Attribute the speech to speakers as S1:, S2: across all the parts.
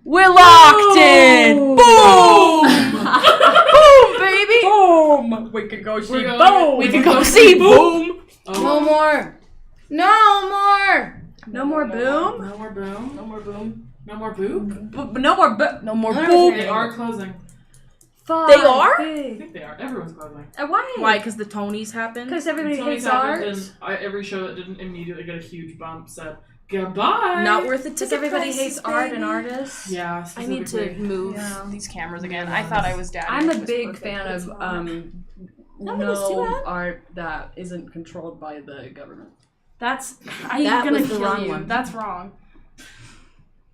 S1: We're locked in! Boom! Boom, baby!
S2: Boom! We could go see boom!
S1: We could go see boom!
S3: No more! No more!
S2: No more boom?
S4: No more boom.
S2: No more boom.
S4: No more boop.
S2: No more boom.
S1: No more
S3: None of
S1: boom!
S4: They are closing.
S2: Fuck.
S1: They are?
S4: I think they are. Everyone's closing.
S2: Why?
S1: Why? Because the Tonys happened?
S2: Because everybody
S4: Tony's
S2: hates art.
S4: happened, and every show that didn't immediately get a huge bump said goodbye.
S1: Not worth it.
S2: Because everybody hates art and artists.
S4: Yeah.
S1: I need to
S4: specifically.
S1: move
S2: Yeah.
S1: these cameras again. I thought I was daddy.
S2: I'm
S1: It
S2: a
S1: was
S2: big
S1: perfect.
S2: fan
S1: It's
S2: of
S1: not.
S2: no art that isn't controlled by the government.
S1: That's...
S3: That
S1: I'm gonna
S3: was the
S1: kill
S3: wrong
S1: you.
S3: one.
S1: That's wrong.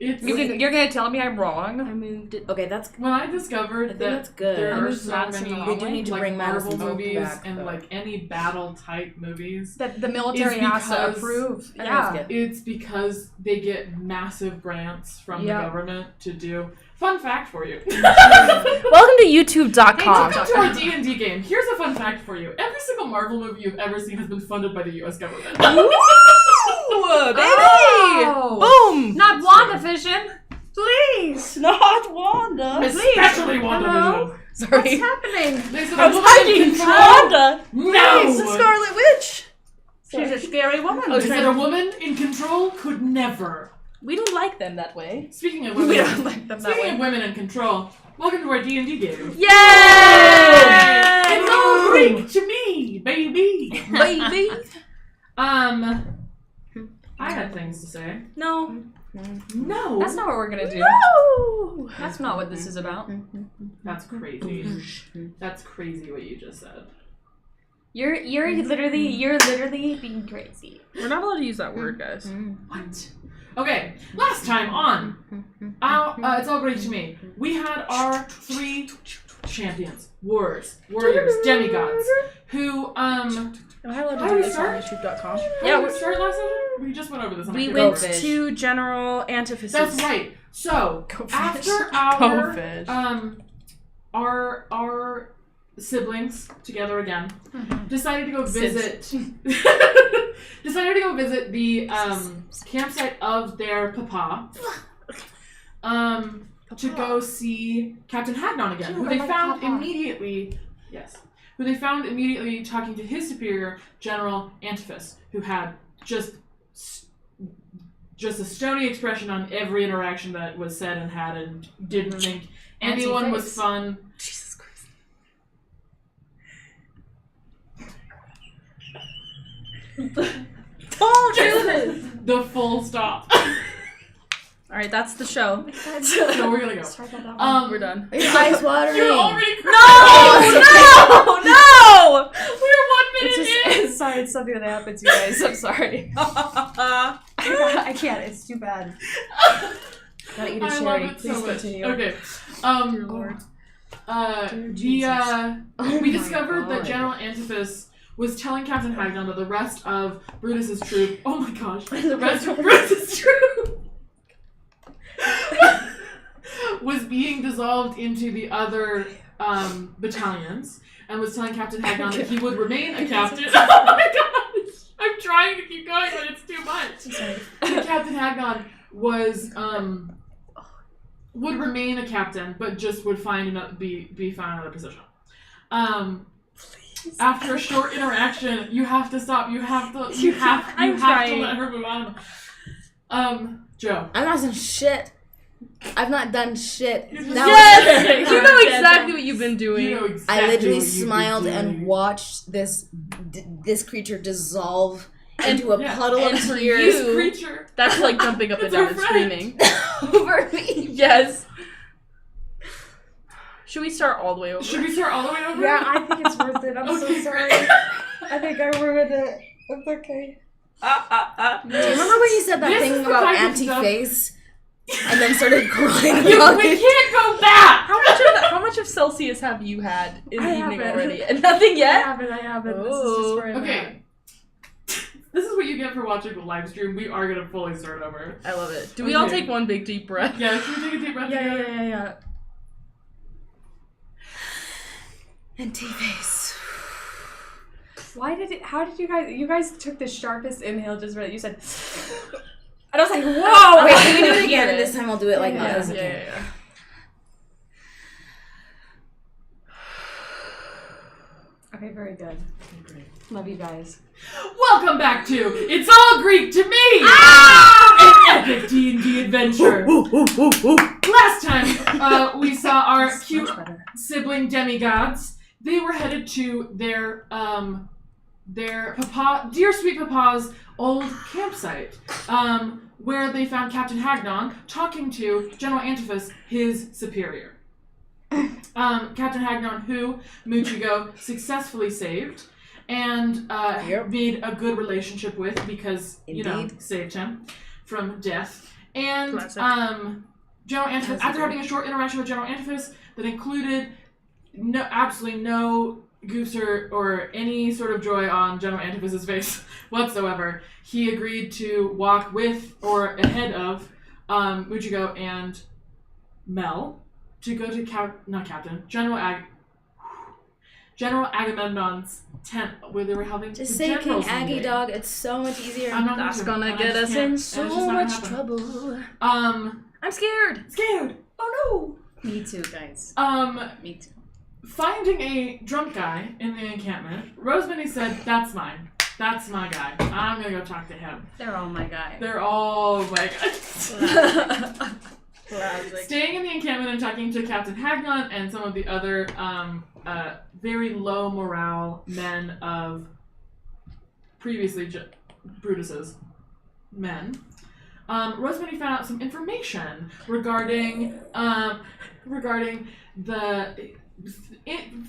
S4: It's
S2: You're gonna tell me I'm wrong?
S1: I moved it.
S3: Okay, that's
S4: when I discovered
S3: I think
S4: that
S3: that's good.
S4: there
S1: I
S4: are
S1: moved
S4: so
S1: Madison
S4: many
S1: the
S3: We
S1: wrong
S3: do
S1: way.
S3: need to
S4: like
S3: bring
S4: Marvel
S3: Madison
S4: movies
S3: back,
S4: and
S3: though.
S4: like any battle type movies.
S2: That the military
S4: It's
S2: has to
S4: because-
S2: approve.
S3: I know
S2: Yeah.
S3: it's good.
S4: It's because they get massive grants from the
S2: Yeah.
S4: government to do. Fun fact for you.
S1: Welcome to YouTube.com.
S4: Hey, welcome to our D&D game. Here's a fun fact for you. Every single Marvel movie you've ever seen has been funded by the U.S. government.
S1: Woo! Baby!
S2: Oh.
S1: Boom!
S2: Not WandaVision! Please!
S1: Not Wanda.
S4: Especially
S2: Hello?
S4: WandaVision.
S2: What's
S1: Sorry.
S2: happening?
S4: There's a
S1: I was
S4: woman in
S1: hiding from
S4: control.
S1: Wanda.
S4: No!
S1: It's the Scarlet Witch.
S2: She's a scary woman.
S1: Oh,
S4: Is that a woman in control could never.
S1: We don't like them that way.
S4: Speaking of
S2: We
S4: women,
S2: don't like them that
S4: speaking
S2: way.
S4: of women in control, welcome to our D&D game.
S1: Yay!
S4: It's all Greek to me, baby.
S1: Baby.
S4: I had things to say.
S1: No.
S4: No.
S2: That's not what we're gonna do.
S1: No.
S2: That's not what this is about.
S4: That's crazy. That's crazy what you just said.
S2: You're literally being crazy.
S1: We're not allowed to use that word, guys.
S4: What? Okay, last time on It's All Great to Me, we had our 3 champions, warriors, demigods, who,
S1: Am I allowed
S4: How
S1: to
S4: do
S1: do
S4: we
S1: this on
S4: start?
S1: YouTube.com?
S4: how did we start last session? We just went over this.
S1: We
S4: I
S1: went
S4: can't remember.
S1: to General Antithesis.
S4: That's right. So,
S1: Go fish.
S4: after
S1: Go fish.
S4: our siblings together again decided to go visit the campsite of their papa to go see Captain Hagnon again, who they found immediately talking to his superior, General Antiphus, who had just a stony expression on every interaction that was said and had, and didn't think anyone was fun.
S1: Jesus Christ. Don't do this.
S4: The full stop.
S1: All right, that's the show.
S4: So we're gonna go.
S1: We're done.
S3: Your eyes watering.
S4: You're already
S1: No!
S4: We're 1 minute in.
S2: Sorry, it's something that happens, you guys. I'm sorry. I can't. It's too bad.
S3: Gotta eat a
S4: I love
S3: cherry.
S4: it
S3: Please
S4: so much.
S3: continue.
S4: Okay.
S1: Dear Lord.
S4: We discovered that General Antiphus was telling Captain Hagnon that the rest of Brutus's troop. Oh my gosh! The rest of Brutus's troop was being dissolved into the other battalions, and was telling Captain Hagnon that he would remain a captain. Oh my gosh! I'm trying to keep going, but it's too much. And Captain Hagnon was would remain a captain, but just would be found another position. After a short interaction, you have to stop. You have to let her move on. Joe.
S3: I'm not done shit. I've not done shit.
S1: Yes! You know exactly what you've been doing.
S4: You know exactly
S3: I literally
S4: what you've been
S3: smiled
S4: doing.
S3: and watched this creature dissolve into a puddle
S1: and
S3: of
S1: for
S3: tears
S4: This creature.
S1: That's like jumping up and
S4: It's
S1: down
S4: our
S1: and
S4: friend.
S1: screaming.
S3: over me.
S1: Yes. Should we start all the way over?
S4: Should we start all the way over?
S2: Yeah, I think it's worth it. I'm so
S4: Okay,
S2: sorry.
S4: great.
S2: I think I ruined it. It's okay.
S3: Do you remember when you said that
S4: This is
S3: thing
S4: the
S3: about
S4: kind of stuff-
S3: anti-face? And then started crying
S4: We
S3: about it?
S4: can't go back.
S1: How much of Celsius have you had in the
S2: I
S1: evening
S2: haven't.
S1: already? And nothing
S2: I
S1: yet?
S2: haven't. This is
S1: Oh.
S2: just where I'm
S4: Okay.
S2: at.
S4: This is what you get for watching the live stream. We are gonna fully start over.
S1: I love it. Do we all
S4: Okay.
S1: take one big deep breath?
S4: Yeah, can we take a deep breath together?
S2: Yeah.
S3: Anti-face.
S2: How did you guys took the sharpest inhale just right? You said, And I was like, whoa!
S3: Wait, can we do it again?
S1: Yeah.
S3: And this time I'll do it like
S1: Yeah,
S3: Miles
S1: yeah,
S3: again.
S1: yeah.
S2: Okay, very good. Love you guys.
S4: Welcome back to It's All Greek to Me! An epic D&D adventure. Last time we saw our cute sibling demigods. They were headed to their Dear Sweet Papa's old campsite, where they found Captain Hagnon talking to General Antiphus, his superior. Captain Hagnon, who Muchigo successfully saved and made a good relationship with because, saved him from death. And General Antiphus, after having a short interaction with General Antiphus that included absolutely no goose or any sort of joy on General Antiphus's face whatsoever, he agreed to walk with or ahead of Muchigo and Mel to go to General Agamemnon's tent where they were having
S3: Just
S4: the
S3: say King
S4: generals
S3: Aggie
S4: meeting.
S3: Dog. It's so much easier.
S4: I'm not
S1: That's
S4: going to,
S1: gonna
S4: and
S1: get
S4: I just
S1: us
S4: can't,
S1: in
S4: and it's
S1: so
S4: just not
S1: much
S4: gonna happen.
S1: trouble.
S4: I'm
S1: scared.
S4: scared. Oh
S2: Me too, guys.
S4: no.
S2: Me too.
S4: Finding a drunk guy in the encampment, Rosemary said, "That's mine. That's my guy. I'm gonna go talk to him."
S2: They're all my guys.
S4: They're all my guys. Staying in the encampment and talking to Captain Hagnon and some of the other very low morale men of previously Brutus's men, Rosemary found out some information regarding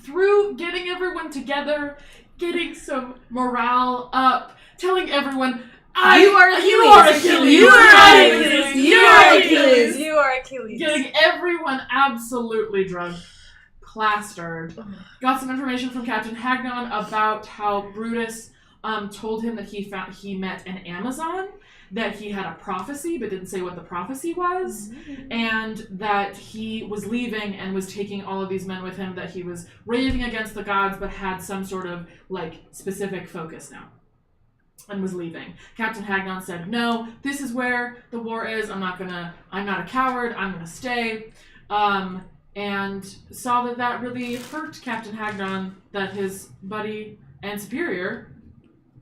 S4: through getting everyone together, getting some morale up, telling everyone,
S3: You are Achilles.
S1: You are Achilles.
S2: You are Achilles.
S4: Getting everyone absolutely drunk, plastered. Got some information from Captain Hagnon about how Brutus told him that he met an Amazon, that he had a prophecy but didn't say what the prophecy was, and that he was leaving and was taking all of these men with him, that he was raving against the gods but had some sort of specific focus now and was leaving. Captain Hagnon said, "No, this is where the war is. I'm not a coward. I'm gonna stay." And saw that really hurt Captain Hagnon that his buddy and superior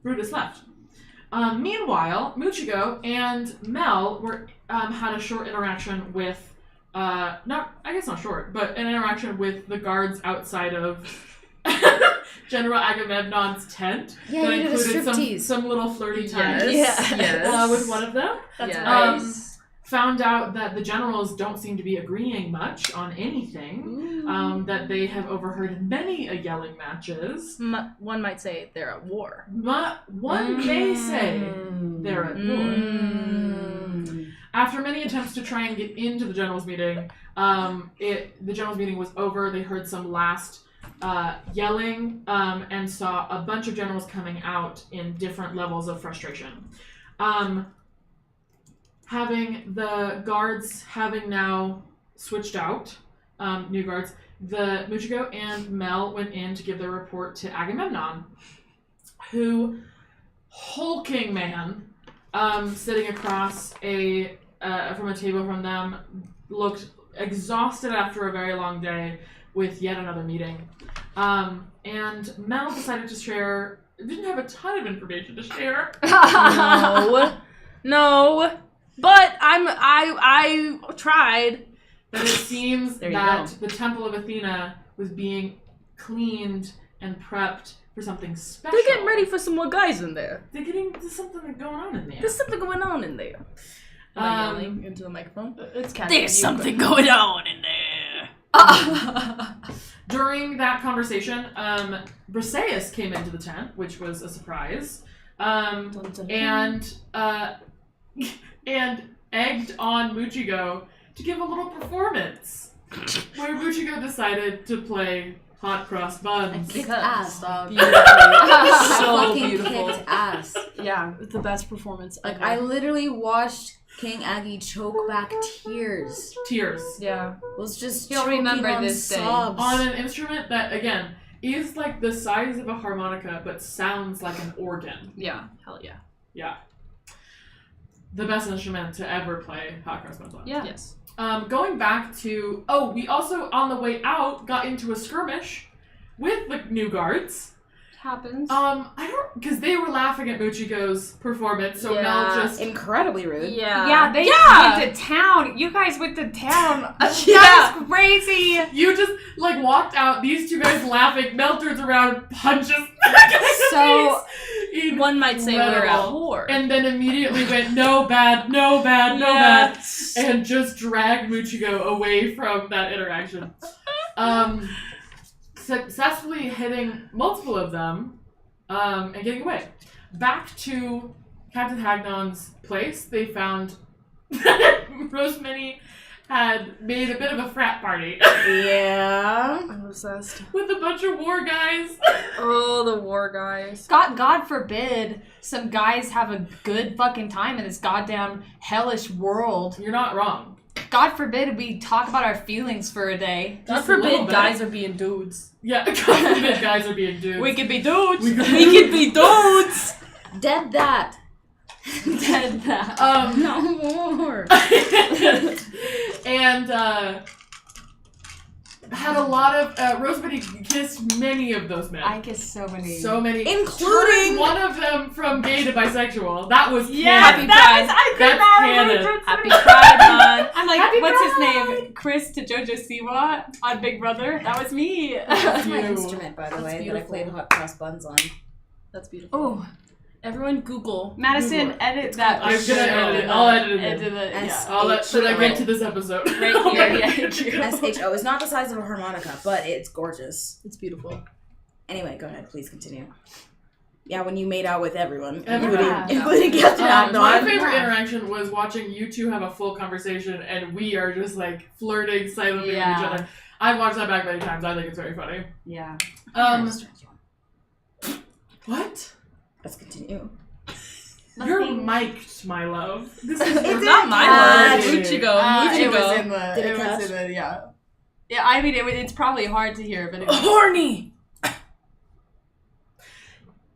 S4: Brutus left. Meanwhile, Muchigo and Mel had a short interaction with, not short, but an interaction with the guards outside of General Agamemnon's tent.
S3: Yeah,
S4: that
S3: you did a
S4: included
S3: striptease.
S4: some little flirty times
S1: Yes.
S4: with one of them.
S2: That's
S1: Yes.
S2: nice.
S4: Found out that the generals don't seem to be agreeing much on anything. That they have overheard many yelling matches.
S1: One might say they're at war.
S4: One may say they're at war. After many attempts to try and get into the generals' meeting, the generals' meeting was over. They heard some last yelling and saw a bunch of generals coming out in different levels of frustration. Having the guards now switched out, new guards, the Muchigo and Mel went in to give their report to Agamemnon, who, hulking man, sitting across from a table from them, looked exhausted after a very long day with yet another meeting. And Mel decided to share, didn't have a ton of information to share.
S1: No. But I tried.
S4: That it seems
S1: There you
S4: that
S1: go.
S4: the Temple of Athena was being cleaned and prepped for something special.
S1: They're getting ready for some more guys in there.
S4: There's something going on in there.
S1: There's something going on in there. Am I yelling into the microphone?
S2: It's kind
S1: There's something going on in there.
S4: During that conversation, Briseis came into the tent, which was a surprise, and egged on Muchigo to give a little performance, where Muchigo decided to play hot cross buns.
S3: Kicked ass, dog.
S1: Beautiful.
S3: I
S1: So
S3: fucking
S1: beautiful.
S3: kicked ass.
S2: Yeah, it's the best performance ever.
S3: I literally watched King Aggie choke back tears.
S4: Tears.
S2: Yeah.
S3: Was just
S2: He'll
S3: choking
S2: remember
S3: on
S2: this day.
S3: sobs.
S4: On an instrument that, again, is like the size of a harmonica, but sounds like an organ.
S2: Yeah. Hell yeah.
S4: Yeah. the best instrument to ever play Hot Cross Buns on.
S2: Yeah.
S5: Yes.
S4: Going back to we also on the way out got into a skirmish with the new guards.
S2: Happens.
S4: I don't because they were laughing at Muchiko's performance, so
S5: Yeah.
S4: Mel just
S3: Incredibly rude.
S2: Yeah, they
S5: Yeah.
S2: went to town. You guys went to town.
S5: Yeah.
S2: That was crazy.
S4: you just like walked out. These two guys laughing. Mel turns around, punches.
S5: So,
S4: In-
S5: One might say we're at
S4: Incredible.
S5: war.
S4: and then immediately went no bad, no bad, no bad, and just dragged Muchiko away from that interaction. Successfully hitting multiple of them, and getting away. Back to Captain Hagnon's place, they found that Rosemary had made a bit of a frat party
S3: Yeah.
S5: I'm obsessed.
S4: with a bunch of war guys.
S5: Oh, the war guys.
S2: God forbid some guys have a good fucking time in this goddamn hellish world.
S4: You're not wrong.
S2: God forbid we talk about our feelings for a day.
S5: God
S4: Just a little
S5: forbid
S4: bit.
S5: guys are being dudes.
S4: Yeah, God forbid guys are being dudes.
S2: We could be dudes.
S4: We could-
S5: We could be dudes!
S3: Dead that.
S2: Dead that.
S3: No more.
S4: and had a lot of Rosemary kissed many of those men.
S2: I kissed so many.
S4: So many,
S3: Including-
S4: turning one of them from gay to bisexual. That was
S2: Yeah,
S5: Happy
S4: canon.
S5: Pride.
S4: That's canon.
S5: Happy Pride Month.
S2: I'm like,
S4: Happy
S2: what's
S4: Pride!
S2: his name? Chris to Jojo Siwa on Big Brother. That was me.
S3: That's my
S4: You.
S3: instrument, by the
S5: That's
S3: way, that I
S5: beautiful.
S3: played hot cross buns on.
S5: That's beautiful.
S2: Oh,
S5: Everyone Google.
S2: Madison,
S4: Google it.
S2: edit that.
S4: I'm
S2: picture.
S4: gonna edit it. I'll edit it in.
S2: Edit it.
S3: S-
S2: Yeah.
S4: I'll let should I get to this episode?
S2: Right here. Yeah.
S3: SHO is not the size of a harmonica, but it's gorgeous.
S5: It's beautiful.
S3: Anyway, go ahead, please continue. Yeah, when you made out with everyone,
S4: Everyone.
S3: including Captain Agnon.
S4: My favorite interaction was watching you two have a full conversation and we are just like flirting silently with
S2: Yeah.
S4: each other. I've watched that back many times. I think it's very funny.
S2: Yeah.
S4: What?
S3: Let's continue.
S4: You're
S2: Nothing.
S4: mic'd, my love. This is
S3: It's
S5: Not my
S3: catch.
S5: word. Muchigo.
S2: It was
S5: Muchigo.
S2: in the.
S3: Did it
S2: It was
S3: catch?
S2: in the. Yeah. Yeah. I mean, it's probably hard to hear, but it was,
S5: Horny!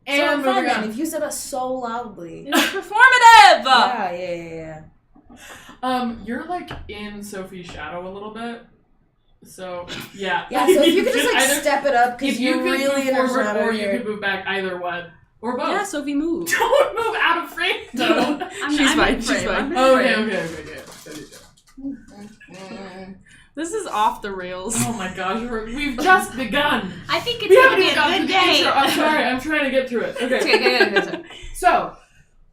S4: And
S3: So
S4: moving
S3: fun then,
S4: on.
S3: if you said that so loudly.
S5: It's performative!
S3: Yeah.
S4: You're like in Sophie's shadow a little bit. So yeah.
S3: Yeah, so if you could just like
S4: either,
S3: step it up because
S4: if you
S3: you're
S4: could
S3: really in
S4: move
S3: a
S4: forward
S3: shadow
S4: or you
S3: here.
S4: could move back, either one. Or both.
S5: Yeah, Sophie moved.
S4: Don't move out of frame, though.
S5: She's
S2: I'm
S5: fine,
S2: in
S5: she's
S2: frame,
S5: fine.
S2: I'm in
S4: Okay,
S2: frame.
S4: okay. There you go.
S5: This is off the rails.
S4: Oh my gosh, we've just begun.
S2: I think it's
S4: We
S2: gonna
S4: haven't
S2: be
S4: even
S2: a
S4: gotten
S2: good
S4: to the
S2: day.
S4: intro. I'm sorry, I'm trying to get through it. Okay. So,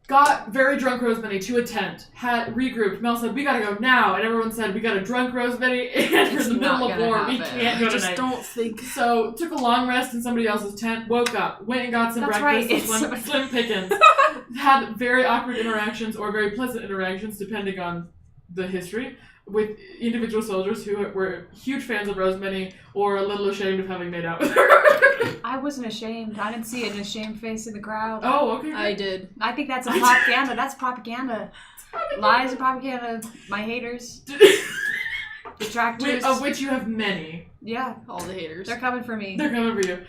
S4: got very drunk Rosemary to a tent, had regrouped. Mel said, we gotta go now. And everyone said, we got a drunk Rosemary and we're
S2: It's
S4: in the
S2: not
S4: middle of
S2: gonna
S4: war. We
S2: happen.
S4: can't go
S5: Just
S4: tonight.
S5: don't think.
S4: So, took a long rest in somebody else's tent, woke up, went and got some
S2: That's
S4: breakfast
S2: right,
S4: with
S2: it's-
S4: Slim Pickens. Had very awkward interactions or very pleasant interactions, depending on the history, with individual soldiers who were huge fans of Rosemary or a little ashamed of having made out with her.
S2: I wasn't ashamed. I didn't see an ashamed face in the crowd.
S4: Oh, okay.
S5: I did.
S2: I think that's a propaganda. That's propaganda. Lies and propaganda. My haters. Detractors.
S4: Of which you have many.
S2: Yeah.
S5: All the haters.
S2: They're coming for me.
S4: They're coming for you.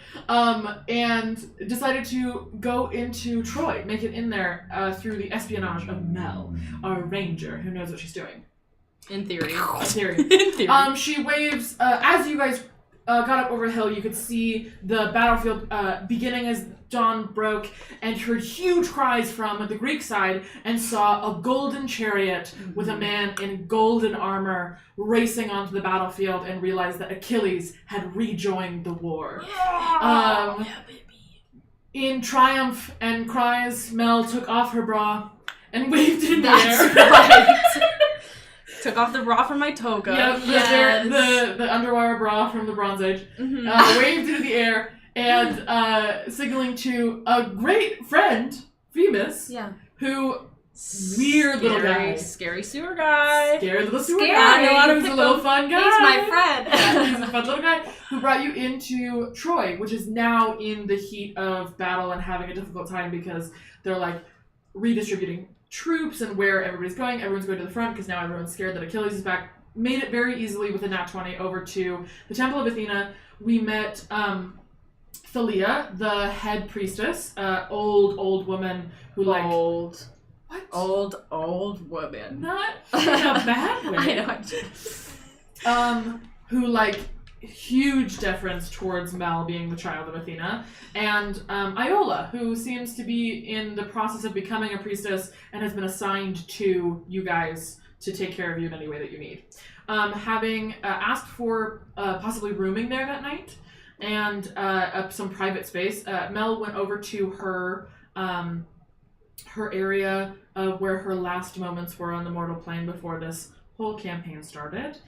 S4: And decided to go into Troy, make it in there through the espionage of Mel, our ranger who knows what she's doing.
S5: In theory.
S4: In theory.
S5: In theory.
S4: She waves, as you guys got up over the hill, you could see the battlefield beginning as dawn broke and heard huge cries from the Greek side and saw a golden chariot with a man in golden armor racing onto the battlefield and realized that Achilles had rejoined the war. In triumph and cries, Mel took off her bra and waved it in the air.
S2: That's right.
S5: Took off the bra from my toga.
S4: Yeah, the underwire bra from the Bronze Age.
S5: Mhm.
S4: Waved it in the air and signaling to a great friend, Femus,
S5: Yeah.
S4: who weird little guy.
S5: Scary sewer guy.
S4: Scared little sewer
S2: Scary.
S4: guy.
S5: I know how to
S4: He's a
S5: pick
S4: little
S5: him.
S4: fun guy.
S2: He's my friend.
S4: Yeah, he's a fun little guy who brought you into Troy, which is now in the heat of battle and having a difficult time because they're like redistributing troops and where everybody's going. Everyone's going to the front because now everyone's scared that Achilles is back. Made it very easily with a nat 20 over to the Temple of Athena. We met Thalia, the head priestess, old woman who like
S5: Old.
S4: What?
S2: Old woman.
S4: Not in a bad way.
S2: I know. I just...
S4: Who like huge deference towards Mel being the child of Athena, and Iola, who seems to be in the process of becoming a priestess and has been assigned to you guys to take care of you in any way that you need. Having asked for possibly rooming there that night and some private space, Mel went over to her area where her last moments were on the mortal plane before this whole campaign started.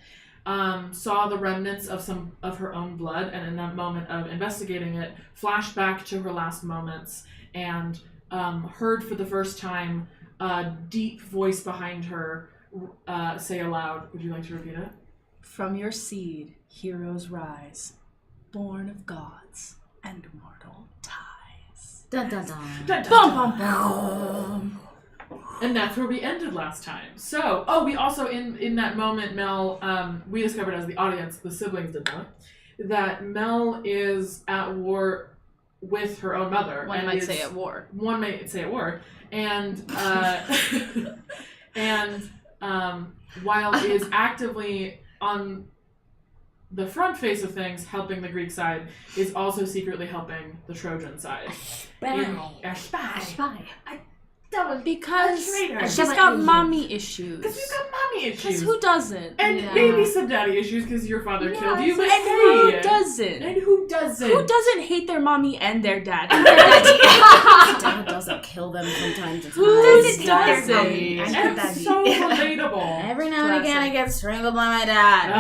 S4: Saw the remnants of some of her own blood, and in that moment of investigating it, flashed back to her last moments and heard for the first time a deep voice behind her say aloud. Would you like to repeat it?
S5: From your seed, heroes rise, born of gods and mortal ties.
S3: Dun dun dun.
S4: Dun, dun,
S5: Bum,
S4: dun.
S5: bum, bum.
S4: And that's where we ended last time. So, we also, in that moment, Mel, we discovered as the audience, the siblings did not, that Mel is at war with her own mother.
S5: One
S4: and
S5: might
S4: is-
S5: say at war.
S4: One might say at war. And, while is actively on the front face of things, helping the Greek side, is also secretly helping the Trojan side. A spy.
S5: Because
S4: traitor.
S5: she's got mommy issues.
S4: Because you've got mommy
S5: Because
S4: issues.
S5: who doesn't?
S4: And
S2: Yeah.
S4: maybe some daddy issues because your father killed you, but
S5: and who
S4: hey!
S5: doesn't?
S4: And who doesn't?
S5: Who doesn't hate their mommy and their daddy?
S3: Dad doesn't kill them from time to time.
S5: Who
S2: doesn't hate their
S5: doesn't?
S2: mommy and
S4: And it's so relatable.
S3: Every now and again, I get strangled by my dad.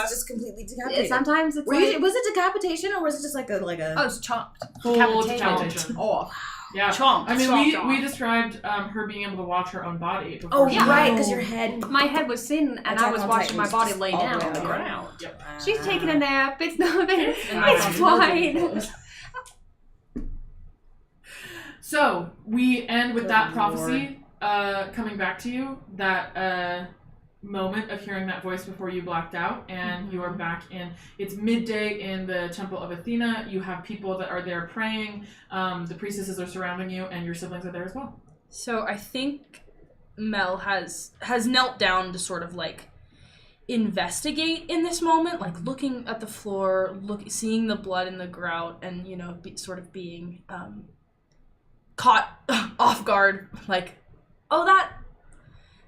S3: It's just completely decapitated.
S2: Sometimes it's like...
S3: Was it decapitation or was it just like a?
S2: Oh, it's chopped.
S4: Full
S2: Decapitated.
S4: decapitation.
S3: Oh,
S4: Yeah.
S5: Chomped.
S4: I mean,
S2: Chomped
S4: we
S2: off.
S4: described her being able to watch her own body.
S3: oh
S4: Before she
S2: yeah.
S3: right,
S4: died.
S3: because your head.
S2: My head was sitting and I
S3: Attack
S2: was
S3: on
S2: watching my
S3: Titan's
S2: body
S3: just
S2: lay
S3: all the
S2: down
S3: way
S2: on the
S3: up.
S2: ground.
S4: Yep.
S2: She's taking a nap. It's nothing.
S4: And
S2: It's fine.
S4: So we end with
S3: Good
S4: that
S3: Lord.
S4: prophecy coming back to you. That moment of hearing that voice before you blacked out, and you are back in. It's midday in the Temple of Athena. You have people that are there praying. The priestesses are surrounding you, and your siblings are there as well.
S5: So I think Mel has knelt down to sort of like investigate in this moment, like looking at the floor, seeing the blood in the grout, and sort of being caught off guard, like, oh,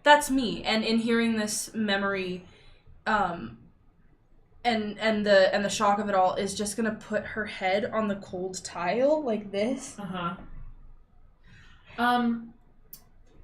S5: that's me. And in hearing this memory, and the shock of it all, is just gonna put her head on the cold tile like this.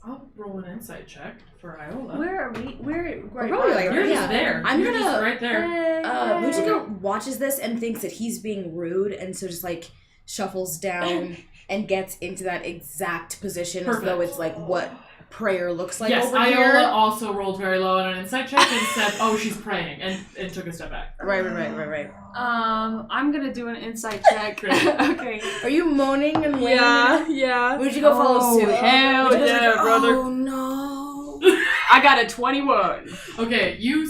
S4: I'll roll an insight check for Iola.
S2: Where are we? Where?
S3: probably like-
S4: You're
S3: Yeah.
S4: just there.
S3: I'm
S4: You're
S3: gonna-
S4: just right there.
S3: Mujiko watches this and thinks that he's being rude, and so just like shuffles down and gets into that exact position as though
S4: Perfect.
S3: it's like what prayer looks like
S4: Yes,
S3: over
S4: Iola
S3: here.
S4: also rolled very low on an insight check and said, "Oh, she's praying," and took a step back.
S3: Right.
S2: I'm gonna do an insight check.
S4: Great.
S2: Okay.
S3: Are you moaning and wailing?
S5: Yeah.
S3: Mujiko follows suit.
S2: hell
S3: Mujiko's
S2: yeah,
S3: like,
S2: brother.
S3: Oh no.
S2: I got a 21.
S4: Okay, you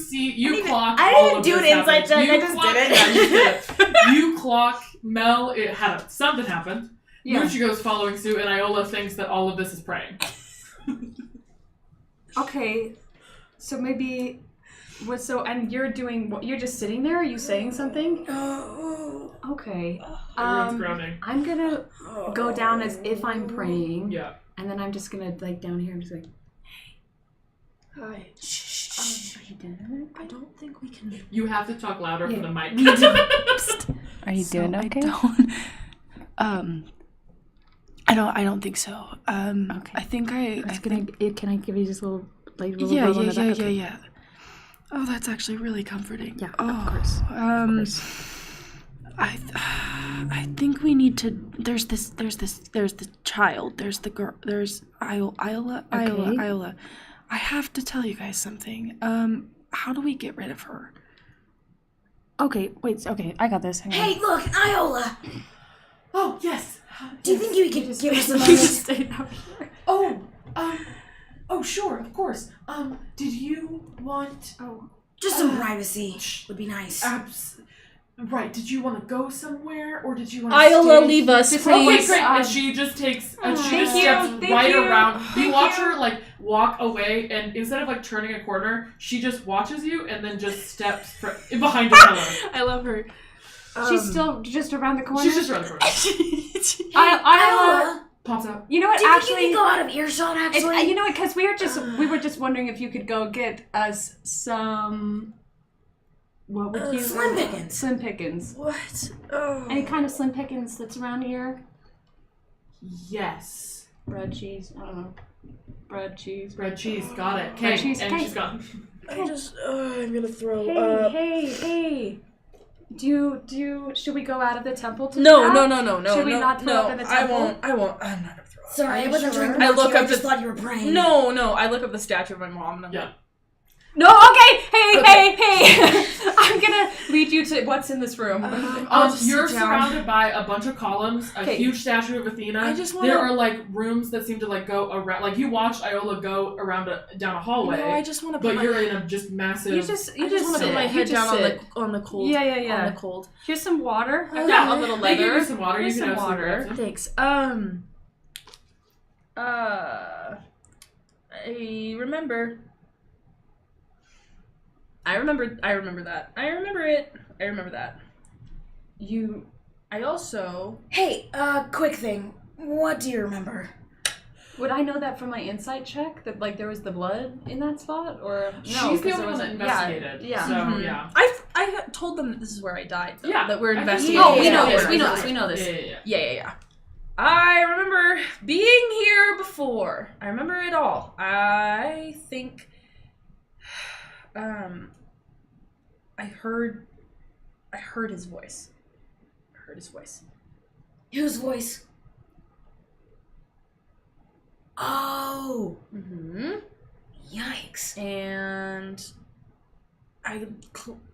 S4: clock.
S3: I
S4: all
S3: didn't
S4: of
S3: do
S4: this
S3: an insight
S4: happen.
S3: check, I
S4: You
S3: just
S4: clock-
S3: did it.
S4: Yeah, you did it. You clock Mel. It had something happened.
S2: Yeah.
S4: Muchiko's following suit, and Iola thinks that all of this is praying.
S2: Okay. So maybe. And you're doing what? You're just sitting there? Are you saying something? Okay.
S4: Everyone's groaning.
S2: I'm gonna go down as if I'm praying.
S4: Yeah.
S2: And then I'm just gonna, like, down here, I'm just like,
S5: Hi.
S2: are you doing
S5: I don't think we can.
S4: You have to talk louder
S2: Yeah.
S4: for the mic.
S6: Are you doing okay? I don't think so.
S2: Okay.
S6: I think
S2: Can I give you just a little, like,
S6: yeah. Oh, that's actually really comforting.
S2: Yeah,
S6: oh,
S2: of course.
S6: I think we need to. There's the child. There's the girl. There's Iola. I have to tell you guys something. How do we get rid of her?
S2: Okay, wait, okay, I got this. Hang on.
S3: Hey, look, Iola.
S4: Oh yes.
S3: Do you think you could give us a
S2: You
S3: moment?
S2: just stayed up here.
S4: Oh, sure, of course. Did you want?
S3: Just some privacy would be nice.
S4: Right, did you want to go somewhere, or did you want to
S5: Iola,
S4: stay?
S5: leave us,
S4: Okay,
S5: please.
S4: great. And she just takes, and she just
S2: Thank you,
S4: steps
S2: thank
S4: right
S2: you,
S4: around. You
S2: thank
S4: watch
S2: you.
S4: her, like, walk away, and instead of, like, turning a corner, she just watches you, and then just steps behind a pillar.
S5: I love her.
S2: She's still just around the corner.
S4: She's just around the corner.
S2: Iola,
S4: Pops out.
S2: you know what?
S3: Do you think
S2: Actually,
S3: you can go out of earshot, actually?
S2: you know what? Because we were just wondering if you could go get us some. What would you?
S3: Slim Pickens.
S2: Slim Pickens.
S5: What? Oh.
S2: Any kind of Slim Pickens that's around here?
S4: Yes.
S2: Bread, cheese. I don't know. Bread, cheese.
S4: Bread, cheese, got it.
S2: Bread,
S4: Okay,
S2: cheese,
S4: and
S2: okay.
S4: she's gone.
S5: I just, I'm gonna throw
S2: Hey,
S5: up.
S2: hey. Should we go out of the temple to
S5: No,
S2: that?
S5: no.
S2: Should we
S5: no,
S2: not throw
S5: no,
S2: up in the
S5: I
S2: temple?
S5: won't. I'm not gonna throw up.
S3: Sorry, I
S2: you
S3: wasn't
S2: sure?
S3: trying to
S5: I
S3: mock
S5: look
S3: you,
S5: up
S3: I just
S5: the-
S3: thought you were praying.
S5: No, I look up the statue of my mom and I'm
S4: Yeah.
S5: like,
S2: No, okay. Hey. I'm gonna lead you to what's in this room.
S5: I'll just
S4: You're
S5: sit down.
S4: surrounded by a bunch of columns, a
S2: Okay.
S4: huge statue of Athena.
S5: I just wanna-
S4: There are like rooms that seem to like go around. Like you watched Iola go around down a hallway,
S5: No, I just want to put
S4: but
S5: my
S4: you're in a just massive.
S2: You just
S5: I just want to
S2: sit.
S5: put my
S2: You
S5: head
S2: just
S5: down
S2: sit.
S5: on the cold.
S2: Yeah.
S5: On the cold.
S2: Here's some water. I've
S4: Yeah,
S2: got a little
S4: They give
S2: leather.
S4: you some water.
S2: Here's
S4: you can
S2: some
S4: have
S2: water.
S4: some
S5: Thanks. I remember. I remember that. I remember that. I also.
S3: Hey, quick thing. What do you remember?
S2: Would I know that from my insight check that like there was the blood in that spot or no?
S4: She's
S2: 'cause
S4: the
S2: there
S4: only one
S2: was-
S4: that investigated.
S2: Yeah.
S4: So
S5: Mhm.
S4: yeah.
S5: I told them that this is where I died. Though,
S4: Yeah,
S5: that we're
S4: I think-
S5: investigating.
S2: Oh, we
S3: Yeah,
S2: know
S3: yeah,
S2: this.
S3: yeah,
S2: We know
S3: yeah.
S2: this. We know this.
S4: Yeah.
S5: I remember being here before. I remember it all. I think I heard his voice.
S3: Whose voice? Oh,
S5: Mm-hmm.
S3: yikes.
S5: And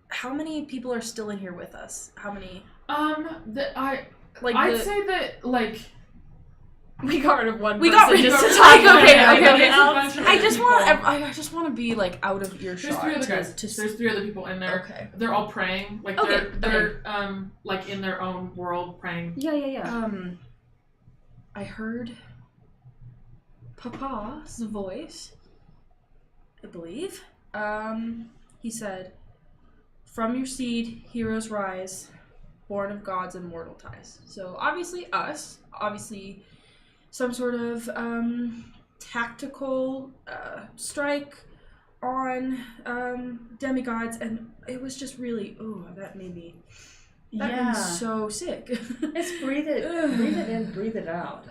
S5: how many people are still in here with us? How many?
S4: I'd say that like
S2: We got rid of one.
S5: We got
S2: person
S5: rid of
S2: just to
S5: some.
S2: talk. Okay.
S5: I just
S4: people.
S5: want. I just want to be like out of
S4: There's
S5: earshot.
S4: three other guys.
S5: to
S4: There's three other people in there.
S5: Okay.
S4: They're all praying. Like
S5: Okay,
S4: they're like in their own world praying.
S2: Yeah.
S5: I heard Papa's voice, I believe. He said, "From your seed, heroes rise, born of gods and mortal ties." So obviously us, obviously some sort of tactical strike on demigods, and it was just really, that made me so sick.
S7: Let's breathe it in, breathe it out.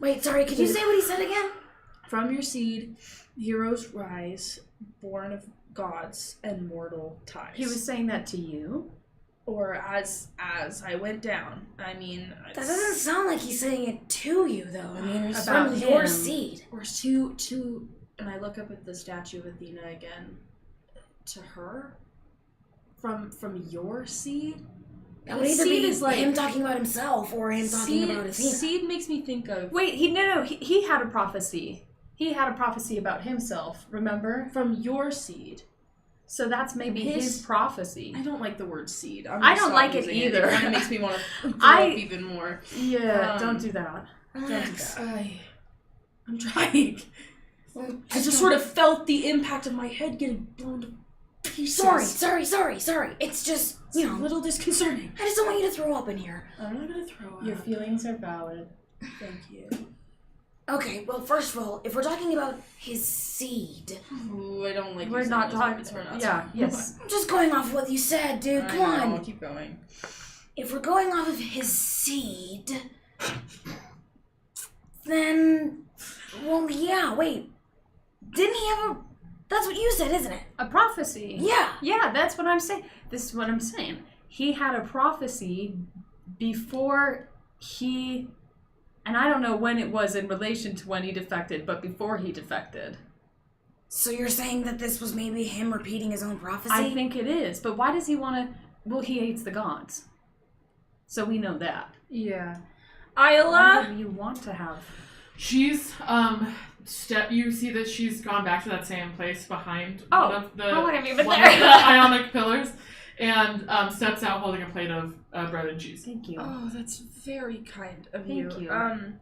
S3: Wait, sorry, could you say what he said again?
S5: From your seed, heroes rise, born of gods and mortal ties.
S2: He was saying that to you.
S5: or as I went down. I mean,
S3: That doesn't sound like he's saying it to you, though. I mean, it's
S2: About
S3: from your
S2: him.
S3: seed.
S5: or to, and I look up at the statue of Athena again. To her, from your seed.
S3: That would either
S5: Seed
S3: be
S5: is like-
S3: him talking about himself or him talking about Athena.
S5: Seed makes me think of
S2: Wait, he had a prophecy. He had a prophecy about himself. Remember?
S5: from your seed.
S2: So that's maybe his prophecy.
S5: I don't like the word seed. I'm
S2: I
S5: gonna
S2: don't
S5: stop
S2: like it
S5: using
S2: either.
S5: It kind of makes me want to throw
S2: I-
S5: up even more.
S2: Yeah, don't do that.
S3: Relax.
S5: I'm trying. I just sort of felt the impact of my head getting blown to pieces.
S3: Sorry. It's just,
S5: It's a little disconcerting.
S3: I just don't want you to throw up in here.
S5: I'm not gonna throw up.
S7: Your feelings are valid.
S5: Thank you.
S3: Okay, well, first of all, if we're talking about his seed,
S5: Ooh, I don't like.
S2: We're
S5: using
S2: not
S5: those
S2: talking.
S5: words. We're not
S2: Yeah,
S5: talking.
S2: yes.
S3: I'm just going off what you said, dude.
S5: I
S3: Come
S5: know,
S3: on.
S5: keep going.
S3: If we're going off of his seed, then, well, yeah, wait. Didn't he have a... That's what you said, isn't it?
S2: A prophecy.
S3: Yeah.
S2: Yeah, that's what I'm saying. This is what I'm saying. He had a prophecy before he, and I don't know when it was in relation to when he defected, but before he defected.
S3: So you're saying that this was maybe him repeating his own prophecy?
S2: I think it is. But why does he want to? Well, he hates the gods. So we know that.
S5: Yeah.
S2: Why
S5: Isla.
S2: do you want to have?
S4: She's you see that she's gone back to that same place behind
S2: Oh,
S4: one of the
S2: how long have you been
S4: one
S2: there?
S4: of the ionic pillars, and steps out holding a plate of bread and cheese.
S2: Thank you.
S5: Oh, that's very kind of
S2: Thank you.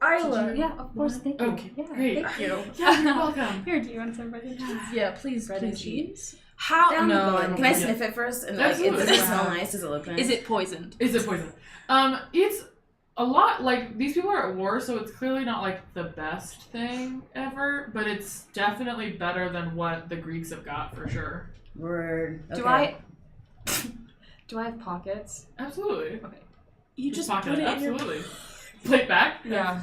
S5: Isla.
S2: Yeah, of course. Thank you.
S4: Okay,
S2: Yeah,
S4: great.
S2: Thank you.
S4: Yeah, you're welcome.
S2: Here, do you want some bread and cheese?
S5: Yeah, please,
S2: Bread and
S5: please.
S2: cheese?
S5: How?
S3: Down the
S5: No.
S3: line. Can I sniff it first? And like,
S4: Absolutely.
S3: does it smell nice? Does it look nice?
S5: Is it poisoned?
S4: Is it poison? It's a lot, like, these people are at war, so it's clearly not, like, the best thing ever, but it's definitely better than what the Greeks have got, for sure.
S3: Word. Okay.
S2: Do I have pockets?
S4: Absolutely.
S5: You just
S4: pocket
S5: put
S4: it,
S5: it in your.
S4: absolutely. Plate back?
S2: Yeah.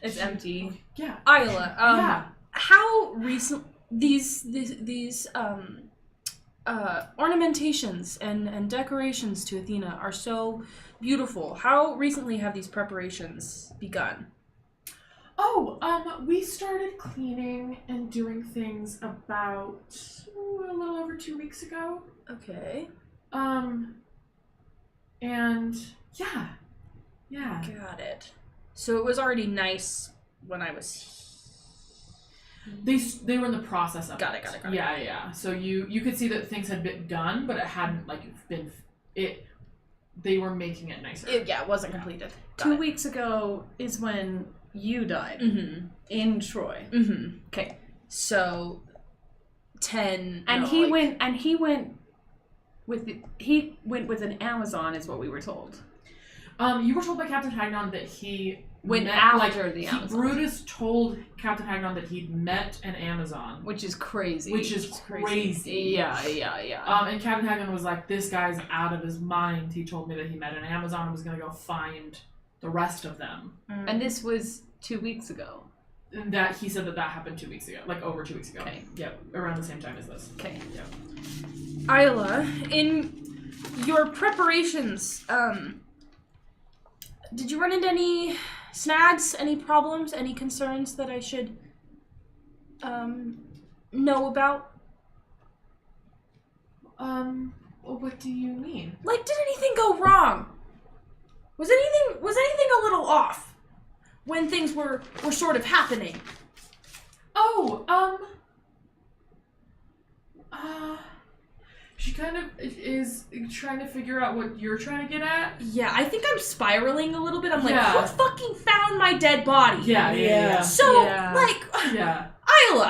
S2: It's empty.
S4: Yeah.
S5: Isla.
S4: Yeah.
S5: How recent these ornamentations and decorations to Athena are so beautiful. How recently have these preparations begun?
S4: Oh, we started cleaning and doing things about a little over 2 weeks ago.
S5: Okay.
S4: And yeah. Yeah.
S5: Got it. So it was already nice when I was.
S4: They were in the process of
S5: Got
S4: it.
S5: it.
S4: Yeah. So you could see that things had been done, but it hadn't been it. They were making it nicer.
S5: It wasn't completed. Got
S2: 2
S5: it.
S2: weeks ago is when you died
S5: Mm-hmm.
S2: in Troy.
S5: Mm-hmm.
S2: Okay.
S5: So 10.
S2: And
S5: no,
S2: he
S5: like-
S2: went with an Amazon, is what we were told.
S4: You were told by Captain Hagnon that he
S2: Went
S4: met,
S2: after the Amazon.
S4: Brutus told Captain Hagnon that he'd met an Amazon,
S2: Which is crazy.
S4: which is crazy.
S2: Yeah.
S4: And Captain Hagnon was like, "This guy's out of his mind. He told me that he met an Amazon and was gonna go find the rest of them."
S2: And this was 2 weeks ago.
S4: And that he said that happened 2 weeks ago, like over 2 weeks ago.
S2: Okay.
S4: Yep, around the same time as this.
S2: Okay.
S4: Yep.
S5: Isla, in your preparations, did you run into any snags, any problems, any concerns that I should know about?
S4: What do you mean?
S5: Like, did anything go wrong? Was anything a little off when things were sort of happening?
S4: She kind of is trying to figure out what you're trying to get at.
S5: Yeah, I think I'm spiraling a little bit. I'm like,
S4: Yeah.
S5: who fucking found my dead body?
S4: Yeah.
S5: So,
S2: Yeah.
S5: like,
S4: Yeah.
S5: Isla,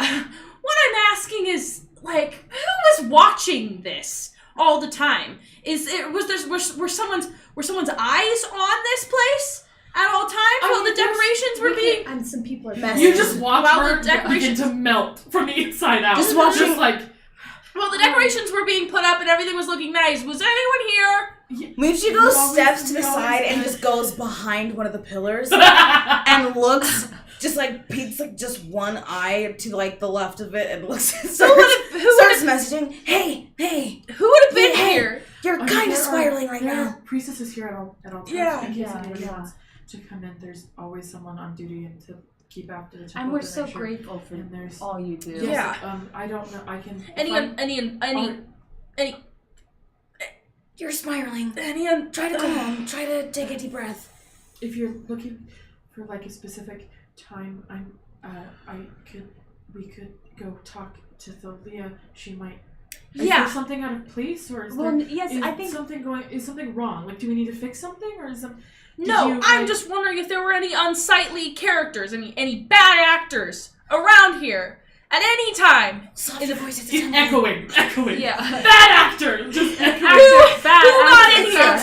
S5: what I'm asking is, like, who was watching this all the time? Were someone's eyes on this place at all times while the decorations were being?
S3: And some people are
S4: You
S3: messing.
S4: just watch
S5: While
S4: her
S5: the decorations-
S4: begin to melt from the inside out.
S3: Just watching-
S4: Just like
S5: Well, the decorations were being put up and everything was looking nice. Was anyone here?
S3: Muji goes steps to the side and just goes behind one of the pillars and looks just like peeks like just one eye to like the left of it and looks and starts messaging. Hey,
S5: Who would have been
S3: Hey.
S5: here?
S3: you're kind of spiraling right now.
S4: Priestess is here at all times.
S5: Yeah.
S4: In case
S2: Yeah,
S4: anybody
S2: yeah.
S4: wants to come in, there's always someone on duty and to keep after the temple.
S2: And we're
S4: to
S2: so
S4: make sure.
S2: grateful for
S4: And there's
S2: all you do.
S5: Yeah.
S4: I don't know. I can.
S5: Any
S3: You're spiraling.
S5: try to
S3: Calm. Try to take a deep breath.
S4: If you're looking for like a specific time, we could go talk to Thalia. She might. Is
S5: Yeah.
S4: there something out of place, or is
S2: Well,
S4: there?
S2: yes,
S4: is
S2: I think
S4: something wrong? Like, do we need to fix something, or is some?
S5: No,
S4: you,
S5: I'm
S4: like-
S5: just wondering if there were any unsightly characters, any bad actors around here at any time.
S3: Soft your voice. It's
S4: It's echoing.
S2: Yeah.
S4: Bad actor. Just echoing.
S5: Who got in here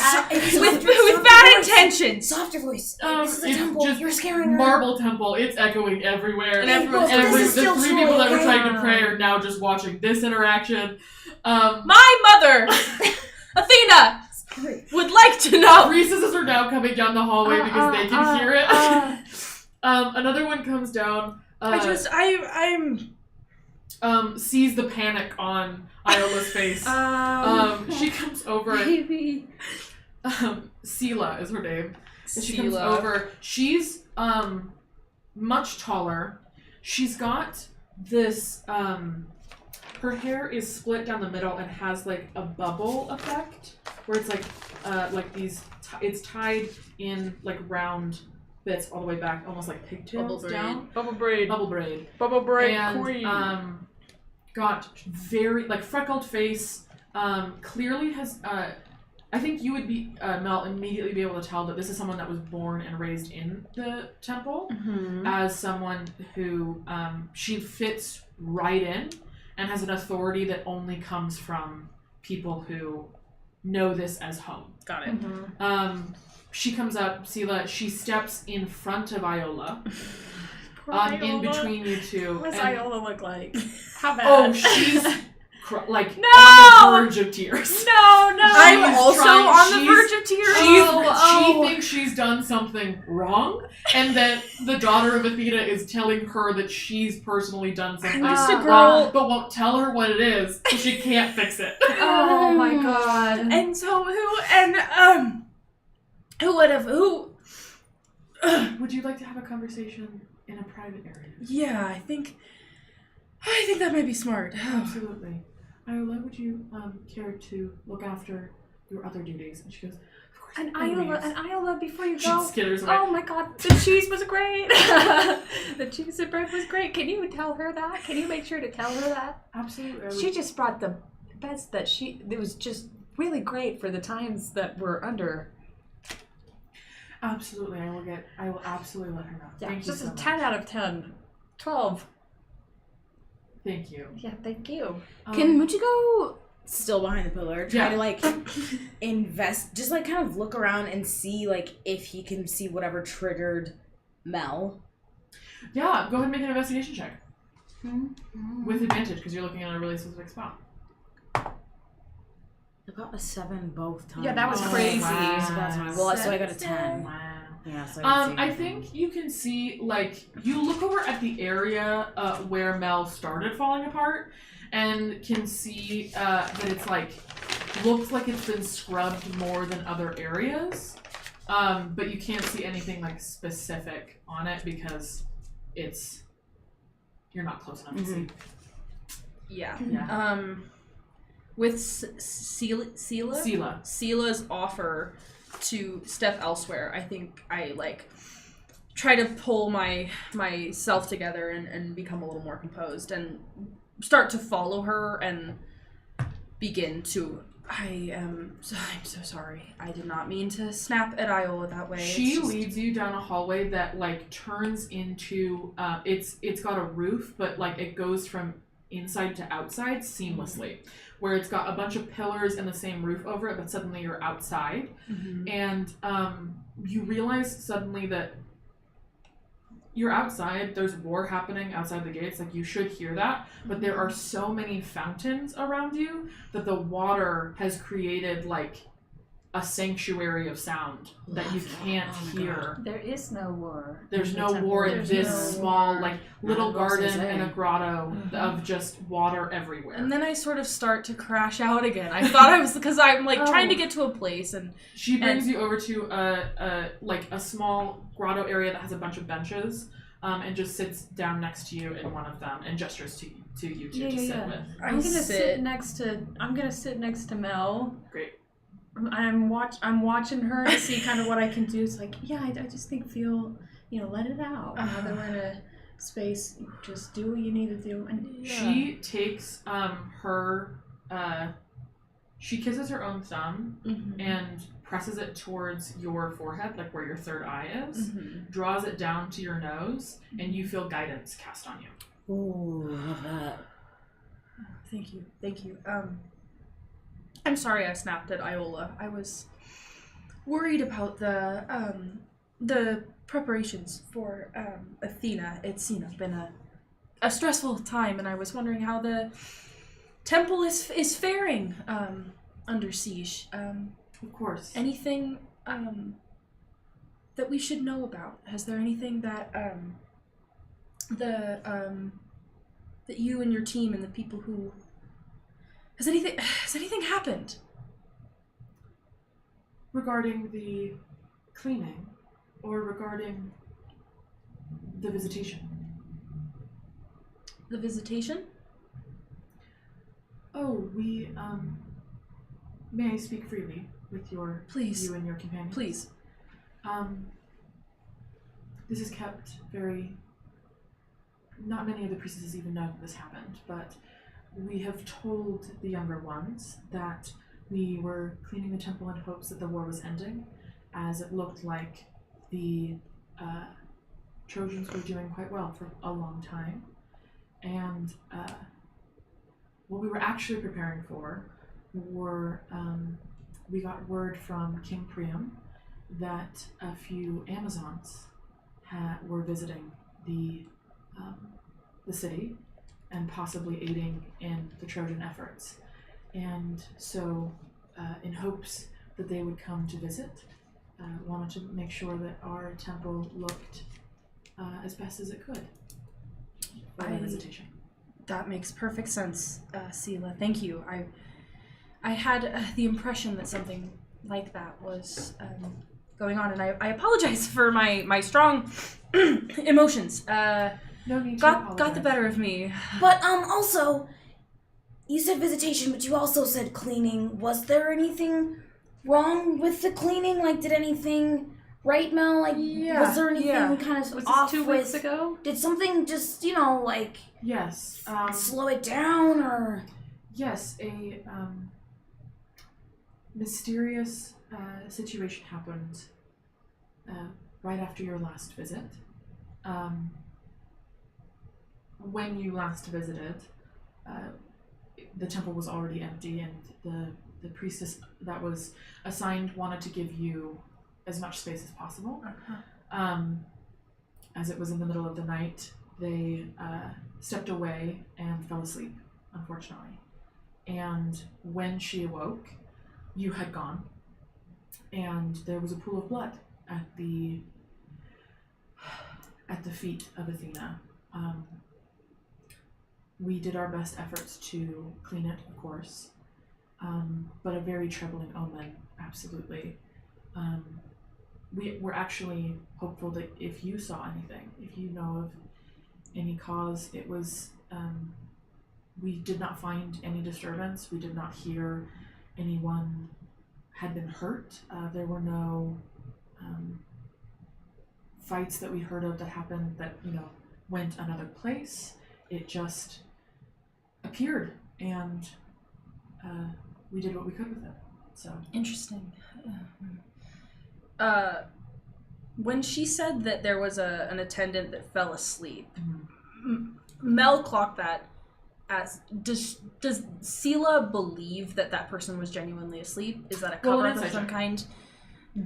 S5: with bad intentions?
S3: Soft your voice. This is a
S4: It's
S3: temple.
S4: just
S3: You're scaring her.
S4: Marble temple. It's echoing everywhere.
S5: And everyone's-
S3: This is
S4: the
S3: still
S4: three
S3: Troy,
S4: people that were
S3: okay?
S4: trying to pray are now just watching this interaction.
S5: My mother, Athena, would like to know.
S4: Recesses are now coming down the hallway because they can hear it. Another one comes down. Sees the panic on Iola's face. She comes over.
S2: Baby.
S4: Sela is her name. And she comes over. She's much taller. She's got this her hair is split down the middle and has like a bubble effect where it's like these it's tied in like round bits all the way back, almost like pigtails down.
S2: Bubble braid.
S4: Bubble braid.
S2: Bubble braid
S4: And
S2: queen.
S4: got very like freckled face, clearly has. I think you would be Mel immediately be able to tell that this is someone that was born and raised in the temple, as someone who she fits right in and has an authority that only comes from people who know this as home.
S5: Got it.
S4: She comes up, Sela. She steps in front of Iola, in
S2: Iola.
S4: between you two.
S2: What does
S4: and-
S2: Iola look like? How bad?
S4: Oh, she's like
S2: No!
S4: on the verge of tears.
S2: No.
S3: I'm also on the verge
S2: of tears.
S4: She thinks she's done something wrong, and that the daughter of Athena is telling her that she's personally done something
S5: I'm just a
S4: wrong,
S5: girl.
S4: but won't tell her what it is, so she can't fix it.
S2: Oh my god.
S5: And so who
S4: Would you like to have a conversation in a private area?
S5: yeah, I think that might be smart.
S4: Absolutely. Iola, would you care to look after your other duties? And she goes, of course.
S2: And
S4: anyways.
S2: Iola, before you
S4: She
S2: go.
S4: skitters away.
S2: Oh my god, the cheese was great. The cheese and bread was great. Can you tell her that? Can you make sure to tell her that?
S4: Absolutely. I would-
S7: She just brought the best that it was just really great for the times that we're under.
S4: Absolutely. I will absolutely let her know.
S2: Yeah,
S4: Thank you
S2: just
S4: so
S2: a
S4: much.
S2: 10 out of 10. 12.
S4: Thank you.
S2: Yeah, thank you.
S3: Can Muchiko, still behind the pillar, try
S4: Yeah.
S3: to like invest, just like kind of look around and see like if he can see whatever triggered Mel?
S4: Yeah, go ahead and make an investigation check. With advantage, because you're looking at a really specific spot.
S3: I got a 7 both times.
S2: Yeah, that was
S4: Oh,
S2: crazy.
S4: wow.
S3: So that's fine. Well, so I got a 10.
S4: Wow.
S3: Yeah, so I
S4: I think you can see, like, you look over at the area where Mel started falling apart and can see that it's, like, looks like it's been scrubbed more than other areas. But you can't see anything, like, specific on it because you're not close enough to see.
S5: Yeah.
S4: Yeah.
S5: With Sela's offer to step elsewhere, I think I like try to pull myself together and become a little more composed and start to follow her and begin to. I'm so sorry. I did not mean to snap at Iola that way.
S4: She
S5: It's just-
S4: leads you down a hallway that like turns into it's got a roof, but like it goes from inside to outside seamlessly, where it's got a bunch of pillars and the same roof over it, but suddenly you're outside, and you realize suddenly that you're outside. There's war happening outside the gates. Like you should hear that, but there are so many fountains around you that the water has created like a sanctuary of sound that you can't hear.
S7: There is no war.
S4: There's
S7: in the
S4: no
S7: temple.
S4: war in
S7: There's
S4: this
S7: no
S4: small,
S7: war.
S4: like, little
S3: Not
S4: garden
S3: Rose's
S4: and a
S3: Egg.
S4: grotto of just water everywhere.
S5: And then I sort of start to crash out again. I thought I was because I'm like trying to get to a place and
S4: she brings you over to a small grotto area that has a bunch of benches, and just sits down next to you in one of them and gestures to you two to sit with.
S2: I'm gonna sit next to Mel.
S4: Great.
S2: I'm watching her to see kind of what I can do. It's like, yeah, I just think let it out. Now that we're in a space, just do what you need to do. And
S4: She takes she kisses her own thumb and presses it towards your forehead, like where your third eye is, draws it down to your nose, and you feel guidance cast on you.
S3: Ooh, love that.
S5: Thank you. I'm sorry I snapped at Iola. I was worried about the preparations for Athena. It's been a stressful time, and I was wondering how the temple is faring under siege.
S4: Of course.
S5: Anything that we should know about? Has there anything that that you and your team and the people who has anything happened?
S4: Regarding the cleaning, or regarding the visitation?
S5: The visitation?
S4: Oh, we, may I speak freely with you and your companions?
S5: Please.
S4: This is kept very... Not many of the priestesses even know that this happened, but we have told the younger ones that we were cleaning the temple in hopes that the war was ending, as it looked like the Trojans were doing quite well for a long time. And what we were actually preparing for were, we got word from King Priam that a few Amazons were visiting the city and possibly aiding in the Trojan efforts. And so, in hopes that they would come to visit, wanted to make sure that our temple looked as best as it could for their visitation.
S5: That makes perfect sense, Sela. Thank you. I had the impression that something like that was going on, and I apologize for my strong emotions.
S4: No need to
S5: Got the better of me.
S3: But also, you said visitation, but you also said cleaning. Was there anything wrong with the cleaning? Like, did anything right, Mel? Like, was there anything kind of
S2: Was
S3: off
S2: this 2
S3: with?
S2: weeks ago?
S3: Did something just, like
S4: Yes.
S3: slow it down, or?
S4: Yes, a mysterious situation happened right after your last visit. When you last visited, the temple was already empty, and the priestess that was assigned wanted to give you as much space as possible. As it was in the middle of the night, they stepped away and fell asleep, unfortunately. And when she awoke, you had gone, and there was a pool of blood at the feet of Athena. We did our best efforts to clean it, of course, but a very troubling omen, absolutely. We're actually hopeful that if you saw anything, if you know of any cause, it was, we did not find any disturbance. We did not hear anyone had been hurt. There were no fights that we heard of that happened that, went another place. It just appeared, and we did what we could with it. So
S5: Interesting. When she said that there was an attendant that fell asleep, Mel clocked that as does Sela believe that person was genuinely asleep? Is that a
S4: Well,
S5: cover
S4: an
S5: of
S4: inside
S5: some
S4: check.
S5: kind?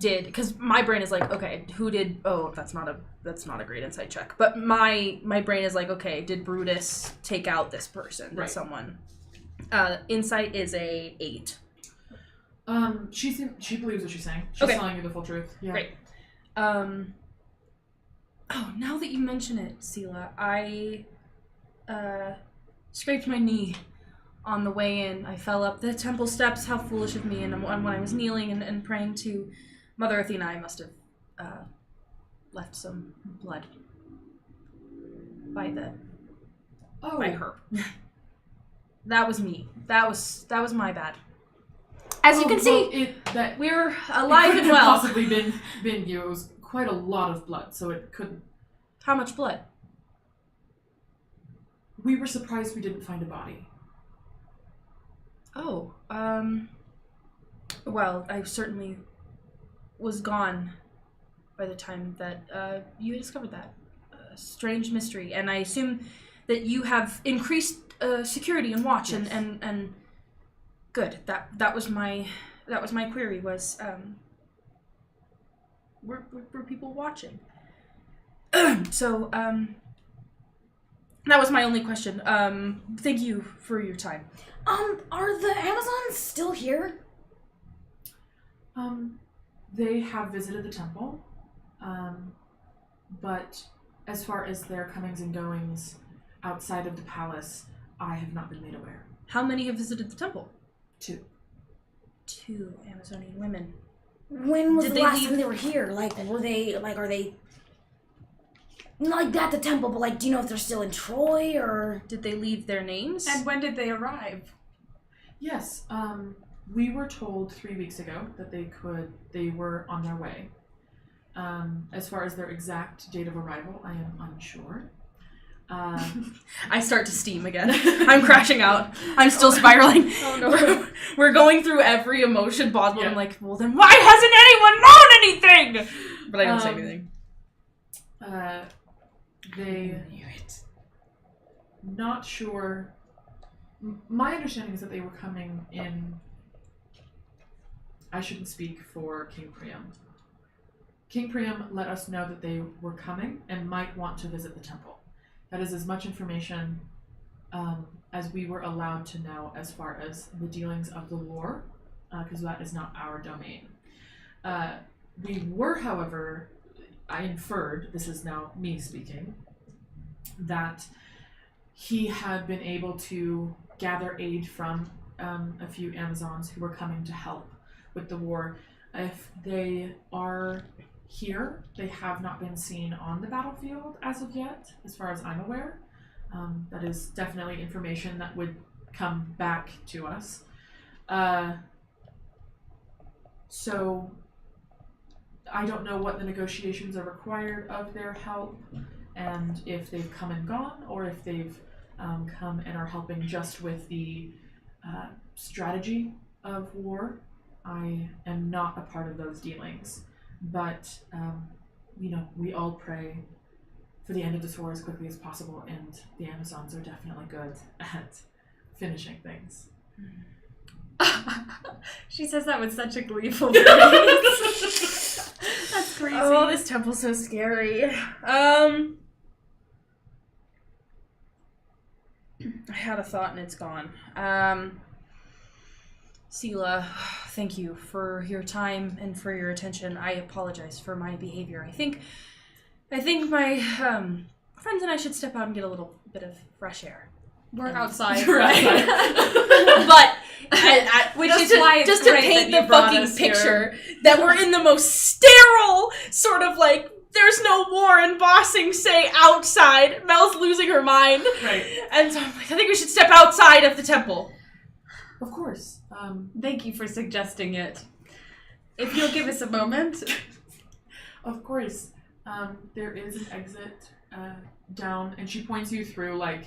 S5: Because my brain is like, okay, who did? Oh, that's not a great insight check. But my brain is like, okay, did Brutus take out this person? Did
S4: Right.
S5: someone? Insight is a 8.
S4: She believes what she's saying. She's
S5: Okay.
S4: telling you the full truth. Yeah.
S5: Great. Oh, now that you mention it, Sela, I scraped my knee on the way in. I fell up the temple steps. How foolish of me! And when I was kneeling and praying to Mother Athena, I must have left some blood by her. That was me. That was my bad. As you can see, we're alive and well.
S4: Possibly been you. It was quite a lot of blood, so it couldn't.
S5: How much blood?
S4: We were surprised we didn't find a body.
S5: Oh, well, I certainly was gone by the time that you discovered that. Strange mystery. And I assume that you have increased security and watch.
S4: Yes.
S5: and good. That was my query was, were people watching? So, that was my only question. Thank you for your time.
S3: Are the Amazons still here?
S4: They have visited the temple, but as far as their comings and goings outside of the palace, I have not been made aware.
S5: How many have visited the temple?
S4: 2.
S5: 2 Amazonian women.
S3: When was
S5: Did
S3: the
S5: they
S3: last
S5: leave-
S3: time they were here? Like, are they like at the temple, but like, do you know if they're still in Troy, or?
S5: Did they leave their names?
S2: And when did they arrive?
S4: Yes, we were told 3 weeks ago that they were on their way. As far as their exact date of arrival, I am unsure.
S5: I start to steam again. I'm crashing out. I'm still spiraling.
S2: Oh no.
S5: We're going through every emotion possible.
S4: Yeah.
S5: I'm like, well then why hasn't anyone known anything? But I don't say anything.
S4: They not sure. My understanding is that they were coming in. I shouldn't speak for King Priam. King Priam let us know that they were coming and might want to visit the temple. That is as much information as we were allowed to know as far as the dealings of the lore, because that is not our domain. We were, however, I inferred, this is now me speaking, that he had been able to gather aid from a few Amazons who were coming to help with the war. If they are here, they have not been seen on the battlefield as of yet, as far as I'm aware. That is definitely information that would come back to us. So I don't know what the negotiations are required of their help, and if they've come and gone, or if they've come and are helping just with the strategy of war. I am not a part of those dealings, but we all pray for the end of this war as quickly as possible, and the Amazons are definitely good at finishing things.
S2: She says that with such a gleeful face. That's crazy.
S5: Oh, this temple's so scary. I had a thought and it's gone. Sela, thank you for your time and for your attention. I apologize for my behavior. I think my friends and I should step out and get a little bit of fresh air.
S2: We're outside.
S4: Right.
S5: But
S2: Which is why it's
S5: just to
S2: great
S5: paint
S2: that you
S5: the
S2: brought
S5: fucking
S2: us here.
S5: picture that we're in the most sterile sort of like there's no war in Bossing, say outside. Mel's losing her mind.
S4: Right.
S5: And so I'm like, I think we should step outside of the temple.
S4: Of course.
S2: Thank you for suggesting it. If you'll give us a moment.
S4: Of course. There is an exit down, and she points you through, like,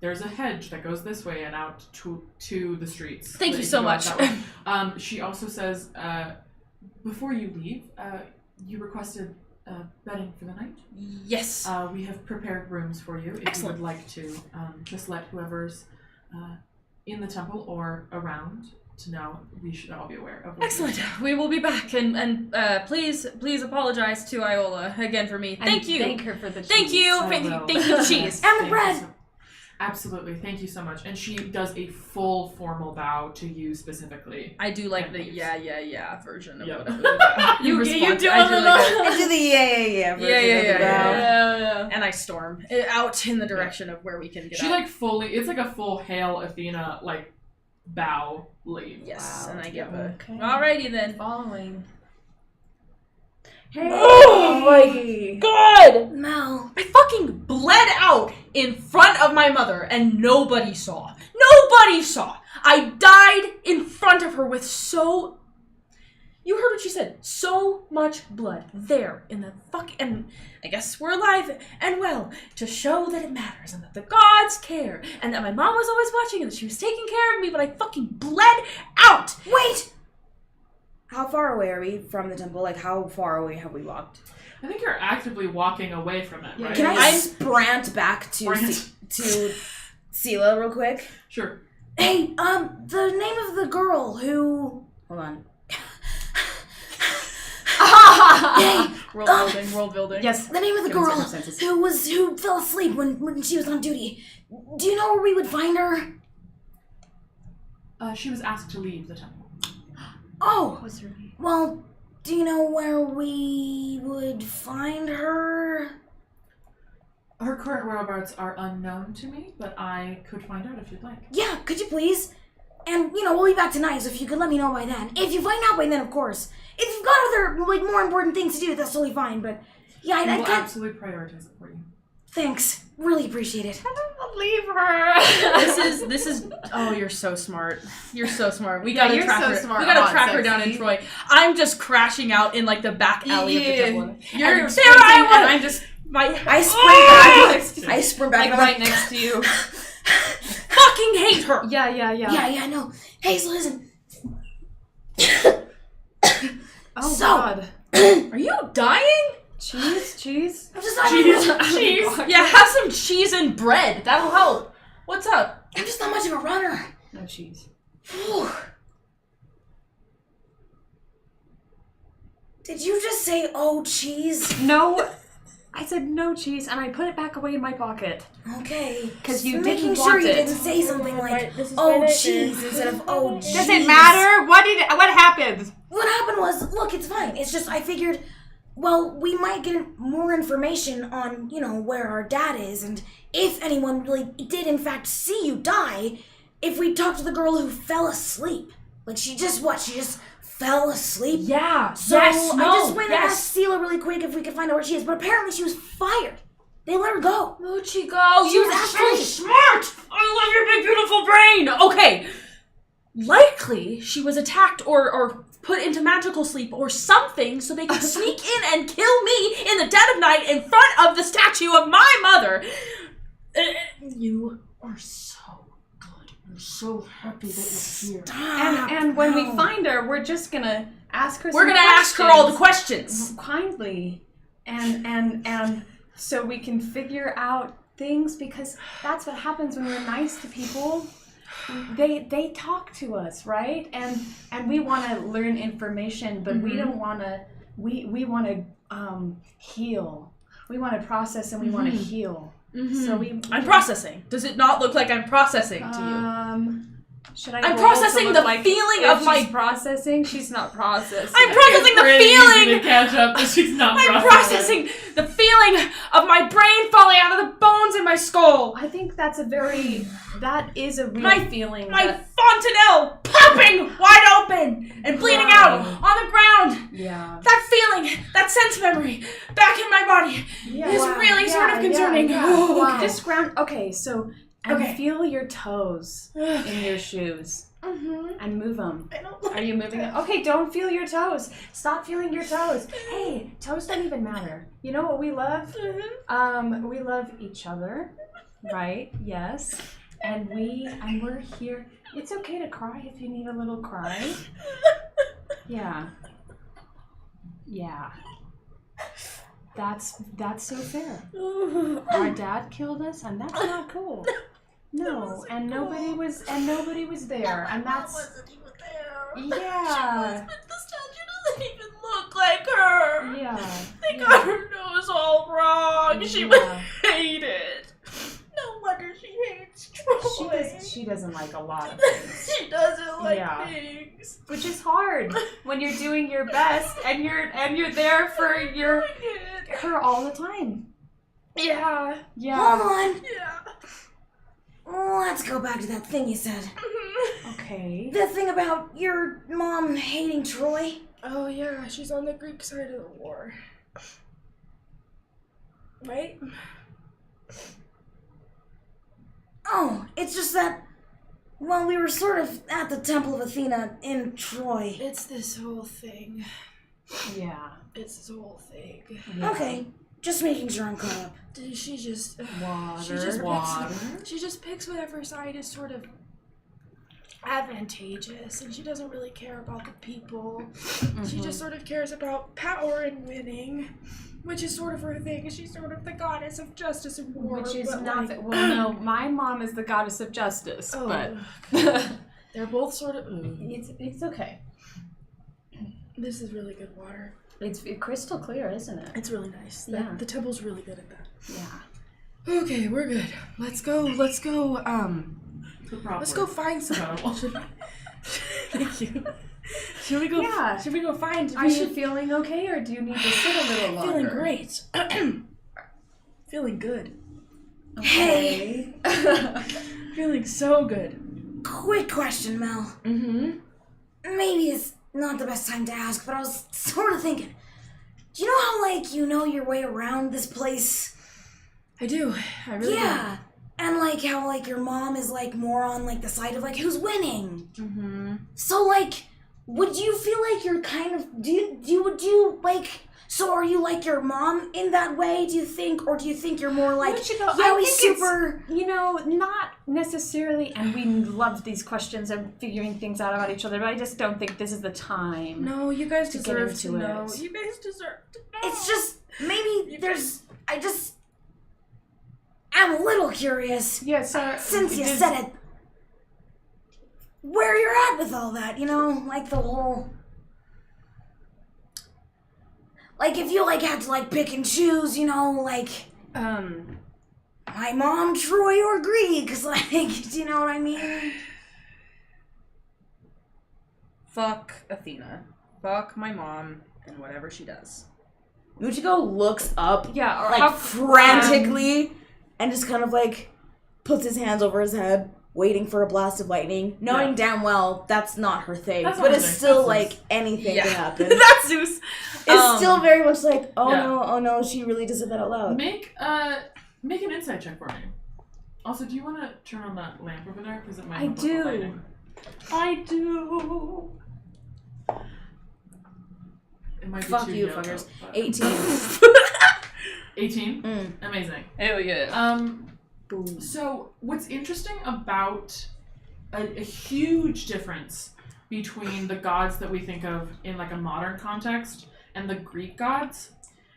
S4: there's a hedge that goes this way and out to the streets.
S5: Thank you
S4: That
S5: so
S4: go out
S5: much.
S4: that way. She also says, before you leave, you requested bedding for the night.
S5: Yes.
S4: We have prepared rooms for you if
S5: Excellent.
S4: you would like to. Just let whoever's in the temple or around to know. We should all be aware of what
S5: Excellent. We will be back, and please apologize to Iola again for me. Thank you.
S2: Thank her for the
S5: Thank
S2: cheese.
S5: you.
S4: I
S5: Thank you.
S4: will.
S5: Thank you, cheese.
S3: And the
S4: Thank
S3: bread.
S4: you so- Absolutely. Thank you so much. And she does a full formal bow to you specifically.
S5: I do like
S4: And
S5: the
S4: thanks.
S5: yeah version of
S4: Yep.
S5: whatever.
S2: You do
S5: I
S2: a
S5: do
S2: little-
S5: like
S3: I do the yeah version of the bow.
S2: Yeah.
S5: and I storm out in the direction of where we can get
S4: She
S5: out.
S4: like fully, it's like a full Hail Athena like bow leave.
S5: Yes,
S3: Wow.
S5: and I give a.
S2: Okay.
S5: Alrighty then.
S2: Following.
S5: Oh my god!
S3: Mel.
S5: I fucking bled out in front of my mother and nobody saw. Nobody saw! I died in front of her with so... You heard what she said. So much blood there in the fucking... And I guess we're alive and well to show that it matters and that the gods care and that my mom was always watching and that she was taking care of me, but I fucking bled out!
S3: Wait! How far away are we from the temple? Like, how far away have we walked?
S4: I think you're actively walking away from it, right?
S3: Can I sprint back to
S4: Sprint.
S3: to Sela real quick?
S4: Sure.
S3: Hey, the name of the girl who... Hold on. Hey,
S5: World building.
S2: Yes.
S3: the name of the
S2: Given
S3: girl
S2: circumstances.
S3: who fell asleep when she was on duty. Do you know where we would find her?
S4: She was asked to leave the temple.
S3: Oh,
S2: What's her name?
S3: well, do you know where we would find her?
S4: Her current whereabouts are unknown to me, but I could find out if you'd like.
S3: Yeah, could you please? And, we'll be back tonight, so if you could let me know by then. If you find out by then, of course. If you've got other, more important things to do, that's totally fine, but... Yeah,
S4: I
S3: I
S4: will
S3: can't...
S4: absolutely prioritize it for you.
S3: Thanks. Really appreciate it.
S2: Leave her.
S5: This is. Oh, you're so smart. You're so smart. We gotta
S2: you're
S5: track
S2: so
S5: her.
S2: smart,
S5: We gotta
S2: hot,
S5: track her down in
S2: sexy.
S5: Troy. I'm just crashing out in like the back alley of the temple.
S2: You're
S5: And
S2: sprinting,
S5: there I was.
S2: and I'm just
S3: I sprint back. I sprint back.
S2: Like right next to you.
S5: Fucking hate her.
S2: Yeah.
S3: Yeah, I know. Hey, so listen.
S2: Oh
S3: So-
S2: God.
S5: Are you dying?
S2: Cheese.
S3: I'm just not.
S5: Cheese. Yeah, have some cheese and bread. That'll help. What's up?
S3: I'm just not much of a runner.
S2: No cheese.
S3: Whew. Did you just say, oh, cheese?
S2: No. I said no cheese, and I put it back away in my pocket.
S3: Okay.
S2: 'Cause you
S3: Just
S2: didn't
S3: making
S2: want
S3: sure you
S2: it.
S3: didn't say something like,
S8: Right, this is
S3: oh,
S8: my
S3: cheese, instead of, oh, cheese.
S2: Does it matter? What happened?
S3: What happened was, look, it's fine. It's just, I figured, well, we might get more information on, where our dad is, and if anyone really did, in fact, see you die, if we talk to the girl who fell asleep. Like, she just fell asleep?
S5: Yeah.
S3: So I just went and asked Sela really quick if we could find out where she is, but apparently she was fired. They let her go.
S5: Mochiko,
S3: She
S5: you
S3: was
S5: are
S3: actually-
S5: so smart! I love your big beautiful brain! Okay. Likely she was attacked or put into magical sleep or something so they could sneak in and kill me in the dead of night in front of the statue of my mother. You are so good. I'm so happy that you're here.
S2: And when we find her, we're just gonna ask her.
S5: We're gonna ask her all the questions.
S2: kindly, and so we can figure out things, because that's what happens when we're nice to people. They talk to us, right? And we want to learn information, but we don't want to. We want to heal. We want to process, and we want to heal. So
S5: I'm processing. Does it not look like I'm processing to you?
S2: Should I?
S5: I'm
S2: roll
S5: processing
S2: to
S5: the
S2: look like
S5: feeling
S2: if
S5: of my-
S2: she's processing. She's not processing.
S5: I'm processing the
S4: Pretty easy
S5: feeling.
S4: to catch up, but she's not
S5: I'm processing the feeling of my brain falling out of the bones in my skull.
S2: I think that is a real
S5: My-
S2: feeling.
S5: My
S2: that,
S5: fontanelle popping wide open and bleeding out on the ground.
S2: yeah.
S5: That feeling, that sense memory back in my body is really sort of concerning.
S2: Wow. This ground. Okay, so
S5: Okay.
S2: feel your toes in your shoes and move them.
S5: I don't
S2: Are you moving it? Okay, don't feel your toes. Stop feeling your toes. Hey, toes don't even matter. You know what we love? We love each other, right? Yes. And we're here. It's okay to cry if you need a little cry. Yeah. Yeah. That's so fair. Our dad killed us, and that's not cool. No, and nobody was there, and that's yeah.
S5: The statue doesn't even look like her.
S2: Yeah.
S5: They got her nose all wrong. She would hate it. No wonder she hates Troy.
S2: She doesn't like a lot of things,
S5: She doesn't like
S2: Yeah.
S5: things.
S2: which is hard when you're doing your best and you're there for her all the time.
S5: Yeah.
S2: Yeah.
S3: Hold on.
S5: Yeah.
S3: Let's go back to that thing you said.
S2: Okay.
S3: The thing about your mom hating Troy.
S8: Oh yeah, she's on the Greek side of the war. Right?
S3: Oh, it's just that, well, we were sort of at the Temple of Athena in Troy.
S8: It's this whole thing.
S2: Yeah.
S8: It's this whole thing.
S3: Okay, just making sure I'm caught up.
S8: She just
S2: Water.
S8: she just picks whatever side is sort of advantageous, and she doesn't really care about the people. She just sort of cares about power and winning, which is sort of her thing. She's sort of the goddess of justice and war.
S2: Which is
S8: but
S2: not.
S8: like,
S2: Well, no, my mom is the goddess of justice,
S8: Oh.
S2: but
S8: they're both sort of.
S2: it's okay.
S8: This is really good water.
S2: It's crystal clear, isn't it?
S8: It's really nice.
S2: Yeah.
S8: The temple's really good at that.
S2: Yeah.
S8: Okay, we're good. Let's go. Let's go find some. Thank you. Should we go?
S2: Yeah.
S8: Should we go find?
S2: Are you feeling okay, or do you need to sit a little longer?
S8: feeling great? Feeling good.
S3: Hey,
S8: Feeling so good.
S3: quick question, Mel.
S8: Mm-hmm.
S3: Maybe it's not the best time to ask, but I was sort of thinking. Do you know how, like, you know your way around this place?
S8: I do. I really
S3: Yeah. And, like, how, like, your mom is, like, more on, like, the side of, like, who's winning.
S2: Mm-hmm.
S3: So, like, would you feel like you're kind of... would you, like, So are you like your mom in that way, do you think? Or do you think you're more like,
S7: Michiko,
S3: yeah,
S7: I
S3: we
S7: think
S3: super...
S7: it's, not necessarily, and we love these questions and figuring things out about each other, but I just don't think this is the time.
S2: No, you guys
S7: To get
S2: deserve
S7: into
S2: to know.
S7: it.
S2: You guys deserve to know.
S3: It's just, maybe I'm a little curious,
S7: Yeah, so
S3: since you said it, where you're at with all that, like the whole... Like, if you, had to, pick and choose, my mom, Troy, or Greed, because, do you know what I mean?
S5: Fuck Athena. Fuck my mom and whatever she does.
S3: Michiko looks up,
S7: yeah, or how
S3: frantically, and just kind of, puts his hands over his head, waiting for a blast of lightning, knowing damn well that's not her thing.
S4: That's not
S3: But
S4: her
S3: it's
S4: thing.
S3: still,
S4: That's Zeus.
S3: anything
S5: Yeah.
S3: can happen.
S5: That's Zeus.
S3: It's still very much like,
S4: Yeah.
S3: oh no, she really just said that out loud.
S4: Make an insight check for me. Also, do you want to turn on that lamp over there? Because it might
S7: I
S4: help with the
S7: do.
S4: lighting.
S7: I do.
S4: It might be
S3: Fuck
S4: too
S3: you,
S4: yellow,
S3: fuckers.
S4: but-
S3: 18.
S4: 18?
S3: Mm.
S4: Amazing.
S5: Hell yeah.
S4: So what's interesting about a huge difference between the gods that we think of in a modern context and the Greek gods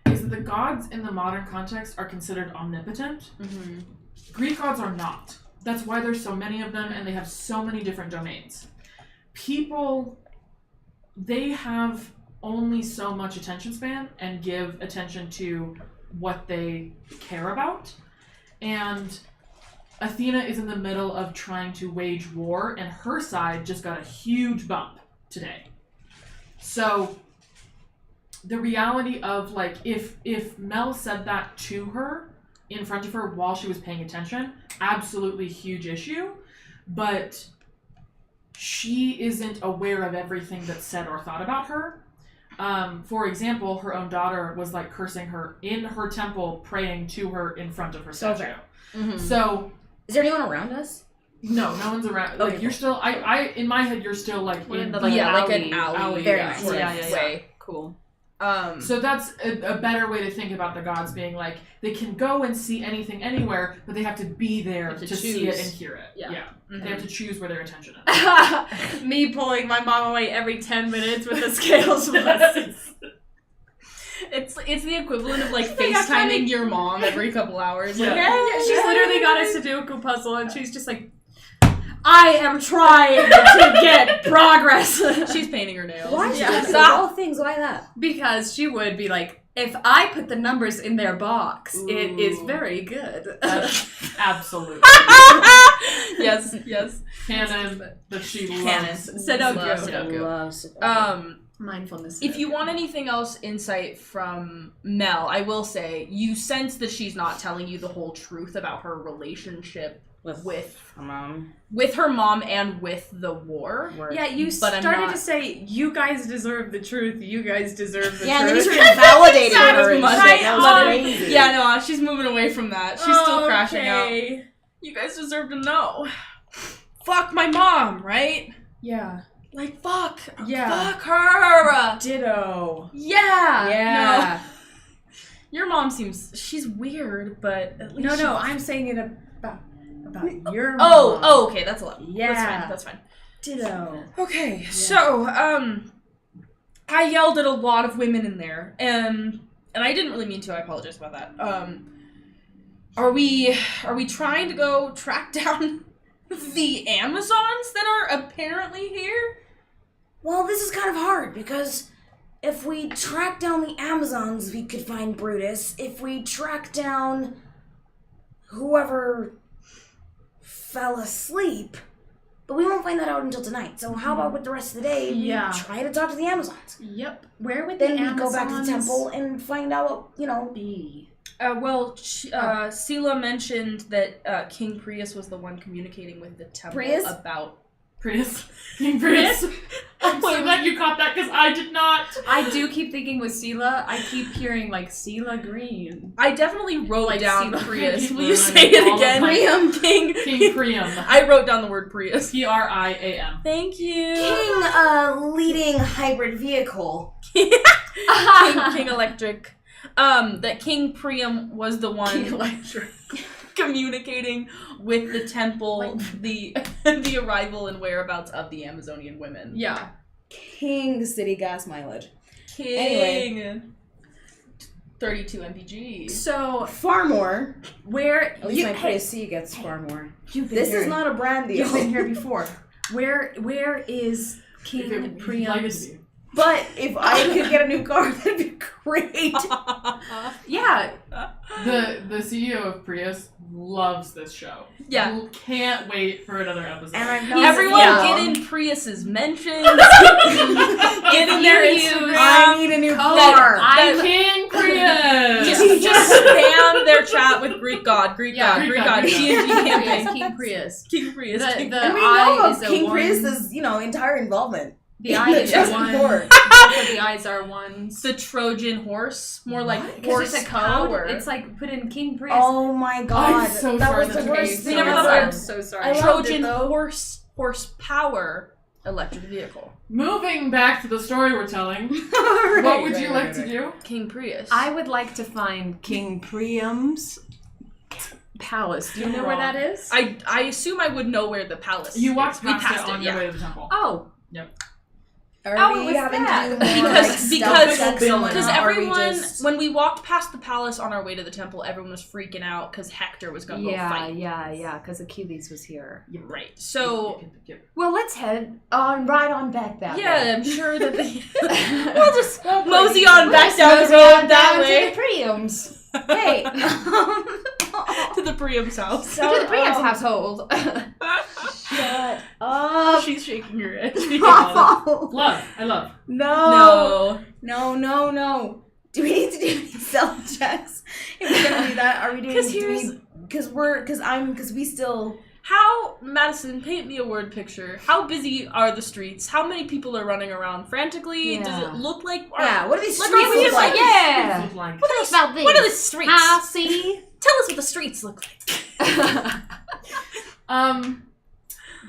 S4: is that the gods in the modern context are considered omnipotent.
S5: Mm-hmm.
S4: Greek gods are not. That's why there's so many of them and they have so many different domains. People, they have only so much attention span and give attention to what they care about. And Athena is in the middle of trying to wage war, and her side just got a huge bump today. So the reality of if Mel said that to her in front of her while she was paying attention, absolutely huge issue, but she isn't aware of everything that's said or thought about her. For example, her own daughter was cursing her in her temple, praying to her in front of her
S3: So
S4: statue.
S3: fair.
S5: Mm-hmm.
S4: So
S3: Is there anyone around us?
S4: no one's around.
S3: Okay.
S4: You're still. I in my head, you're still
S2: in the,
S5: an
S2: alley.
S5: alley.
S3: Very
S5: yeah,
S3: nice.
S5: sort of
S3: Yeah,
S5: way. Cool.
S4: So that's a better way to think about the gods being they can go and see anything anywhere, but they have to be there
S5: Have to
S4: to see it
S5: choose.
S4: and hear it.
S5: Yeah.
S4: They have to choose where their attention is.
S2: Me pulling my mom away every 10 minutes with the scales.
S5: It's the equivalent of FaceTiming your mom every couple hours.
S4: Yeah.
S2: She's literally got a Sudoku puzzle, and she's just like, I am trying to get progress.
S5: She's painting her nails.
S3: Why?
S2: Yeah.
S3: Of all things, why that?
S2: Because she would be like, if I put the numbers in their box, it is
S4: Ooh.
S2: very good.
S4: Absolutely.
S5: yes.
S4: Canon that she
S5: Canon.
S4: loves.
S2: Sudoku.
S5: Love Sudoku.
S3: Love
S2: Mindfulness.
S5: If you want anything else insight from Mel, I will say you sense that she's not telling you the whole truth about her relationship with her mom and with the war.
S2: Yeah, you
S5: But I'm
S2: started
S5: not-
S2: to say, you guys deserve the truth, you guys deserve the
S3: Yeah, and then you
S2: truth.
S3: started validating
S5: That
S3: her
S5: was
S3: and
S5: much-
S3: shit. That was
S5: But-
S3: crazy.
S5: Yeah, no, she's moving away from that. She's still crashing out.
S2: Okay.
S5: You guys deserve to know. Fuck my mom, right?
S2: Yeah.
S5: Fuck.
S2: Yeah.
S5: Fuck her.
S2: Ditto.
S5: Yeah.
S2: Yeah.
S5: No. Your mom she's weird, but at least
S2: No, I'm saying it about your mom.
S5: Oh, okay, that's a lot.
S2: Yeah.
S5: That's fine.
S2: Ditto.
S5: Okay, so, I yelled at a lot of women in there, and I didn't really mean to, I apologize about that. Are we trying to go track down the Amazons that are apparently here?
S3: Well, this is kind of hard because if we track down the Amazons, we could find Brutus. If we track down whoever fell asleep, but we won't find that out until tonight. So how about with the rest of the day, we try to talk to the Amazons.
S2: Yep. Where would
S3: Then
S2: the
S3: we go back to the
S2: Amazons
S3: temple and find out,
S2: be?
S5: Sela mentioned that King Prius was the one communicating with the temple
S3: Prius?
S5: about...
S4: Prius. King Prius. I'm so glad you caught that because I did not.
S2: I do keep thinking with Sela, I keep hearing Sela Green.
S5: I definitely wrote down
S2: Sela.
S5: Prius.
S4: Keep
S5: Will you
S4: ruining
S5: say it
S4: all of
S5: again?
S4: my-
S5: King
S4: Priam.
S5: I wrote down the word Prius.
S4: Priam.
S5: Thank you.
S3: King, leading hybrid vehicle.
S5: King Electric, that King Priam was the one communicating with the temple the arrival and whereabouts of the Amazonian women.
S2: Yeah.
S3: King city gas mileage.
S5: King.
S3: Anyway.
S5: 32 MPG.
S2: So
S3: Far more.
S2: where
S3: At least my PSC gets far more.
S2: you've been
S3: This
S2: here.
S3: is not a brand deal.
S2: You've been here before. Where is
S4: If it-
S2: King
S4: if you'd like it
S2: Priam's?
S4: to be.
S3: But if I could get a new car, that'd be great.
S2: Yeah,
S4: The CEO of Prius loves this show.
S5: Yeah.
S4: You can't wait for another episode.
S3: And I've known
S5: Everyone
S3: yeah.
S5: get in Prius's mentions. Get in their
S2: you use-
S5: Instagram.
S3: I need a new
S2: Color.
S3: car.
S2: I'm
S4: King Prius!
S5: just spam their chat with Greek God, Greek
S2: Yeah,
S5: God,
S4: Greek
S5: Greek
S4: God,
S5: God,
S4: Greek
S5: TNG
S2: Prius,
S5: campaign,
S2: King Prius.
S5: King Prius.
S2: The
S5: King
S2: the
S3: And we
S2: eye
S3: know
S2: is
S3: of
S2: a
S3: King
S2: one.
S3: Prius's, entire involvement.
S2: The eye is
S3: Just
S2: a one.
S3: before.
S2: Both of the eyes are ones.
S5: The Trojan horse, more like
S2: Because
S5: horse
S2: it's a code.
S5: power.
S2: It's like put in King Prius.
S3: Oh my god.
S4: I'm so
S3: that
S4: sorry
S3: was the
S4: that's
S3: worst
S4: okay.
S3: thing
S5: Never
S3: ever.
S5: thought
S2: I'm so sorry.
S3: I loved
S5: Trojan
S3: it, though.
S5: horsepower electric vehicle.
S4: Moving back to the story we're telling, what would you like to do?
S5: King Prius.
S2: I would like to find King Priam's palace. Do you know where that is?
S5: I assume I would know where the palace
S4: You
S5: is.
S4: walked
S5: We
S4: past it on your
S5: yeah.
S4: way to the temple.
S2: Oh,
S3: Are
S2: it
S3: we
S2: was
S3: having
S2: that.
S3: to do more
S5: Because-
S3: like stealth
S5: because-
S3: checks and whatnot,
S5: Because
S3: or are we
S5: everyone,
S3: just-
S5: when we walked past the palace on our way to the temple, everyone was freaking out because Hector was going to go fight.
S2: yeah, because Achilles was here.
S5: Right. So,
S2: Well, let's head right on back that way.
S5: yeah, I'm sure that they...
S2: We'll just
S5: mosey on back
S2: let's
S5: down the
S2: mosey
S5: road
S2: on
S5: that
S2: down
S5: way.
S2: to the Priam's. Hey,
S5: to the Priam's house.
S2: to the Priam's household.
S3: Shut up.
S5: She's shaking her head.
S4: Love. I love.
S3: No.
S5: No.
S3: No. Do we need to do any stealth checks? If we're gonna do that, are we doing? 'Cause we still.
S5: How, Madison, paint me a word picture. How busy are the streets? How many people are running around frantically? Does
S2: Yeah.
S5: it look like...
S3: Yeah. What are these
S5: Like,
S3: streets
S5: are we
S3: look
S5: just
S3: like?
S2: Yeah.
S4: Look like.
S5: What are,
S2: about
S5: what are the streets?
S2: I see.
S5: Tell us what the streets look like.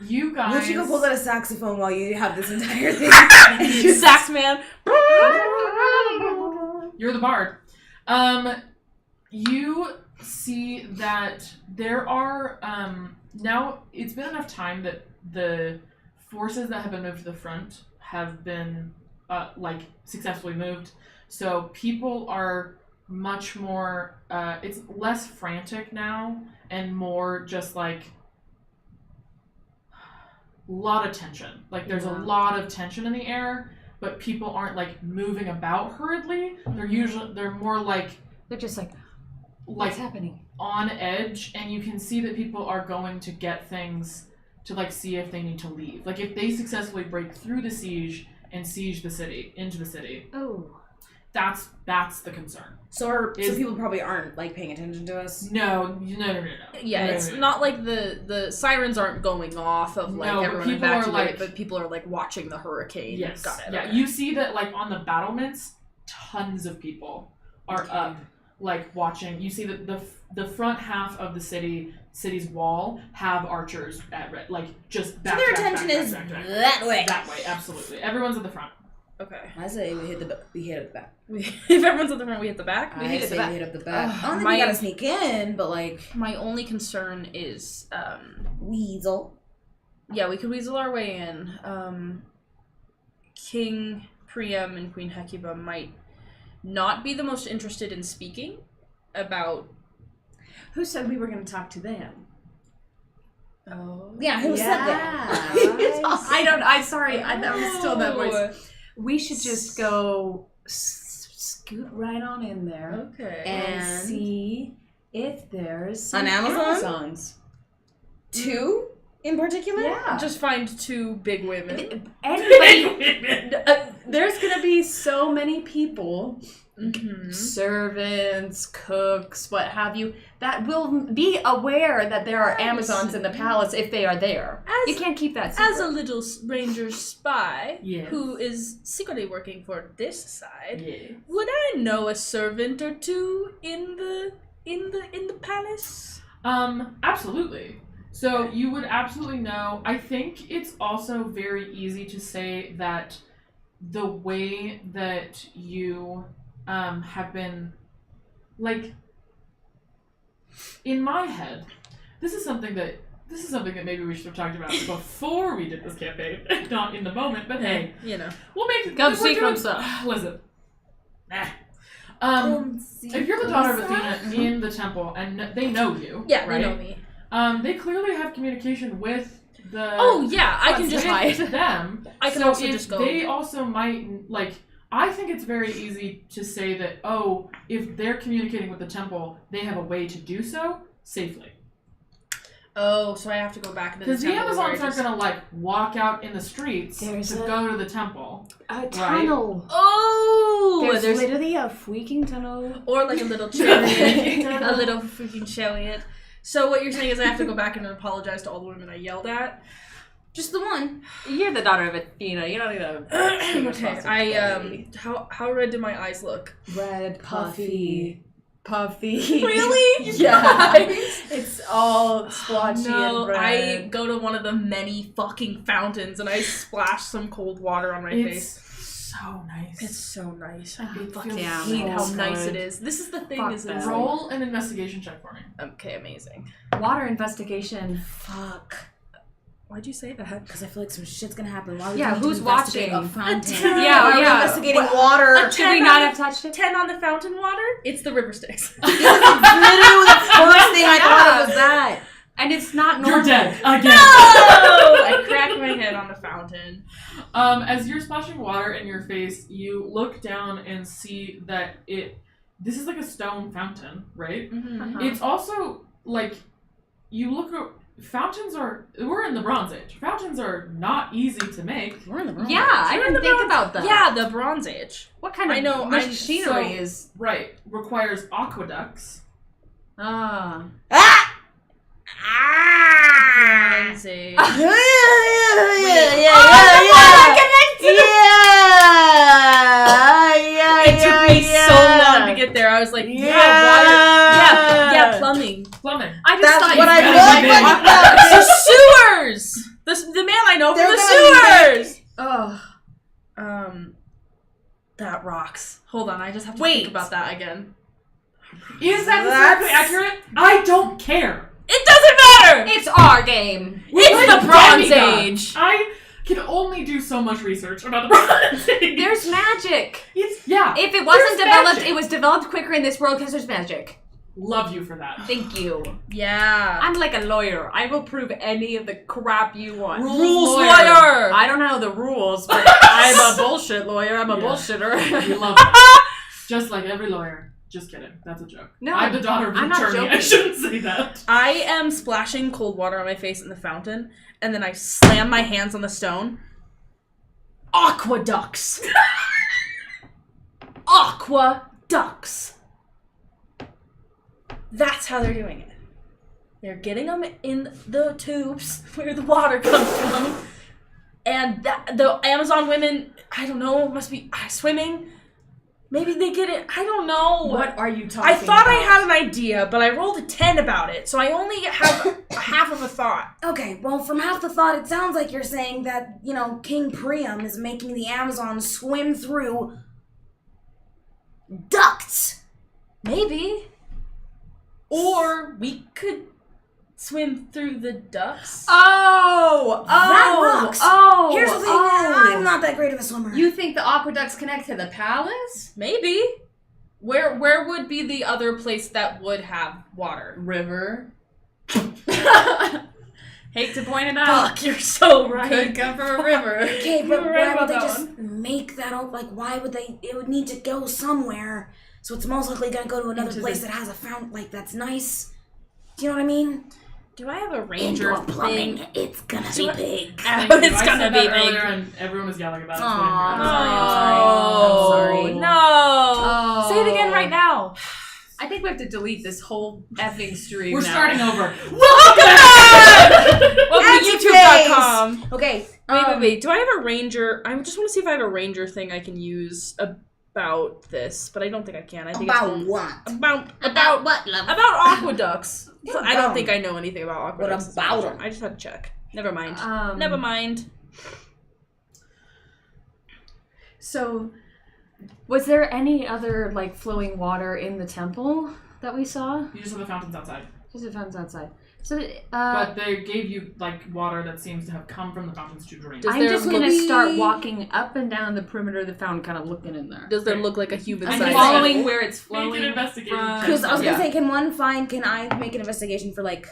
S4: You guys.
S3: Why don't you go pull out a saxophone while you have this entire thing?
S5: Sax man.
S4: You're the bard. You see that there are now it's been enough time that the forces that have been moved to the front have been successfully moved. So people are much more it's less frantic now and more just like a lot of tension. Like there's a lot of tension in the air, but people aren't like moving about hurriedly. They're more like
S2: They're just like, what's happening?
S4: on edge, and you can see that people are going to get things to like see if they need to leave. Like if they successfully break through the siege and siege the city into the city,
S2: Oh.
S4: that's the concern.
S3: So people probably aren't like paying attention to us.
S4: No.
S5: Yeah, it's not like the sirens aren't going off of like
S4: No, but
S5: everyone
S4: people are,
S5: evacuated,
S4: like-
S5: but people are like watching the hurricane.
S4: Yes.
S5: Got it.
S4: Yeah,
S5: okay.
S4: you see that like on the battlements, tons of people are up, like watching. You see that the front half of the city's wall have archers at like just back.
S3: So their
S4: back,
S3: attention
S4: back,
S3: is
S4: back, back, back.
S3: that way.
S4: That way, absolutely. Everyone's at the front.
S5: Okay.
S3: I say we hit at the back.
S5: If everyone's at the front, we hit the back.
S3: I say we hit up the back. I don't think
S5: my-
S3: we gotta sneak in, but like
S5: My only concern is,
S3: weasel.
S5: yeah, we could weasel our way in. King Priam and Queen Hecuba might not be the most interested in speaking about.
S2: Who said we were going to talk to them?
S5: Oh.
S3: Yeah, who said that?
S2: I'm sorry. That was still that voice. We should just go scoot right on in there
S5: Okay.
S2: and see if there's some
S3: On Amazon?
S2: Amazons.
S3: Two in particular?
S2: Yeah.
S5: Just find two big women.
S2: Anybody, there's gonna be so many people,
S5: Mm-hmm.
S2: servants, cooks, what have you, that will be aware that there are Amazons in the palace if they are there. You can't keep that secret.
S5: As a little ranger spy
S4: Yes.
S5: who is secretly working for this side,
S4: Yeah.
S5: would I know a servant or two in the palace?
S4: Absolutely. So you would absolutely know. I think it's also very easy to say that the way that you have been, like, in my head, this is something that maybe we should have talked about before we did this campaign, not in the moment. But hey,
S5: You know.
S4: we'll make it.
S2: Come see, come saw.
S4: Listen. If you're the daughter of Athena in the temple and they know you,
S5: Yeah,
S4: right?
S5: they know me.
S4: They clearly have communication with the.
S5: Oh yeah, I can just hide.
S4: with them.
S5: I can
S4: so
S5: also
S4: if
S5: just go.
S4: They also might like. I think it's very easy to say that if they're communicating with the temple, they have a way to do so safely.
S5: Oh, so I have to go back into the
S4: Because the
S5: temple.
S4: Amazons aren't gonna like walk out in the streets
S7: There's
S4: to
S7: a-
S4: go to the temple.
S7: A tunnel.
S5: Oh,
S7: There's literally a freaking tunnel.
S5: or like a little chariot, a little freaking chariot. So what you're saying is I have to go back and apologize to all the women I yelled at. Just the one.
S2: You're the daughter of Athena. You don't need to.
S5: Okay. How red do my eyes look?
S7: Red,
S2: Puffy.
S5: Really?
S2: Yeah. It's all splotchy
S5: No,
S2: and red.
S5: I go to one of the many fucking fountains and I splash some cold water on my
S4: It's
S5: face.
S4: so nice.
S5: It's so nice. I
S4: Fuck
S2: yeah,
S5: hate how
S2: so
S5: nice
S2: good.
S5: it is. This is the thing.
S2: Fuck
S5: Is
S2: that.
S5: it's
S4: Roll an investigation check for me.
S5: okay, amazing.
S2: Water investigation.
S3: Fuck.
S5: Why'd you say that?
S3: Because I feel like some shit's gonna happen. Why would
S2: Yeah,
S3: we need to
S2: who's
S3: investigate
S2: watching?
S3: a fountain?
S2: Yeah,
S3: Why are we
S2: yeah.
S3: investigating water.
S2: Should we not have touched it?
S5: 10 on the fountain water? It's the river Styx.
S3: Literally the first thing I thought of was that.
S2: And it's not normal.
S4: You're dead again.
S5: I cracked my head on the fountain.
S4: As you're splashing water in your face, you look down and see that this is like a stone fountain, right?
S5: Mm-hmm.
S4: It's also like you look at we're in the Bronze Age. Fountains are not easy to make.
S3: We're in the wrong.
S2: Yeah, I didn't think about that.
S5: Yeah, the Bronze Age.
S2: What kind of
S5: I know,
S2: machinery
S4: so-
S2: is?
S4: Right. Requires aqueducts.
S2: Ah.
S5: Bronze Age. It took me so long to get there. I was like, water. Yeah, plumbing.
S4: Plumbing.
S2: I just
S3: That's
S2: thought
S3: what
S2: you
S3: I
S2: said
S3: look
S2: it.
S3: like.
S5: The sewers. The man I know from
S3: They're
S5: the
S3: gonna
S5: sewers. Oh, that rocks. Hold on, I just have to
S3: Wait.
S5: think about that again.
S4: Is that historically accurate? I don't care.
S5: It doesn't matter.
S2: It's our game.
S5: It's
S4: Like
S5: the Bronze
S4: demigods.
S5: Age.
S4: I can only do so much research about the Bronze Age.
S2: There's magic.
S4: If
S2: If it wasn't
S4: There's
S2: developed,
S4: magic.
S2: it was developed quicker in this world because there's magic.
S4: Love you for that.
S2: Thank you.
S5: Yeah.
S2: I'm like a lawyer. I will prove any of the crap you want.
S5: Rules lawyer.
S2: I don't know the rules, but I'm a bullshit lawyer. I'm a
S4: Yeah.
S2: bullshitter.
S4: We love that. Just like every lawyer. Just kidding. That's a joke.
S2: No,
S4: I'm the daughter of an
S2: I'm not
S4: attorney. I
S2: joking.
S4: shouldn't say that.
S5: I am splashing cold water on my face in the fountain, and then I slam my hands on the stone. Aqueducts. Aqueducts. That's how they're doing it. They're getting them in the tubes where the water comes from. And the Amazon women, I don't know, must be swimming. Maybe they get it. I don't know.
S7: What are you talking
S5: I thought I
S7: about?
S5: had an idea, but I rolled a 10 about it, so I only have a half of a thought.
S3: Okay, well, from half the thought, it sounds like you're saying that, King Priam is making the Amazons swim through ducts.
S5: Maybe. Or we could swim through the ducts.
S3: That rocks. Here's the thing, I'm not that great of a swimmer.
S2: You think the aqueducts connect to the palace?
S5: Maybe. Where would be the other place that would have water?
S2: River. Hate to point it out.
S5: Fuck, you're so right.
S2: Could come from a river.
S3: Okay, but
S2: You're right
S3: why would
S2: about
S3: they
S2: that
S3: just make that out? Like, why would they? It would need to go somewhere. So it's most likely gonna go to another
S2: Into
S3: place
S2: the-
S3: that has a fountain, like, that's nice. Do you know what I mean?
S5: Do I have a ranger thing?
S3: It's gonna
S5: Do
S3: be
S5: I-
S3: big.
S4: Thank you.
S5: It's
S4: I
S5: gonna
S4: said
S5: be
S4: that earlier
S5: big.
S4: and everyone was yelling about it.
S3: Aw,
S5: Oh,
S3: I'm sorry.
S5: no.
S2: Oh.
S5: Say it again right now.
S2: I think we have to delete this whole effing stream.
S4: We're
S2: now.
S4: starting over.
S5: Welcome to
S3: Anti-face.
S5: YouTube.com.
S3: Okay.
S5: Wait. Do I have a ranger? I just want to see if I have a ranger thing I can use about this, but I don't think I can. I think
S3: About
S5: it's
S3: what?
S5: about
S3: what, love?
S5: about aqueducts.
S3: What
S5: I don't
S3: about
S5: think I know anything about aqueducts.
S3: about them?
S5: I just had to check. Never mind.
S2: Um,
S5: Never mind.
S2: So, was there any other like flowing water in the temple that we saw?
S4: You just have the fountains outside.
S2: Just the fountains outside. So,
S4: But they gave you like water that seems to have come from the fountains to drink.
S5: Does
S2: I'm
S5: there
S2: just
S5: look-
S2: gonna start walking up and down the perimeter of the fountain, kind of looking in there.
S5: Does there look like a human
S2: I'm
S5: size?
S2: following where it's
S4: Make
S2: flowing.
S4: an investigation
S2: from-
S4: check.
S3: Because I was gonna
S2: Yeah.
S3: say, can I make an investigation for like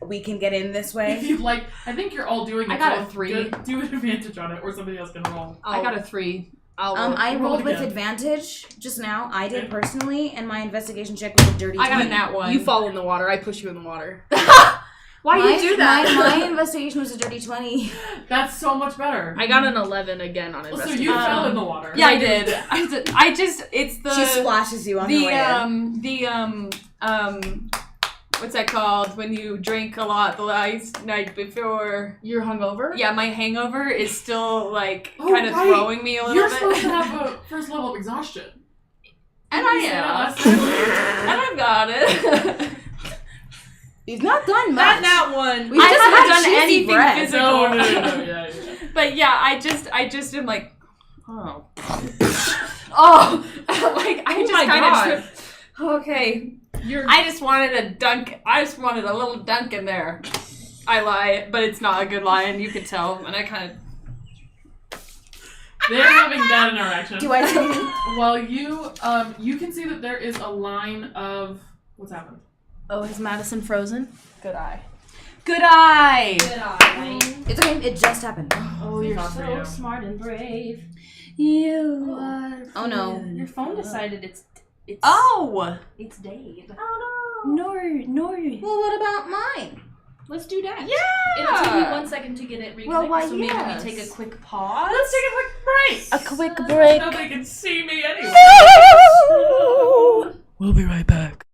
S3: we can get in this
S4: If
S3: way?
S4: you like, I think you're all doing it.
S2: I got
S4: so
S2: a 3.
S4: Do an advantage on it, or somebody else can roll.
S2: I got a 3.
S5: I'll roll.
S3: I
S4: roll
S3: rolled with
S4: again.
S3: advantage just now. I did
S4: Okay.
S3: personally, and my investigation check was a dirty.
S2: I got a
S3: 20.
S2: nat 1.
S5: You fall in the water. I push you in the water.
S2: Why
S3: my,
S2: you do that?
S3: My investigation was a dirty 20.
S4: That's so much better.
S5: I got an 11 again on
S4: So
S5: investigation.
S4: you fell in the water.
S2: Yeah, I did. I just it's the
S3: She splashes you on the way in.
S2: what's that called when you drink a lot the last night before?
S5: You're hungover?
S2: Yeah, my hangover is still like
S4: Oh,
S2: kind of
S4: right.
S2: throwing me a little
S4: You're
S2: bit.
S4: supposed to have a first level of exhaustion.
S2: And
S4: Didn't
S2: I
S4: you say that
S2: am.
S4: last time?
S2: And I've got it.
S3: You've not done much.
S5: Not that one.
S3: We
S2: I
S3: just
S2: haven't
S3: had
S2: done
S3: cheesy
S2: anything
S3: bread.
S2: physical.
S4: No, yeah.
S2: But yeah, I just am like, oh, oh, like I just
S5: my
S2: kind
S5: God.
S2: of okay. I just wanted a dunk. I just wanted a little dunk in there. I lie, but it's not a good lie, and you can tell. And I kind of
S4: They're having that interaction.
S3: Do I see?
S4: Well, you can see that there is a line of what's happened.
S5: Oh, is Madison frozen? Good eye.
S2: good eye.
S5: Good eye.
S3: It's okay. It just happened.
S5: Oh,
S4: you're so
S5: smart and brave.
S2: You are.
S3: Oh no.
S5: Your phone decided it's
S2: Oh.
S5: it's dead.
S2: No.
S3: Well, what about mine?
S5: Let's do that.
S2: Yeah.
S5: It'll take me 1 second to get it reconnected.
S3: Well, why,
S5: so maybe
S3: yes.
S5: we take a quick pause.
S4: Let's take a quick break.
S3: A quick break.
S4: Nobody can see me anyway.
S6: We'll be right back.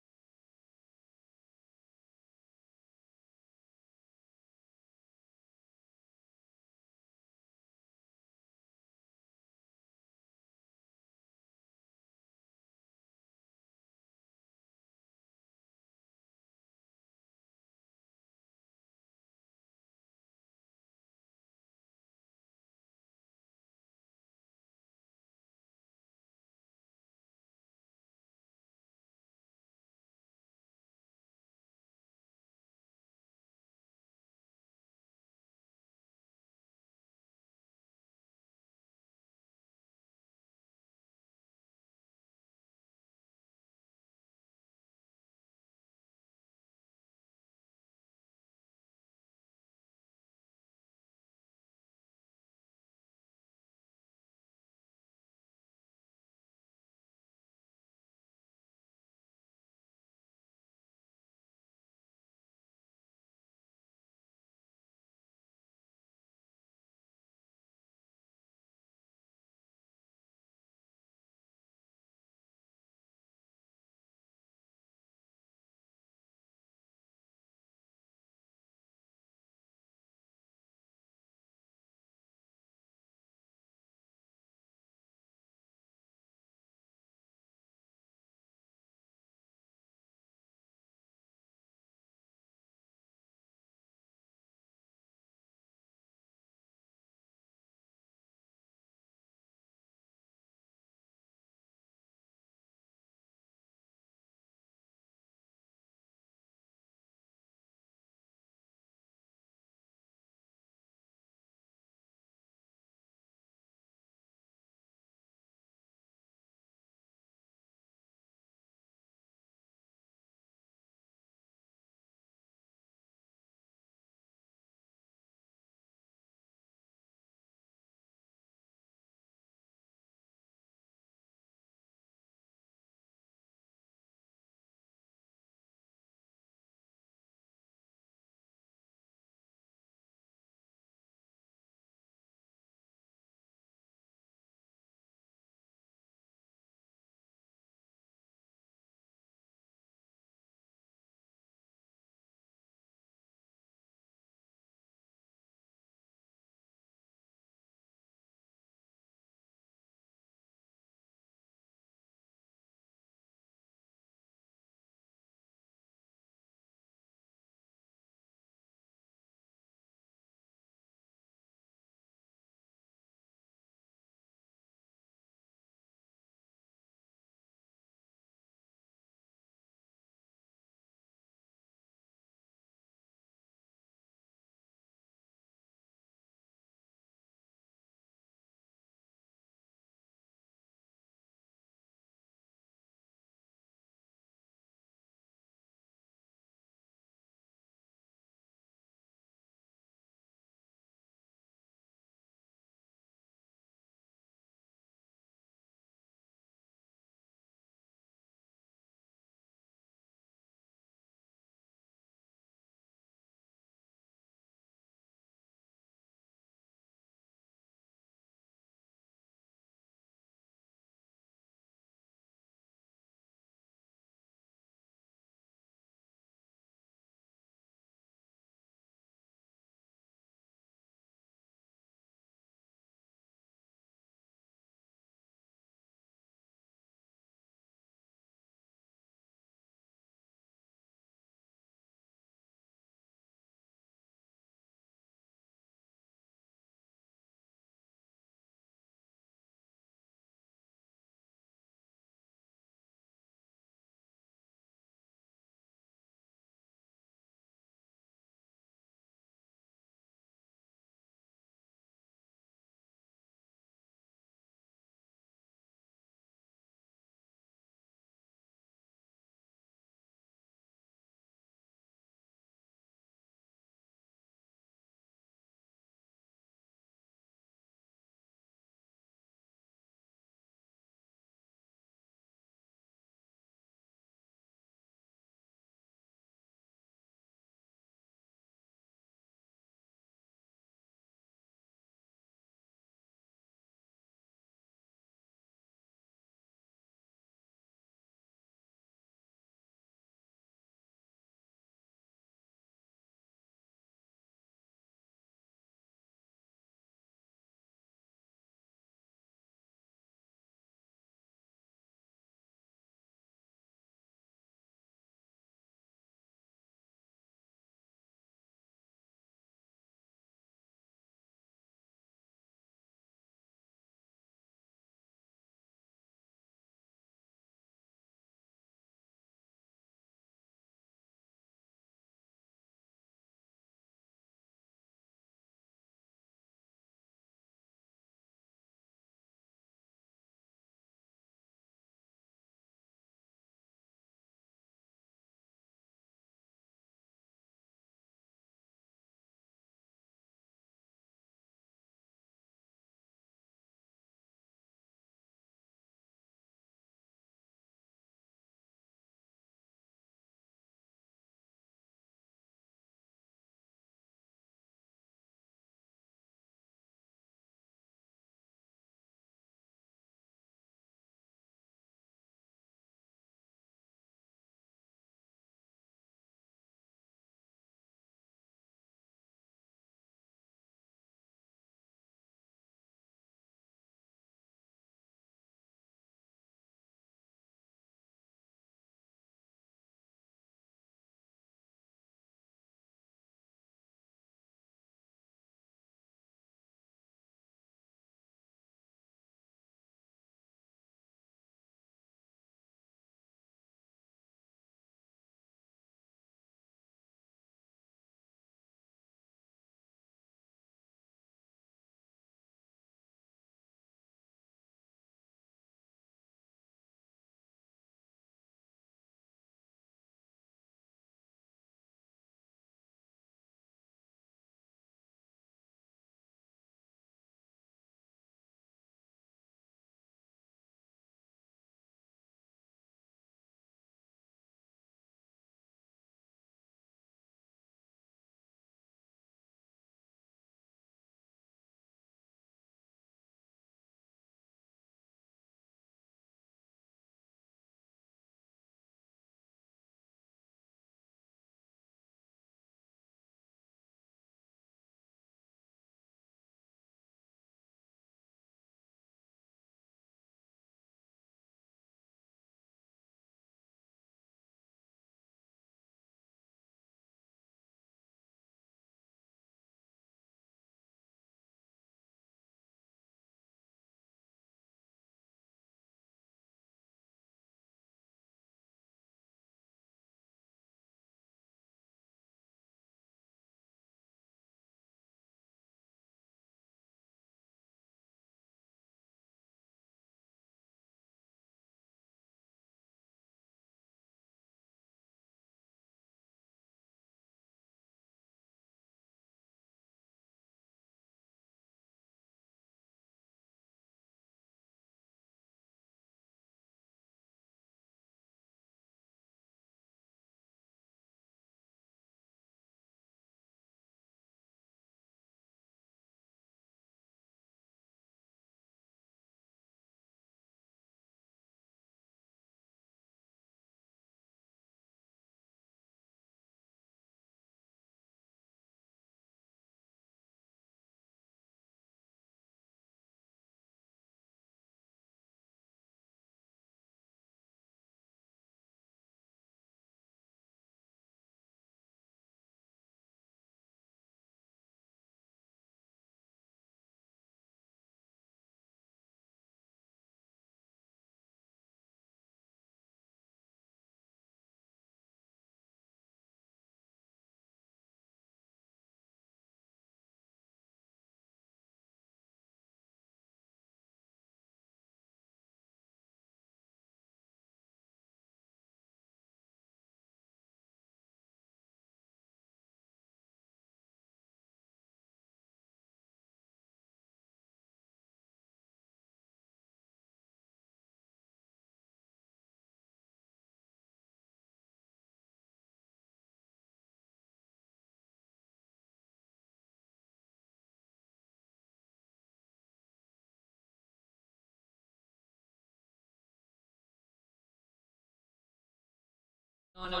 S5: Oh, no,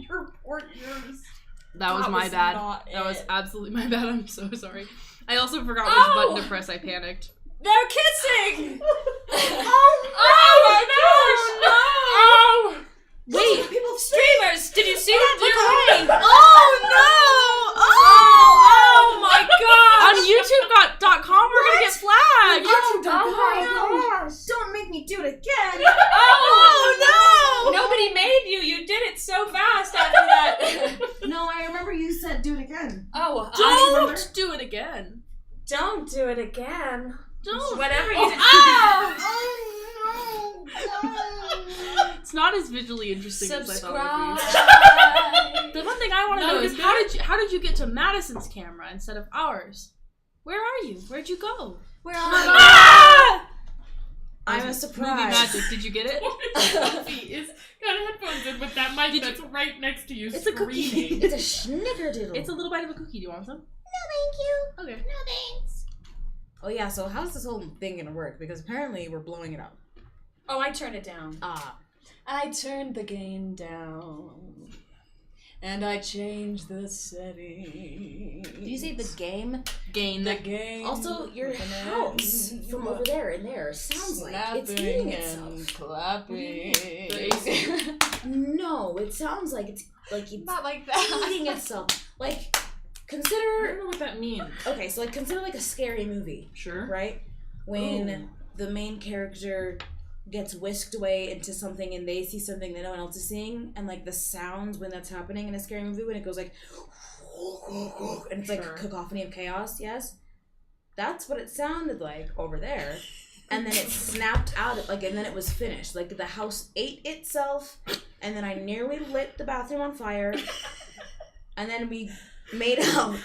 S8: Your poor ears.
S5: That was my
S8: was
S5: bad.
S8: not
S5: That was
S8: it.
S5: absolutely my bad. I'm so sorry. I also forgot which button to press. I panicked.
S8: They're kissing!
S4: Oh!
S5: Wait.
S3: People
S8: Streamers, did you see that? Look away!
S5: Oh no!
S8: Oh my god!
S5: On YouTube.com, we're gonna get flagged.
S3: Don't make me do it again.
S5: Oh no!
S8: Nobody made you. You did it so fast after that.
S3: No, I remember you said do it again.
S8: Oh,
S5: Don't do it again.
S8: don't do it again.
S5: Don't.
S8: Whatever you did.
S5: It's not as visually interesting as I thought it
S8: Subscribe.
S5: would be. The one thing I want to
S4: No,
S5: know is
S4: it's
S5: how did you get to Madison's camera instead of ours? Where are you? Where'd you go?
S8: Where are
S5: Ah!
S3: I'm a
S5: Movie
S3: surprise.
S5: magic. Did you get it?
S4: Sophie is got headphones in with that mic that's right next to you.
S5: It's a cookie.
S4: screaming.
S3: It's a snickerdoodle.
S5: It's a little bite of a cookie. Do you want some?
S3: No, thank you.
S5: Okay.
S3: No, thanks. Oh yeah, so how's this whole thing gonna work? Because apparently we're blowing it up.
S8: Oh, I turned it down.
S3: Ah.
S8: I turned the gain down. And I changed the setting.
S3: Did you say the game?
S5: Gain.
S8: The game?
S3: Also, your house from over there and there sounds like it's eating itself.
S8: clapping.
S3: No, it sounds like it's
S8: Not like that.
S3: eating itself. Like,
S4: I don't
S3: consider.
S4: know what that means.
S3: Okay, so like consider like a scary movie,
S4: Sure.
S3: right? When the main character gets whisked away into something and they see something that no one else is seeing, and like the sounds when that's happening in a scary movie when it goes like and it's like
S4: Sure.
S3: a cacophony of chaos, yes? That's what it sounded like over there. And then it snapped out and then it was finished. Like the house ate itself, and then I nearly lit the bathroom on fire, and then we made out.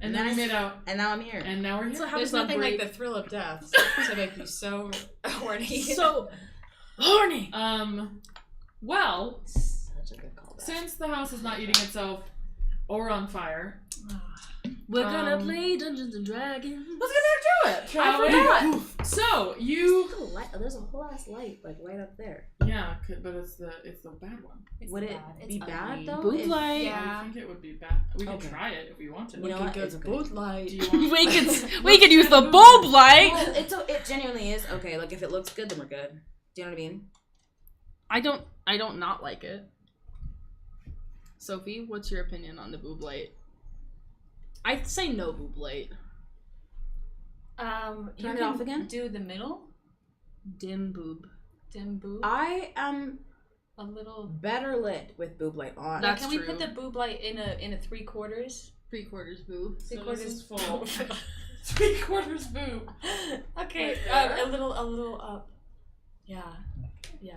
S4: And then we made out,
S3: And now I'm here.
S4: and now we're here.
S5: So how
S8: There's
S5: does that
S8: nothing like
S5: break?
S8: the thrill of death to make you so horny.
S5: So horny.
S4: Well,
S3: Such a good callback.
S4: since the house is not eating itself or on fire,
S5: We're gonna
S4: Um,
S5: play Dungeons and Dragons.
S4: let's get back to it, shall we? So you,
S3: There's a light- there's a whole ass light like right up there.
S4: yeah, but it's the bad one.
S3: Would it be bad though?
S5: Boob
S3: if-
S5: light.
S4: I think it would be bad. We can
S3: Okay.
S4: try it if we want to.
S3: You know what? It's okay.
S8: light.
S4: Do you want?
S5: we could use the bulb light.
S3: Well, it genuinely is okay. Like if it looks good, then we're good. Do you know what I mean?
S5: I don't not like it. Sophie, what's your opinion on the boob light? I'd say no boob light.
S3: Turn
S8: You
S3: it
S8: can
S3: off again?
S8: do the middle.
S5: Dim boob.
S8: Dim boob.
S3: I am
S8: A little.
S3: better lit with boob light on.
S5: That's
S8: Can we
S5: true.
S8: put the boob light in a 3/4?
S5: 3/4 boob.
S4: So
S8: Three-quarters
S4: this is full.
S8: boob.
S4: 3/4 boob.
S8: Okay,
S4: Right there.
S8: a little up. Yeah, yeah,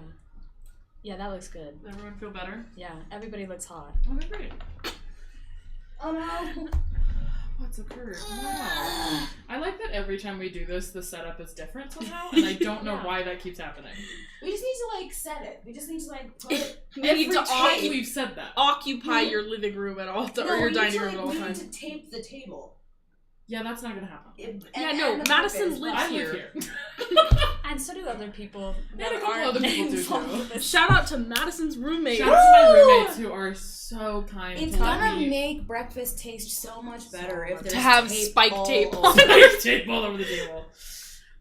S8: yeah. That looks good.
S4: Does everyone feel better?
S8: Yeah, everybody looks hot.
S4: Okay, great.
S3: Oh no!
S4: What's occurred? Wow. I like that every time we do this, the setup is different somehow, and I don't know
S8: Yeah.
S4: why that keeps happening.
S3: We just need to like set it. We just need to like put it.
S5: You need to
S4: Time we've said that.
S5: occupy your living room at all times, or your
S3: we
S5: dining
S3: need to,
S5: room at all
S3: we need
S5: times.
S3: to tape the table.
S4: Yeah, that's not gonna happen.
S5: Yeah, no, Madison lives
S4: I
S5: here.
S4: live here.
S8: And so do other people.
S4: And
S8: that
S4: a couple
S8: aren't
S4: other people do,
S8: involved
S4: too.
S8: with this.
S5: Shout out to Madison's roommate.
S4: Shout out to my roommates who are so kind
S3: It's
S4: to let
S3: gonna
S4: me
S3: make breakfast taste so much better if there's
S5: To have
S3: tape
S5: spike
S3: all
S5: tape
S3: over.
S5: on
S4: There's tape all over the table.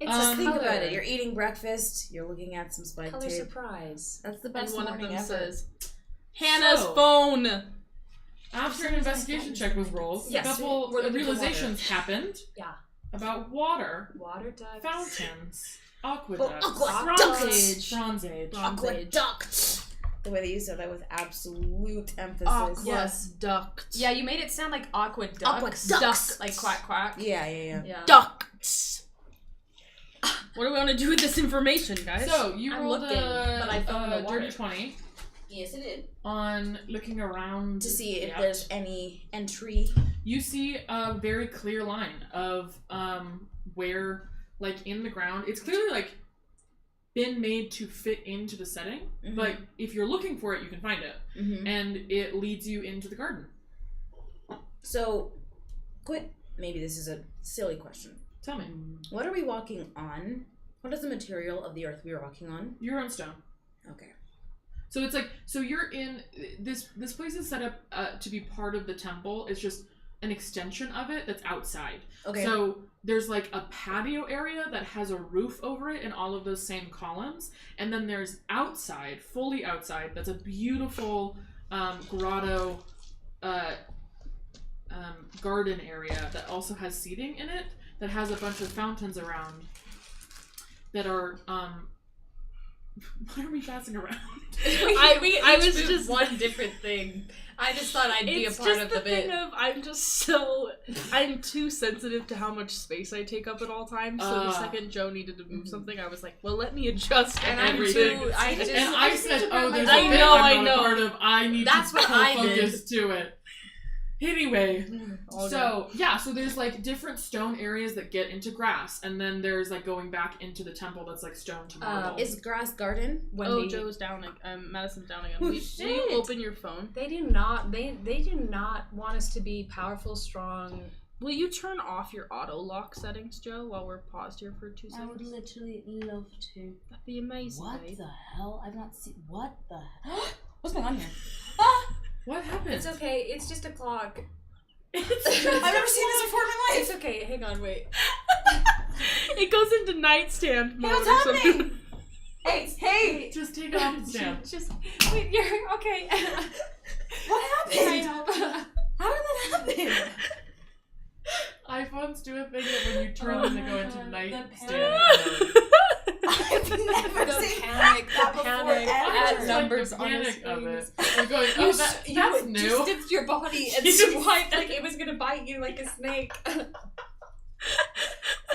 S8: It's
S3: Just
S8: a
S3: think
S8: color.
S3: about it. You're eating breakfast. You're looking at some spike
S8: color
S3: tape.
S8: surprise.
S3: That's the
S5: And
S3: best
S5: one of
S3: morning
S5: them
S3: ever.
S5: says, Hannah's
S4: So-
S5: phone.
S4: After an investigation check was rolled,
S8: Yes,
S4: a couple
S8: we're looking for
S4: realizations happened
S8: Yeah.
S4: about water,
S8: Water ducts.
S4: fountains, aqueducts,
S3: aqueducts.
S4: Bronze Age.
S3: Aqueduct. The way that you said that with absolute emphasis.
S8: Yes.
S5: Ducts.
S8: Yeah, you made it sound like aqueducts.
S3: Aqueducts.
S8: Duck, like quack quack.
S3: Yeah, yeah, yeah.
S8: Yeah.
S5: Ducts. What do we want to do with this information, guys?
S4: So you
S8: I'm
S4: rolled
S8: looking, but I fell in the
S4: a
S8: water.
S4: dirty 20
S3: Yes, it did.
S4: on looking around
S3: To see if
S4: Yep.
S3: there's any entry.
S4: You see a very clear line of where, like, in the ground, it's clearly like been made to fit into the setting.
S3: Mhm.
S4: But if you're looking for it, you can find it,
S3: Mm-hmm.
S4: and it leads you into the garden.
S3: So, maybe this is a silly question.
S4: Tell me,
S3: What are we walking on? What is the material of the earth we are walking on?
S4: you're on stone.
S3: Okay.
S4: So it's like, so you're in this place is set up to be part of the temple. It's just an extension of it that's outside.
S3: Okay.
S4: So there's like a patio area that has a roof over it and all of those same columns. And then there's outside, fully outside, that's a beautiful grotto garden area that also has seating in it, that has a bunch of fountains around that are why are we passing around?
S5: I was just
S7: one different thing. I just thought I'd be a
S5: it's
S7: part
S5: just
S7: of
S5: the
S7: the bit.
S5: thing of I'm too sensitive to how much space I take up at all times. So the second Joe needed to move something, I was like, well, let me adjust
S7: And I'm
S4: everything.
S7: too. I just.
S4: And I said, oh, there's
S5: I
S4: a bit
S5: know,
S4: I'm
S5: I
S4: not
S5: know.
S4: a part of. I need
S7: That's
S4: to
S7: what I did.
S4: focus to it. Anyway, so there's like different stone areas that get into grass, and then there's like going back into the temple that's like stone to marble.
S3: Is grass garden?
S5: Oh, Joe's down. Madison's down again. Will you open your phone?
S7: They do not. They do not want us to be powerful, strong.
S5: Will you turn off your auto lock settings, Joe, while we're paused here for 2
S3: I
S5: seconds?
S3: would literally love to.
S5: That'd be amazing.
S3: What
S5: babe.
S3: the hell? I've not seen. What the hell? What's going on here?
S4: What happened?
S7: It's okay. It's just a clock.
S3: I've never seen this before in my life.
S7: It's okay. Hang on. Wait.
S5: It goes into nightstand mode
S3: what's
S5: or something.
S3: happening? Hey!
S4: Just take it off the stand.
S7: Just wait. You're okay.
S3: What happened? How did that happen?
S4: iPhones do a thing that when you turn them, they go into nightstand.
S3: I've never
S7: The
S3: seen
S7: panic.
S3: that
S7: The
S3: before
S7: panic.
S3: ever.
S7: Add
S4: Just
S7: numbers
S4: like the
S7: on the
S4: panic of
S7: screen.
S4: it. You're going, oh, that's new.
S7: Just dipped your body and swiped like it was gonna bite you like a snake.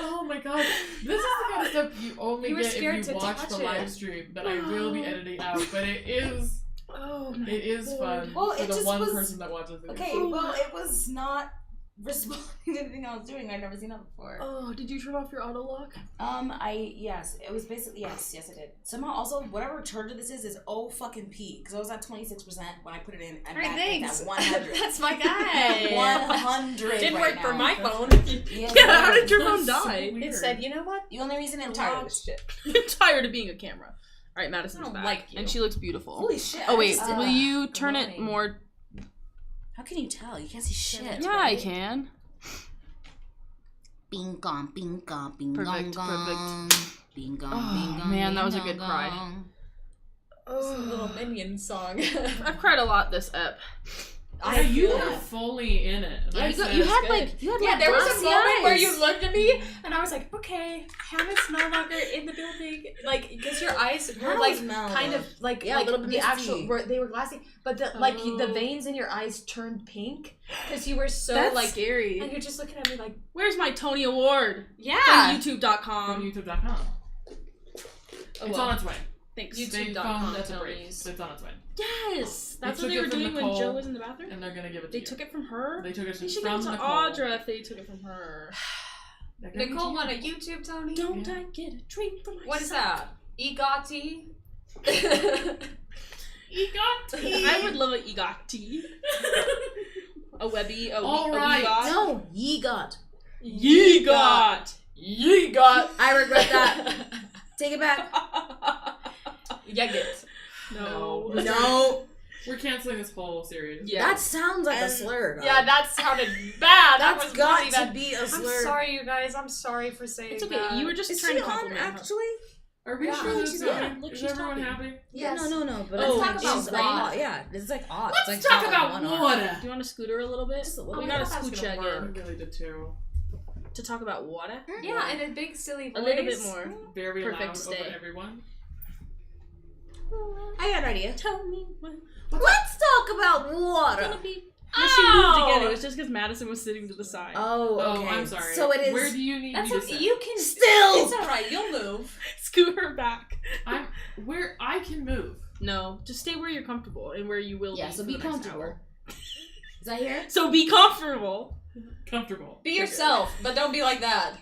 S4: Oh my god. This is the kind of stuff you only
S7: You were
S4: get
S7: scared
S4: if you
S7: to
S4: watch
S7: touch
S4: the
S7: it.
S4: live stream that I will be editing out, but it is fun
S3: Well,
S4: for
S3: it
S4: the
S3: just
S4: one
S3: was-
S4: person that watches it.
S3: Okay, well, it was not responding to anything I was doing. I'd never seen that before.
S5: Oh, did you turn off your auto lock?
S3: Yes, it was basically, yes, I did. Somehow, also, whatever turn this is fucking P, because I was at 26% when I put it in, and
S7: Alright,
S3: back
S7: thanks.
S3: at 100.
S7: That's my guy.
S3: 100
S7: Didn't
S3: right
S7: work for
S3: now.
S7: my phone.
S3: Yes,
S5: Yeah, how
S3: it
S5: did your
S3: was.
S5: phone
S4: That's so
S5: die?
S4: weird.
S7: It said, you know what?
S3: The only reason I'm tired of this shit.
S5: I'm tired of being a camera. All right, Madison's
S7: I don't
S5: back,
S7: like you.
S5: and she looks beautiful.
S3: Holy shit.
S5: Oh wait,
S3: I
S5: will
S3: just-
S5: you turn it
S7: glowing.
S5: more?
S3: How can you tell? You can't see shit.
S5: Yeah, I can.
S3: Bing gong, bing gong, bing
S5: Perfect,
S3: gong, gong. Bing gong,
S5: Oh,
S3: bing gong,
S5: man, that was a
S3: bing
S5: good
S3: gong,
S5: cry.
S3: gong.
S7: It's a little minion song.
S5: I've cried a lot this ep.
S4: Yeah, you were fully in it. And I
S3: You
S4: said,
S3: had
S7: good.
S3: like, you had
S7: Yeah,
S3: like
S7: there was a
S3: glassy
S7: moment where
S3: eyes.
S7: you looked at me, and I was like, okay, Hannah's no longer in the building. Like, because your eyes were
S3: Hannah
S7: like
S3: was mellow.
S7: kind of like
S3: Yeah, a
S7: like
S3: little bit
S7: the actual
S3: misty.
S7: they were glassy, but the the veins in your eyes turned pink because you were so
S5: That's
S7: like,
S5: scary.
S7: and you're just looking at me like,
S5: Where's my Tony Award?
S7: yeah.
S5: From YouTube.com.
S4: from YouTube.com. It's on its way.
S5: Thanks.
S4: They
S7: YouTube.com
S4: found that's a break.
S7: Tonys.
S4: It's on its way.
S5: Yes, that's
S4: They
S5: what
S4: took
S5: they
S4: it
S5: were
S4: from
S5: doing when
S4: Nicole.
S5: Joe was in the bathroom.
S4: And they're gonna give it to
S5: They
S4: you.
S5: took it from her.
S4: They took it
S5: They should give
S4: from
S5: it to
S4: Nicole.
S5: Audra if they took it from her.
S4: They're gonna
S7: Nicole
S4: give
S7: on
S4: it
S7: a YouTube, Tony.
S5: Don't I get a drink for myself?
S7: What is that? Egati.
S4: Egati.
S5: I would love an egati. A Webby.
S4: All
S5: a
S4: right.
S5: Wegot.
S3: No, ye got.
S5: Yegot.
S7: Yegot.
S3: I regret that. Take it back.
S7: Yegit.
S5: No.
S3: No.
S4: We're canceling this whole series.
S5: Yeah.
S3: That sounds like a slur. though.
S7: Yeah, that sounded bad. That
S3: That's
S7: was
S3: got
S7: really
S3: to
S7: bad.
S3: be a
S7: I'm
S3: slur.
S7: sorry, you guys. I'm sorry for saying
S5: It's okay.
S7: that.
S5: You were just
S3: Is
S5: trying
S3: she
S5: to
S3: on
S5: compliment her.
S3: actually?
S4: Are we
S7: Yeah.
S4: sure this is
S3: Yeah,
S4: happening?
S5: look,
S4: Is
S5: she's
S4: everyone
S5: talking.
S4: happy?
S7: Yes.
S3: Yeah, no. But
S5: Oh,
S3: it's
S7: talk about
S3: it's
S7: water.
S3: odd. Yeah, it's like odd.
S4: Let's
S3: it's like
S4: talk
S3: got
S4: about
S3: one arm.
S4: water.
S5: Do you want to scooter a little bit?
S3: Just a little
S5: We
S3: bit.
S5: gotta
S7: I thought that was
S5: scooch
S7: gonna
S4: I
S5: again
S4: really did too.
S5: to talk about water.
S7: Yeah, in a big silly voice.
S5: A little bit more.
S4: Very
S5: Perfect
S4: loud
S5: stay.
S4: over everyone.
S3: I got an idea.
S5: Tell me when.
S3: Let's talk about water.
S5: No, she moved again. It was just because Madison was sitting to the side.
S3: Oh, okay.
S4: Oh, I'm sorry.
S3: So it is.
S4: Where do you need
S7: That's
S4: me to
S7: okay.
S4: sit?
S7: You can
S3: Still.
S7: It's alright. You'll move.
S5: Scoot her back.
S4: I'm where I can move.
S5: No, just stay where you're comfortable and where you will
S3: Yeah,
S5: be.
S3: so
S5: for
S3: be
S5: the next
S3: comfortable.
S5: hour.
S3: Is that here?
S5: So be comfortable.
S4: Comfortable.
S7: Be yourself, but don't be like that.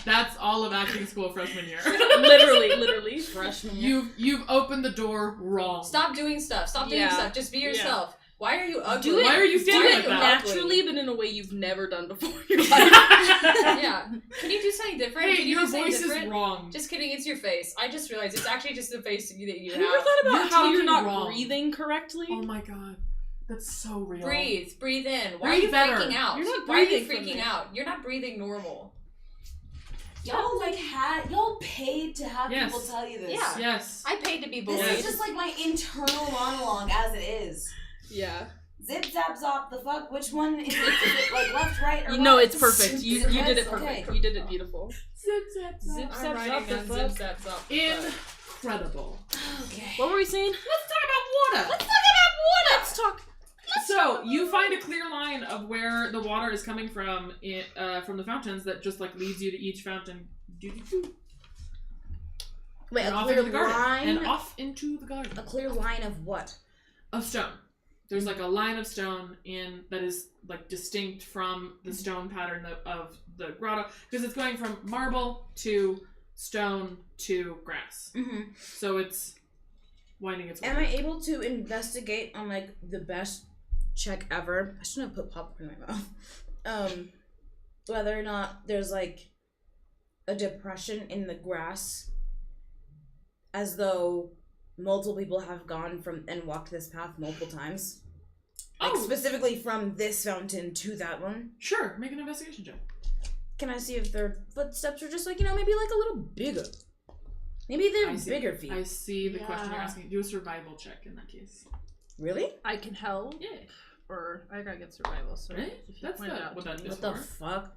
S4: That's all of acting school freshman year.
S5: literally.
S3: Freshman.
S4: You've opened the door wrong.
S7: Stop doing stuff. Stop doing
S5: Yeah.
S7: stuff. Just be yourself.
S9: Why are you ugly?
S5: Do it,
S4: Why are you
S5: do
S4: standing
S5: it
S4: like that?
S5: naturally, but in a way you've never done before.
S9: Yeah. Can you do something different?
S4: Hey,
S9: Can you
S4: your
S9: do something
S4: voice is
S9: different?
S4: wrong.
S9: Just kidding, it's your face. I just realized it's actually just the face that you
S5: Have
S9: have.
S5: you ever thought about
S4: You're
S5: how you're
S4: talking
S5: not
S4: wrong.
S5: breathing correctly?
S4: Oh my god. That's so real.
S9: Breathe in. Why
S4: Breathe
S9: are you
S4: better.
S9: freaking out?
S5: You're not
S9: Why are you
S5: breathing from
S9: freaking
S5: it.
S9: out? You're not breathing normal.
S3: Y'all paid to have
S4: Yes.
S3: people tell you this.
S9: Yeah.
S4: Yes.
S9: I paid to be
S3: This
S9: bullied.
S3: is just like my internal monologue as it is.
S5: Yeah.
S3: Zip zap zop the fuck. Which one is it? Is it like left, right, or
S5: No,
S3: what?
S5: it's perfect. You
S3: Is
S5: did it
S3: yes?
S5: perfect.
S3: Okay.
S5: You did it beautiful.
S4: Zip zap zap.
S5: Zip
S9: I'm
S5: zap
S9: writing
S5: zap the
S9: down
S5: fuck.
S9: zip zap zop.
S4: Incredible.
S3: Okay.
S5: What were we saying?
S4: Let's talk about water.
S5: Let's talk.
S4: So you find a clear line of where the water is coming from, from the fountains that just like leads you to each fountain.
S3: Wait,
S4: And
S3: a
S4: off
S3: clear
S4: into the garden.
S3: line.
S4: And off into the garden.
S3: A clear line of what?
S4: Of stone. There's like a line of stone that is like distinct from the stone pattern of the grotto, because it's going from marble to stone to grass.
S3: Mm-hmm.
S4: So it's winding its way.
S3: Am I able to investigate on like the best check ever? I shouldn't have put popcorn in my mouth. Whether or not there's like a depression in the grass, as though multiple people have gone from and walked this path multiple times. Like specifically from this fountain to that one.
S4: Sure, make an investigation check.
S3: Can I see if their footsteps are just like, maybe like a little bigger? Maybe they're
S4: I see.
S3: bigger feet.
S4: I see the question you're asking. Do a survival check in that case.
S3: Really?
S5: I can help.
S4: Yeah.
S5: Or I gotta get survival. So
S4: Really?
S5: if you
S4: That's
S5: point
S4: not
S5: out
S4: what that
S5: to
S4: is
S5: me.
S3: What the fuck?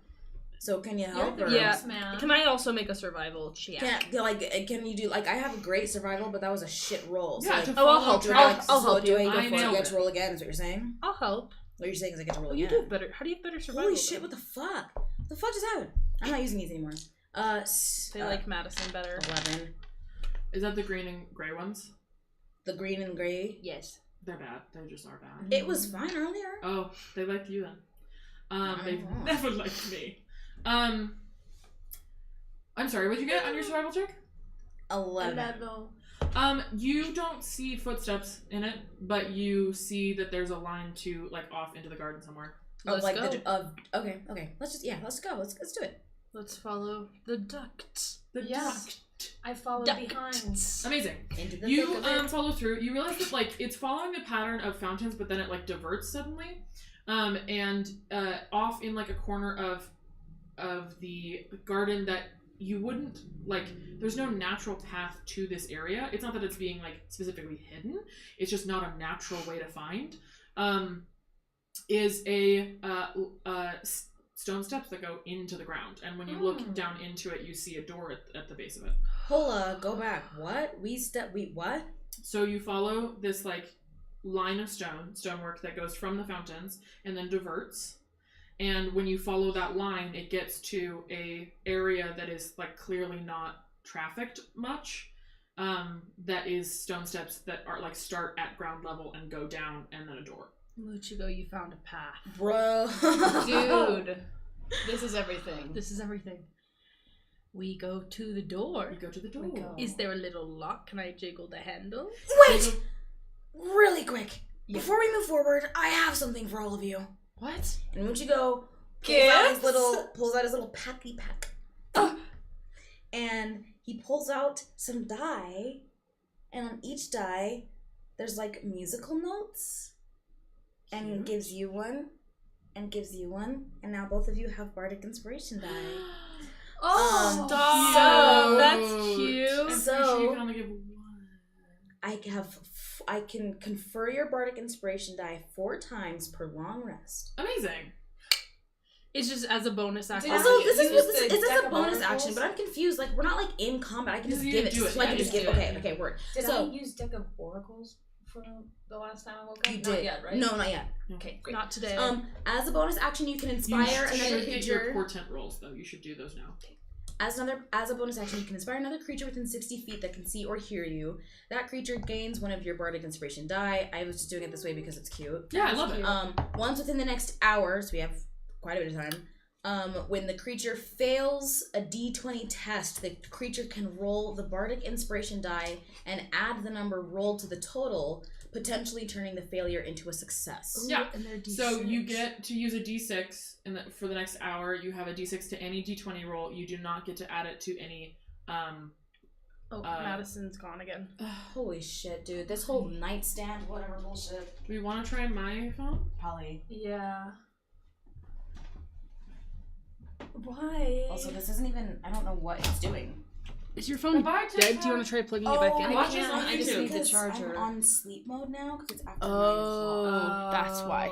S3: So can you help? Or
S5: Yeah.
S2: Man.
S5: Can I also make a survival check?
S3: Can you do like I have a great survival, but that was a shit roll. So
S4: Yeah,
S3: like,
S4: to
S5: Oh, I'll
S4: follow
S5: help.
S3: do I,
S4: track.
S3: like,
S5: I'll
S3: so
S5: help
S3: do
S5: you.
S3: I go
S4: I
S3: for it?
S4: nailed
S3: Get to
S4: it.
S3: roll again? Is what you're saying?
S5: I'll help.
S3: What you're saying is I get to roll
S5: Oh, you
S3: again.
S5: do have better. How do you have better survival?
S3: Holy shit! What the fuck? What the fuck just happened? I'm not using these anymore.
S5: They like Madison better.
S3: 11.
S4: Is that the green and gray ones?
S3: The green and gray.
S5: Yes.
S4: They're bad. They just are bad.
S3: It was fine earlier.
S4: Oh, they liked you then. They've
S3: Oh.
S4: never liked me. I'm sorry, what'd you get on your survival check?
S3: 11.
S4: You don't see footsteps in it, but you see that there's a line to like off into the garden somewhere.
S3: Of
S5: Let's
S3: like
S5: go.
S3: okay. Let's go. Let's do it.
S5: Let's follow the duct.
S4: The
S2: Yes.
S4: duct.
S2: I followed
S5: Duct.
S2: behind.
S4: Amazing.
S3: Into the
S4: You
S3: thick of it.
S4: follow through. You realize that like it's following the pattern of fountains, but then it like diverts suddenly, and off in like a corner of the garden that you wouldn't like. There's no natural path to this area. It's not that it's being like specifically hidden. It's just not a natural way to find. Is a stone steps that go into the ground, and when you look down into it, you see a door at the base of it.
S3: Hola, go back. What? What?
S4: So you follow this like line of stonework that goes from the fountains and then diverts. And when you follow that line, it gets to a area that is like clearly not trafficked much. That is stone steps that are like start at ground level and go down, and then a door.
S5: Luchigo, you found a path.
S3: Bro.
S9: Dude, this is everything.
S5: This is everything. We go to the door.
S4: You go to the door.
S5: Is there a little lock? Can I jiggle the handle?
S3: Wait! Really quick. Before we move forward, I have something for all of you.
S5: What?
S3: And Muchigo pulls out his little packy pack. And he pulls out some die, and on each die there's like musical notes. And gives you one, and gives you one, and now both of you have bardic inspiration die.
S5: Oh,
S3: so-
S5: that's cute.
S4: I'm pretty sure you can only give one.
S3: I can confer your bardic inspiration die 4 times per long rest.
S4: Amazing.
S5: It's just as a bonus action.
S9: Yeah.
S3: Also, this
S9: Use
S3: is
S9: the deck
S3: a
S9: of
S3: bonus
S9: oracles.
S3: action, but I'm confused. Like, we're not like in combat. I can just
S4: You
S3: give it.
S4: do it.
S3: So I
S4: Yeah,
S3: can just
S4: just
S3: give.
S4: do it.
S3: Okay, word.
S9: Did
S3: So-
S9: I use Deck of Oracles for the last time I woke up?
S3: You
S9: Not
S3: did.
S9: yet, right?
S3: No, not yet.
S9: Okay, great.
S5: Not today.
S3: As a bonus action, you can
S4: You
S3: inspire another
S4: should get your
S3: creature.
S4: portent rolls though. You should do those now.
S3: As a bonus action, you can inspire another creature within 60 feet that can see or hear you. That creature gains one of your bardic inspiration die. I was just doing it this way because it's cute.
S4: Yeah, I love it.
S3: Once within the next hour, so we have quite a bit of time. When the creature fails a D20 test, the creature can roll the bardic inspiration die and add the number rolled to the total, potentially turning the failure into a success.
S4: Yeah. So you get to use a d6 for the next hour. You have a d6 to any d20 roll. You do not get to add it to any.
S5: Madison's gone again.
S3: Holy shit, dude! This whole nightstand, whatever bullshit.
S4: Do we want to try my phone?
S3: Probably.
S5: Yeah.
S7: Why?
S3: Also, this isn't even. I don't know what it's doing.
S5: Is your phone
S4: Goodbye,
S5: dead? Do
S4: TikTok.
S5: you want to try plugging it back in?
S4: Watch this on
S7: I just
S4: YouTube.
S7: need the
S3: Because
S7: charger.
S3: I'm on sleep mode now because it's after 9
S5: Oh,
S3: o'clock.
S5: that's why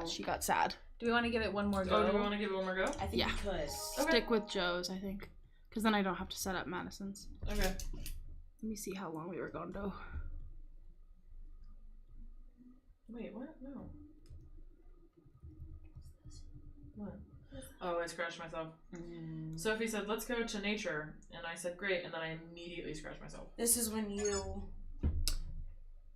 S5: she got sad.
S7: Do we want to give it one more go?
S4: Oh, do we want to give it one more go?
S3: I think
S5: Yeah.
S3: we could.
S5: Stick with Joe's, I think, because then I don't have to set up Madison's.
S4: Okay.
S5: Let me see how long we were gone though.
S4: Wait, what? No. What? Oh, I scratched myself. Sophie said, let's go to nature. And I said, great. And then I immediately scratched myself.
S3: This is when you.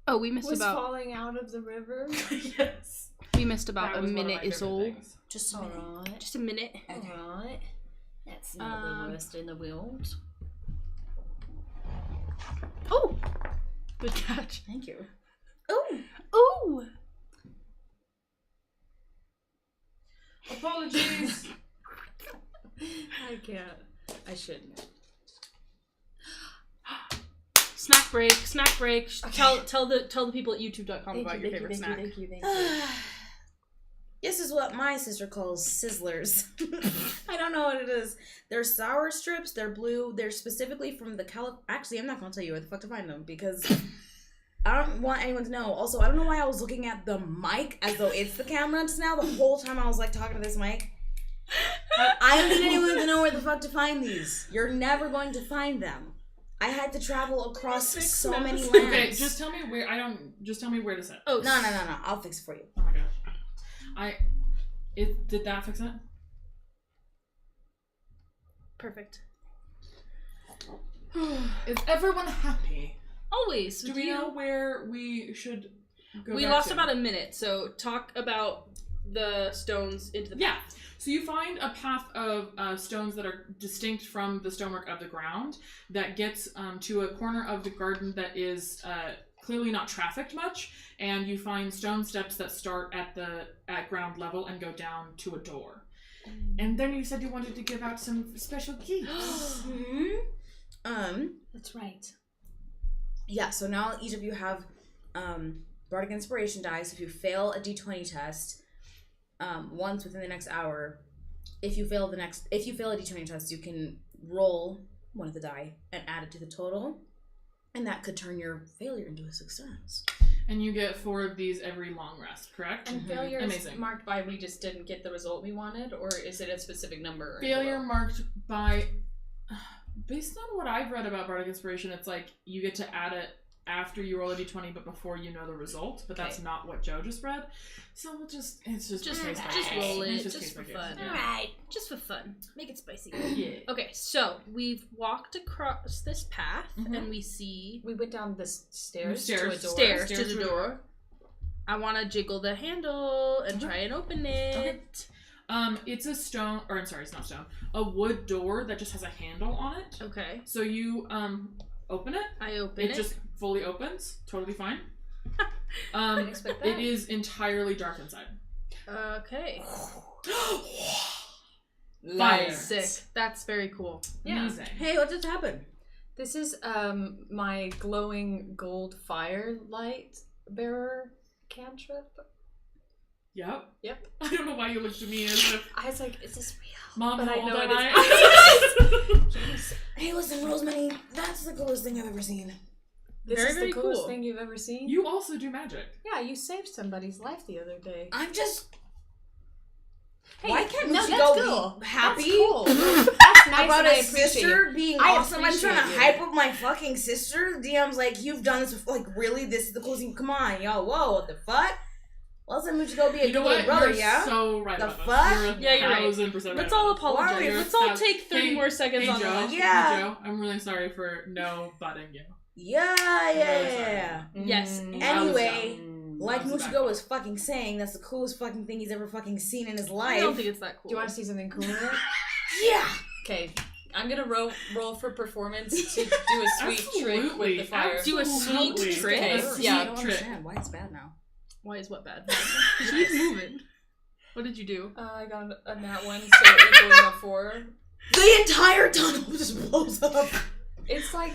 S5: Oh, we missed
S7: Was
S5: about
S7: falling out of the river.
S4: Yes.
S5: we missed about
S4: That
S5: a
S4: was one of
S5: minute
S4: my
S5: is
S4: favorite
S5: all.
S4: things.
S3: Just a minute.
S7: Alright.
S5: Just a minute.
S7: Alright. That's not the worst in the world.
S5: Oh, good catch.
S3: Thank you. Oh.
S5: Oh.
S4: Apologies.
S7: I can't. I shouldn't.
S5: Snack break. Snack break. Tell the people at youtube.com about your favorite snack.
S7: Thank you.
S3: This is what my sister calls sizzlers. I don't know what it is. They're sour strips. They're blue. They're specifically from the Actually, I'm not going to tell you where the fuck to find them because I don't want anyone to know. Also, I don't know why I was looking at the mic as though it's the camera just now. The whole time I was like talking to this mic. I don't need anyone to know where the fuck to find these. You're never going to find them. I had to travel across so many lands.
S4: Okay, just tell me where. Just tell me where to sit.
S5: Oh
S3: No. I'll fix it for you.
S4: Oh my gosh. Did that fix it?
S5: perfect.
S4: Is everyone happy?
S5: Always.
S4: Do we know where we should go?
S5: We
S4: back
S5: lost
S4: to?
S5: about a minute, so talk about the stones into the
S4: Yeah. So you find a path of stones that are distinct from the stonework of the ground that gets to a corner of the garden that is clearly not trafficked much, and you find stone steps that start at ground level and go down to a door. And then you said you wanted to give out some special gifts.
S7: That's right.
S3: Yeah, so now each of you have Bardic Inspiration dice. If you fail a D20 test once within the next hour, if you fail a D20 test, you can roll one of the die and add it to the total, and that could turn your failure into a success.
S4: And you get 4 of these every long rest, correct?
S2: And failure is
S4: Amazing.
S2: marked by we just didn't get the result we wanted, or is it a specific number?
S4: Failure marked by... Based on what I've read about Bardic Inspiration, it's like you get to add it after you roll a d20, but before you know the result. But that's not what Joe just read. So we'll just case by case.
S5: roll it,
S4: It's
S5: just
S4: case by
S5: for
S4: case.
S5: fun.
S4: Yeah.
S5: Alright, just for fun. Make it spicy.
S4: Yeah.
S5: Okay, so we've walked across this path and we see
S2: We went down the stairs to a
S4: Stairs.
S2: door.
S5: stairs to
S4: Stairs
S5: the
S4: to a
S5: door. I want to jiggle the handle and try and open it.
S4: It's a stone, or I'm sorry, it's not stone. A wood door that just has a handle on it.
S5: Okay,
S4: So you open it.
S5: I open
S4: It
S5: it.
S4: just fully opens. Totally fine.
S2: Didn't expect that.
S4: It is entirely dark inside.
S5: Okay.
S4: Fire.
S5: Sick. That's very cool.
S2: Yeah.
S4: Amazing.
S3: Hey, what just happened?
S2: This is my glowing gold firelight bearer cantrip.
S4: Yep.
S2: Yep.
S4: I don't know why you looked at me as if,
S2: I was like, is this real?
S4: Mom,
S2: But
S4: how
S2: I
S4: old
S2: know
S4: am
S2: it
S4: I?
S3: Hey, listen, Rosemary, that's the coolest thing I've ever seen.
S2: This
S5: Very,
S2: is
S5: very
S2: the coolest
S5: cool.
S2: thing you've ever seen?
S4: You also do magic.
S2: Yeah, you saved somebody's life the other day.
S3: I'm just.
S2: Hey,
S3: Why can't
S2: no,
S3: Uchi
S2: that's
S3: go
S2: cool.
S3: be happy
S2: That's cool. That's nice
S3: about
S2: and I
S3: his
S2: appreciate
S3: sister
S2: it.
S3: being
S2: I
S3: awesome? I'm trying to
S2: appreciate
S3: hype
S2: you.
S3: up my fucking sister. DM's like, you've done this before. Like, really? This is the coolest thing? Come on, yo, whoa, what the fuck? Let's let Muchi go be a
S4: You know
S3: good
S4: what?
S3: brother,
S4: You're
S3: yeah?
S4: so right
S3: The
S4: about
S3: fuck?
S4: this.
S5: Yeah, you're right.
S4: 1000% right
S5: Let's
S4: about
S5: all
S4: this.
S5: apologize.
S3: Why?
S5: Let's all
S4: Have-
S5: take 30
S4: hey-
S5: more seconds
S4: hey,
S5: on
S4: Joe,
S5: that.
S3: Yeah.
S4: Hey, Joe, I'm really sorry for no butting you.
S3: Yeah.
S5: Yes.
S3: Anyway, like
S4: That was
S3: Muchigo was fucking saying, that's the coolest fucking thing he's ever fucking seen in his life.
S5: I don't think it's that cool.
S2: Do you want to see something cooler?
S3: Yeah.
S2: Okay,
S9: I'm gonna roll for performance to do a sweet trick with the fire.
S5: Do a sweet
S4: Absolutely.
S5: trick?
S9: Okay,
S3: I
S9: yeah.
S3: don't understand why it's bad now.
S5: Why is what bad? Keep moving. What did you do?
S9: I got a nat 1, so equaling a 4.
S3: The entire tunnel just blows up.
S9: It's like...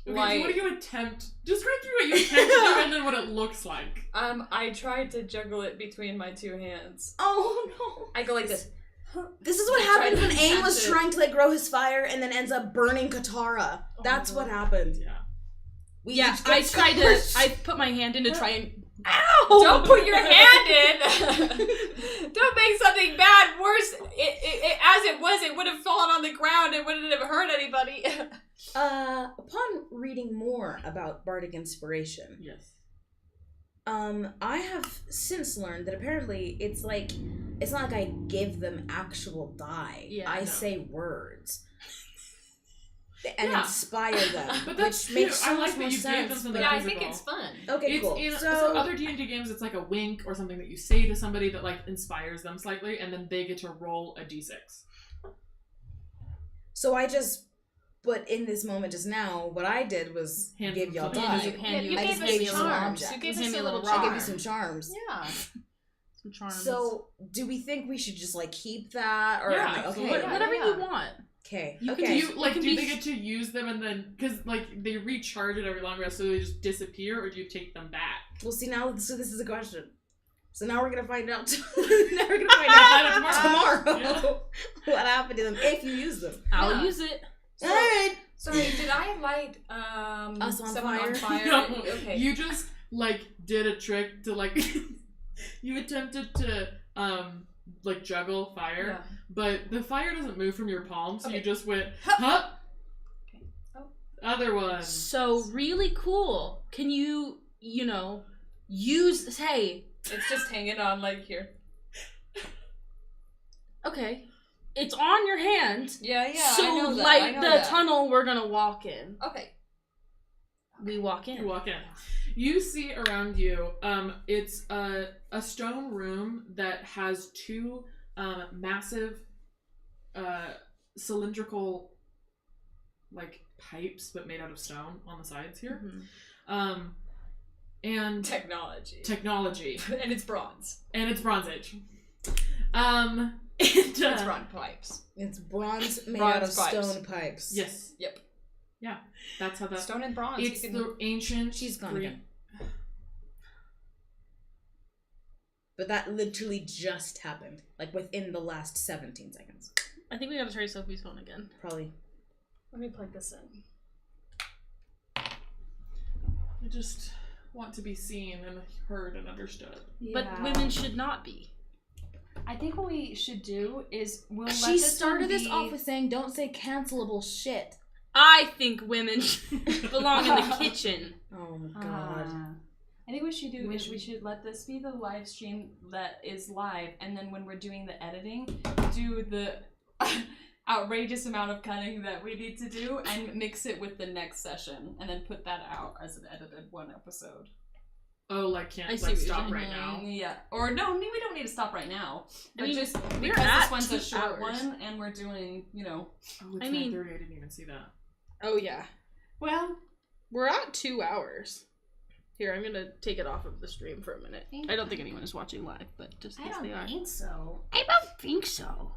S4: Okay, so what do you attempt? Describe to me what you attempt to do and then what it looks like.
S9: I tried to juggle it between my 2 hands.
S3: Oh no.
S9: I go like this.
S3: This is what
S9: I
S3: happens
S9: tried
S3: when
S9: to
S3: Aang
S9: catch
S3: was
S9: it.
S3: trying to like grow his fire and then ends up burning Katara. That's what happened.
S4: Yeah.
S3: We
S5: Yeah,
S3: each got
S5: I tried to.
S3: scorched.
S5: I put my hand in to try and.
S9: Don't put your hand in! Don't make something bad worse. As it was, it would have fallen on the ground and wouldn't have hurt anybody.
S3: Upon reading more about bardic inspiration,
S4: Yes.
S3: I have since learned that apparently it's not like I give them actual die.
S5: Yeah,
S3: I
S4: no.
S3: say words. And
S4: Yeah.
S3: inspire them,
S4: But that's
S3: which makes
S4: cute.
S3: so
S4: I
S3: much
S4: like
S3: more
S4: that you gave them
S3: sense.
S4: something
S9: Yeah, I
S4: physical.
S9: think it's fun.
S3: Okay,
S4: It's
S3: cool.
S4: in
S3: So
S4: other D&D games, it's like a wink or something that you say to somebody that like inspires them slightly, and then they get to roll a d6.
S3: but in this moment just now, what I did was
S4: Hand
S3: give y'all
S4: them
S3: die.
S4: something.
S5: Hand
S9: you
S5: you
S3: I
S9: gave
S3: just
S9: us
S3: gave you some
S9: charms.
S3: object.
S9: You gave
S5: Hand
S9: us
S5: me
S9: a
S5: a
S9: little
S5: little
S3: I
S9: charm.
S3: gave you some charms.
S9: Yeah.
S5: Some charms.
S3: So, do we think we should just like keep that, or
S4: Yeah,
S3: am I-
S4: absolutely.
S3: okay,
S5: whatever
S9: yeah.
S5: you want.
S3: okay,
S5: You can
S3: okay.
S4: Do you like?
S5: can
S4: Do
S5: be-
S4: they get to use them and then because like they recharge it every long rest, so they just disappear, or do you take them back?
S3: Well, see now, so this is a question. So now we're gonna find out. Now we're gonna find out tomorrow
S4: Yeah.
S3: what happened to them if you use them.
S5: I'll
S9: Yeah.
S5: use it.
S3: All right.
S9: Sorry, did I light
S3: Us on
S9: someone on
S3: fire?
S9: fire?
S4: No,
S9: Okay.
S4: you just like did a trick to like you attempted to like juggle fire,
S9: Yeah.
S4: but the fire doesn't move from your palm, so you
S9: Okay.
S4: just went
S9: Hup.
S4: hup.
S9: Okay. Oh.
S4: Other one.
S5: So really cool. Can you use? Hey,
S9: It's just hanging on like here.
S5: okay, it's on your hand.
S9: Yeah, yeah.
S5: So
S9: I know that.
S5: light
S9: I know
S5: the
S9: that.
S5: tunnel we're gonna walk in.
S9: Okay.
S5: We walk in.
S4: You walk in. You see around you, it's a stone room that has 2 massive cylindrical like pipes, but made out of stone on the sides here.
S5: Mhm.
S4: And
S9: Technology.
S4: technology.
S9: And it's bronze.
S4: And it's Bronze Age. And,
S9: It's bronze pipes.
S3: It's bronze made
S9: Bronze
S3: out of
S9: pipes.
S3: stone pipes.
S4: Yes.
S9: Yep.
S4: Yeah. That's how that.
S9: Stone and bronze.
S4: It's
S9: you can...
S4: the ancient.
S3: She's gone
S4: Greek-
S3: again. But that literally just happened, like within the last 17 seconds.
S5: I think we gotta try Sophie's phone again.
S3: Probably.
S9: Let me plug this in.
S4: I just want to be seen and heard and understood.
S5: But women should not be.
S2: I think what we should do is we'll let
S3: She
S2: this
S3: started
S2: one
S3: this
S2: be...
S3: off with saying, "Don't say cancelable shit."
S5: I think women belong in the kitchen.
S3: Oh my god.
S2: I think what we should do is we should let this be the live stream that is live, and then when we're doing the editing, do the outrageous amount of cutting that we need to do and mix it with the next session, and then put that out as an edited one episode.
S4: Oh, like can't
S5: I see
S4: like
S5: what you're
S4: stop
S5: saying.
S4: right now.
S2: Yeah. Or no, we don't need to stop right now. But
S5: mean,
S2: just
S5: we're
S2: because
S5: at
S2: this one's a
S5: 2
S2: short
S5: hours.
S2: one, and we're doing,
S4: Oh, it's
S5: I mean-
S4: 9:30. I didn't even see that.
S5: Oh yeah.
S2: well,
S5: We're at 2 hours. Here, I'm gonna take it off of the stream for a minute. I don't think anyone is watching live, but just in case they are.
S2: think so.
S6: I don't think so.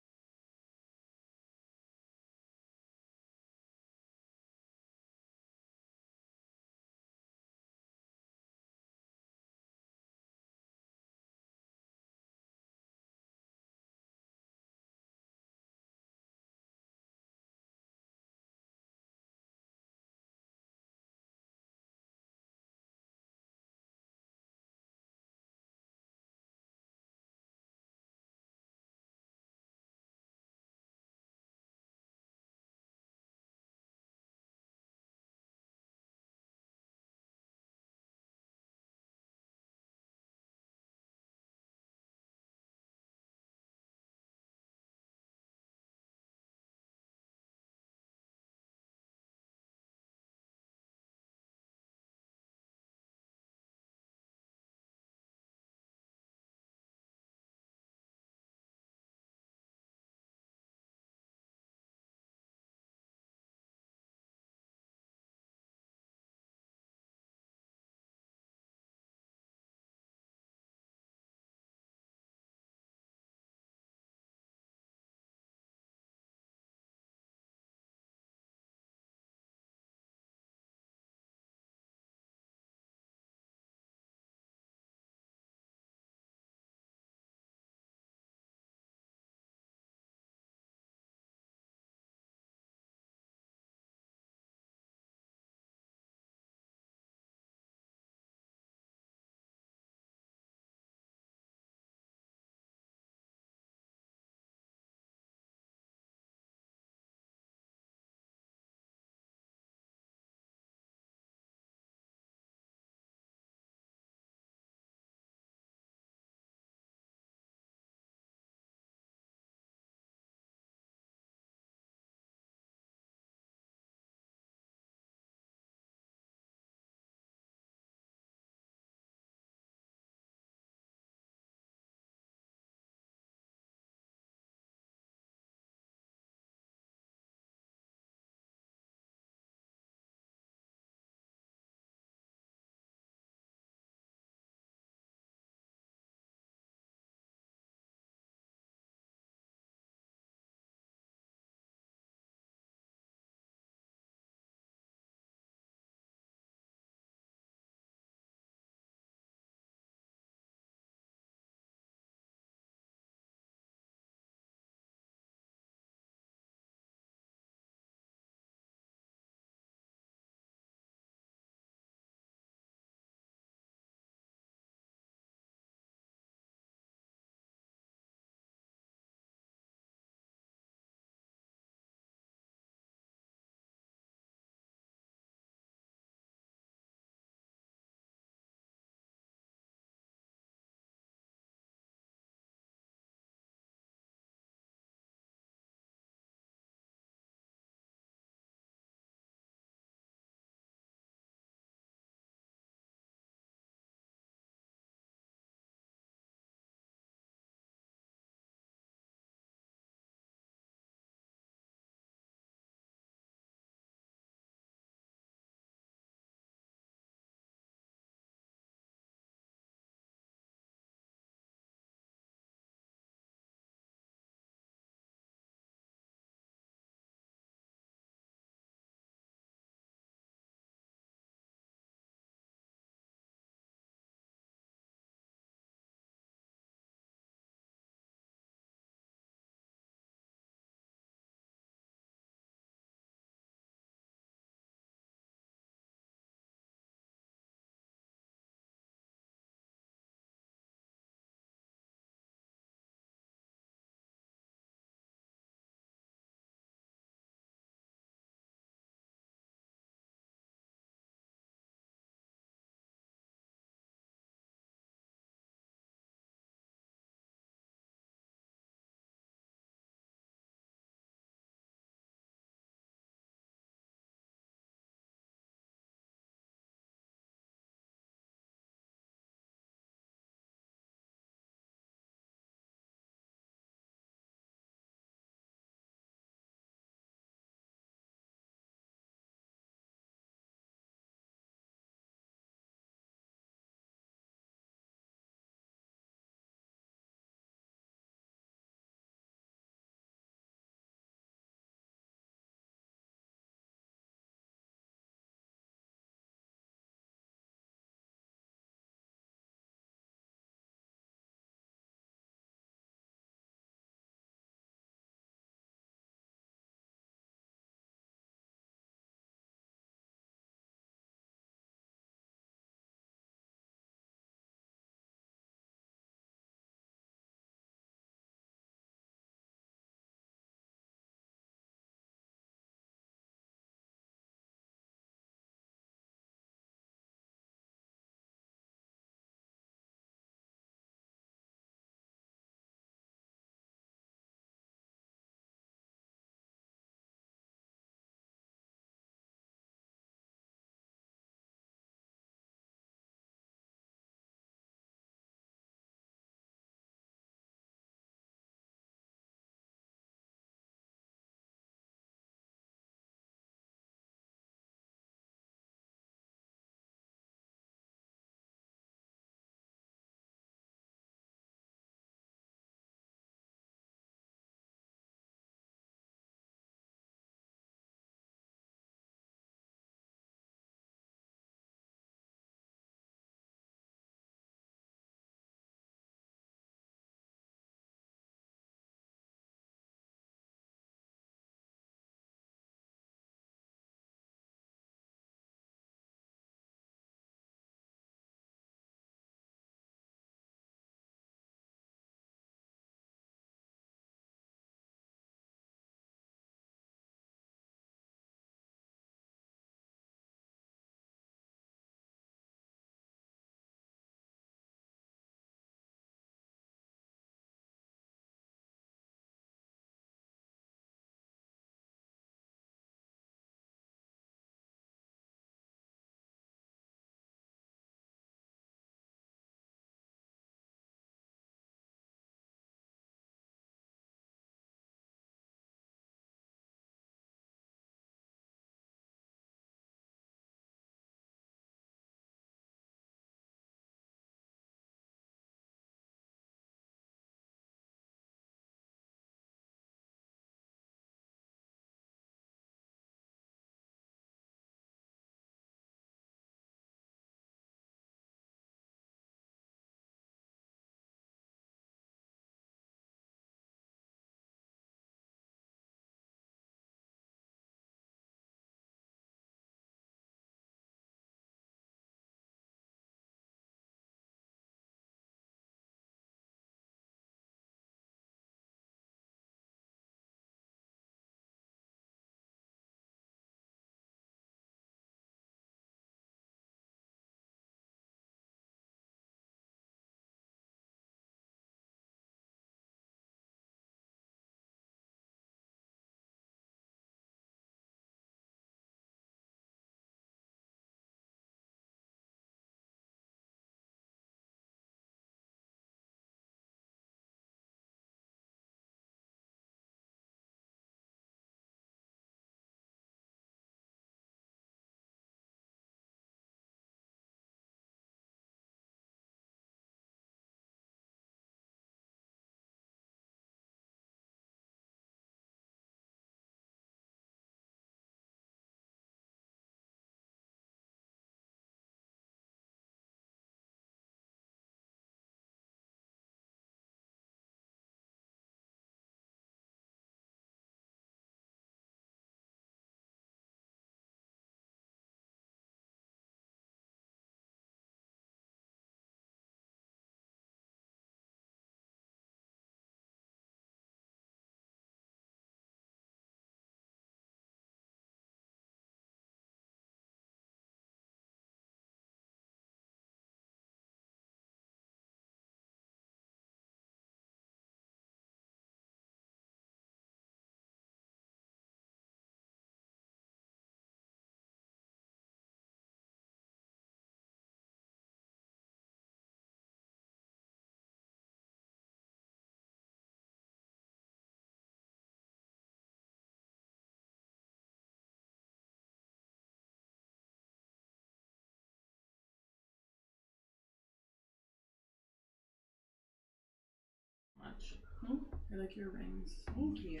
S4: I like your rings.
S7: Thank you.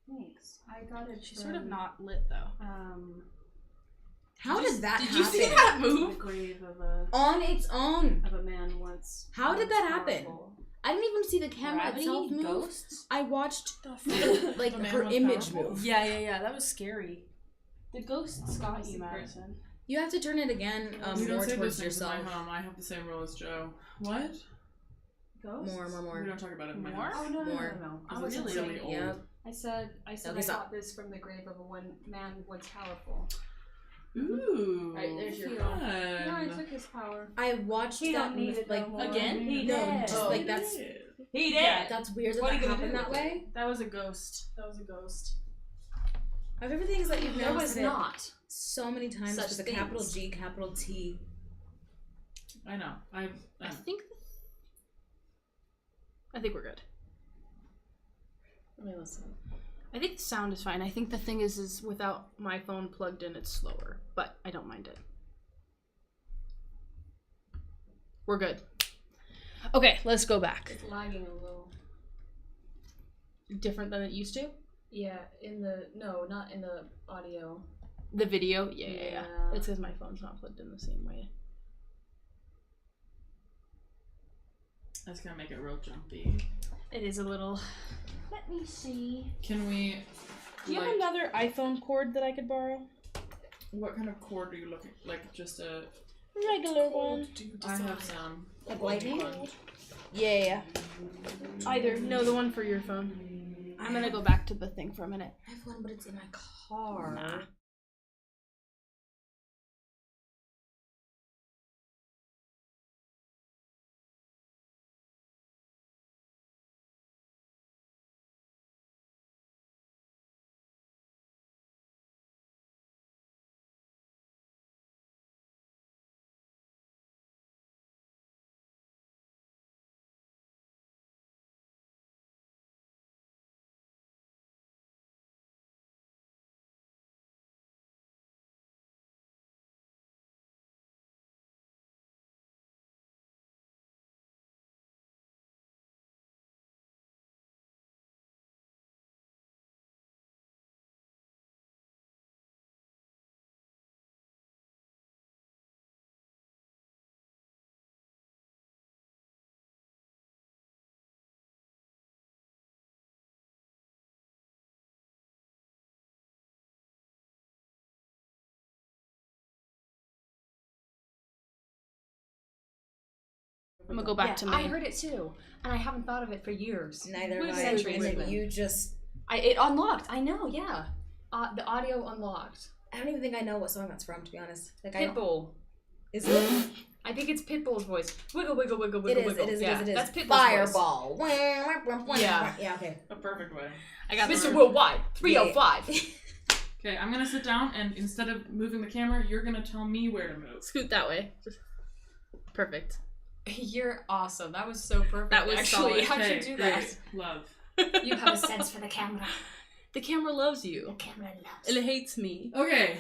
S7: Thanks. I got it.
S5: She's sort of not lit though.
S3: How did that
S5: Did
S3: happen?
S5: you see that
S7: The
S5: move?
S7: grave of a
S3: On its own.
S7: man once.
S3: How did that happen?
S7: powerful.
S3: I didn't even see the camera
S5: Gravity?
S3: itself move.
S5: Ghosts?
S3: I watched like
S4: The man
S3: her
S4: was
S3: image
S4: powerful?
S3: move.
S5: Yeah. That was scary. The ghosts got you, Madison.
S3: You have to turn it again
S4: We don't
S3: more
S4: say
S3: towards
S4: those things in
S3: yourself.
S4: my home. I have the same rule as Joe. What?
S7: Ghosts?
S3: More.
S4: We don't talk about it in my
S5: More?
S4: house.
S7: Oh no.
S3: More.
S7: I
S4: Because
S7: wasn't
S4: it's
S7: saying.
S4: really old.
S3: Yep.
S7: I said
S3: Okay,
S7: I
S3: so-
S7: got this from the grave of a one man once powerful.
S4: Ooh.
S5: Alright, there's your
S4: fun.
S7: No, I took his power.
S3: I watched
S7: He
S3: that
S7: don't need it
S3: like
S7: no more.
S5: Again?
S7: He
S3: no,
S7: did.
S3: just
S5: Oh.
S3: like that's
S5: He
S7: did.
S3: that's weird that
S7: What are
S3: that
S7: you gonna
S3: happened
S7: do
S3: that
S7: with
S3: way.
S5: That was a ghost.
S3: Of everything that you've
S7: There
S3: noticed
S7: was
S3: it
S7: not.
S3: so many times
S7: Such
S3: with a capital
S7: things.
S3: G, capital T.
S4: I know.
S5: I think we're good.
S7: Let me listen.
S5: I think the sound is fine. I think the thing is without my phone plugged in, it's slower, but I don't mind it. We're good. Okay, let's go back.
S7: It's lagging a little.
S5: Different than it used to?
S7: Yeah, not in the audio.
S5: The video? Yeah.
S7: Yeah.
S5: It's because my phone's not plugged in the same way.
S4: That's gonna make it real jumpy.
S5: It is a little. Let me see.
S4: Can we?
S5: Do you have
S4: like,
S5: another iPhone cord that I could borrow?
S4: what kind of cord are you looking? Like just a?
S5: Regular one.
S4: I have some.
S3: Like lightning?
S5: Yeah. Either. No, the one for your phone. I'm gonna go back to the thing for a minute.
S3: I have one, but it's in my car.
S5: Nah. I'm gonna go back to me.
S7: I heard it too, and I haven't thought of it for years.
S3: Neither
S7: What
S3: have I.
S7: centuries
S3: And then
S7: even?
S3: you just.
S7: It unlocked. I know. Yeah. The audio unlocked.
S3: I don't even think I know what song that's from, to be honest. Like I don't.
S7: Pitbull.
S3: Is it?
S7: I think it's Pitbull's voice. Wiggle, wiggle, wiggle,
S3: It
S7: wiggle,
S3: is.
S7: wiggle.
S3: It is.
S7: Yeah,
S3: It is.
S7: that's Pitbull's
S3: Fireball.
S7: Yeah.
S3: Yeah. Okay.
S4: A perfect way.
S5: I got
S7: voice.
S5: the
S7: Mr. Worldwide, 305.
S4: Okay, I'm gonna sit down, and instead of moving the camera, you're gonna tell me where to move.
S5: Scoot that way. Perfect.
S7: You're awesome. That was so perfect.
S5: That was
S7: actually.
S5: solid.
S7: How'd you
S4: Okay,
S7: do
S4: great. Love.
S7: that? You have a sense for the camera.
S5: The camera loves you.
S7: Camera loves.
S5: And it hates me.
S4: Okay.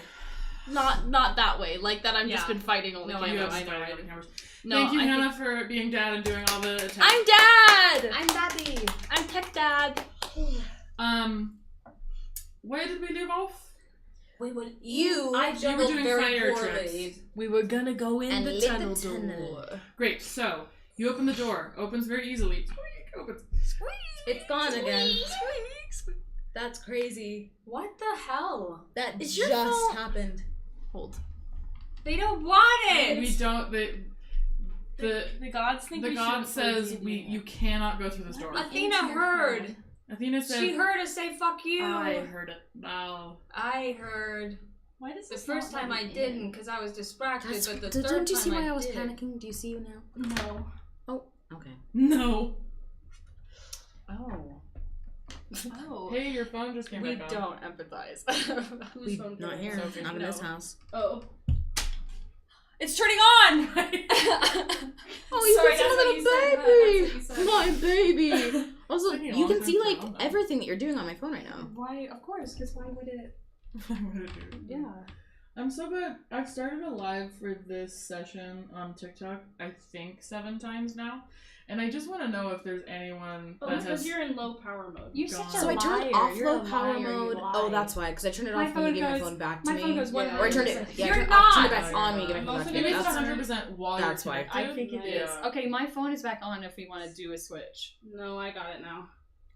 S5: Not that way. Like that I've just
S7: Yeah.
S5: been fighting all the
S7: No,
S5: cameras.
S4: You have
S7: I know,
S4: started
S7: I
S4: on the
S7: know.
S4: cameras.
S5: No,
S4: Thank you,
S5: I
S4: Hannah, for being dad and doing all the attacks.
S5: I'm dad!
S7: I'm Daddy.
S5: I'm tech dad.
S4: Where did we leave off?
S3: Wait, what?
S7: I
S4: You were
S7: juggled
S4: doing
S7: very
S4: fire
S7: poorly.
S4: tricks.
S5: We were gonna go in
S3: And
S5: the
S3: lit the
S5: tunnel
S3: tunnel.
S5: door.
S4: Great. So you open the door. Opens very easily. Opens.
S3: It's gone again. That's crazy.
S7: What the hell?
S3: That
S5: It's your
S3: just
S5: fault.
S3: happened.
S5: Hold.
S7: They don't want it.
S4: We don't. The
S5: gods think
S4: the
S5: we
S4: god
S5: shouldn't
S4: says
S5: play
S4: you
S5: D&D.
S4: cannot go through this door.
S7: Athena heard.
S4: Athena said.
S7: She heard us say "fuck you."
S4: I heard it. Wow.
S7: I heard.
S5: Why does
S7: The
S5: this
S7: first
S5: not
S7: time
S5: let
S7: I
S5: me
S7: didn't
S5: in?
S7: because I was distracted,
S3: That's,
S7: but the third
S3: don't you
S7: time
S3: see why I was
S7: did.
S3: panicking? Do you see you now?
S5: No.
S3: Oh, okay.
S4: No.
S7: Oh.
S5: Oh.
S4: Hey, your phone just came
S7: We
S4: back on.
S7: don't empathize.
S5: Whose
S3: We
S5: phone
S3: not
S5: call?
S3: here.
S4: Sophie,
S3: Not in
S7: no.
S3: this house.
S5: Oh.
S7: It's turning on.
S3: Oh,
S7: Sorry, that's what you said. That's what you said.
S3: My baby. Also,
S4: Taking a
S3: you
S4: long
S3: can
S4: time
S3: see
S4: to
S3: like
S4: know that.
S3: everything that you're doing on my phone right now.
S7: Why? Of course, because why would it?
S4: What would it do?
S7: Yeah.
S4: I'm so bad. I've started a live for this session on TikTok, I think 7 times now. And I just want to know if there's anyone
S5: Oh,
S4: that
S5: because
S4: has...
S5: you're in low power mode.
S9: You're
S4: gone.
S9: such a
S3: So I turned
S9: liar.
S3: off
S9: You're
S3: low
S9: a
S3: power
S9: liar, you
S3: mode.
S9: lie.
S3: Oh, that's why. Because I turned it
S9: My
S3: off when you
S9: phone
S3: gave my
S9: goes-
S3: phone back to
S9: my
S3: me.
S9: phone goes
S4: Yeah.
S3: Or I turned it.
S9: 100%.
S3: Yeah, I
S9: You're
S3: turned it
S9: not.
S3: back on when you gave my phone
S5: Most
S3: back
S5: of
S3: to
S4: If
S3: me.
S5: it
S4: it's
S5: is
S3: That's
S4: 100% while
S3: That's
S4: you're
S3: why.
S4: connected,
S9: I think it
S4: yeah.
S9: is. Okay, my phone is back on if we want to do a switch.
S5: No, I got it now.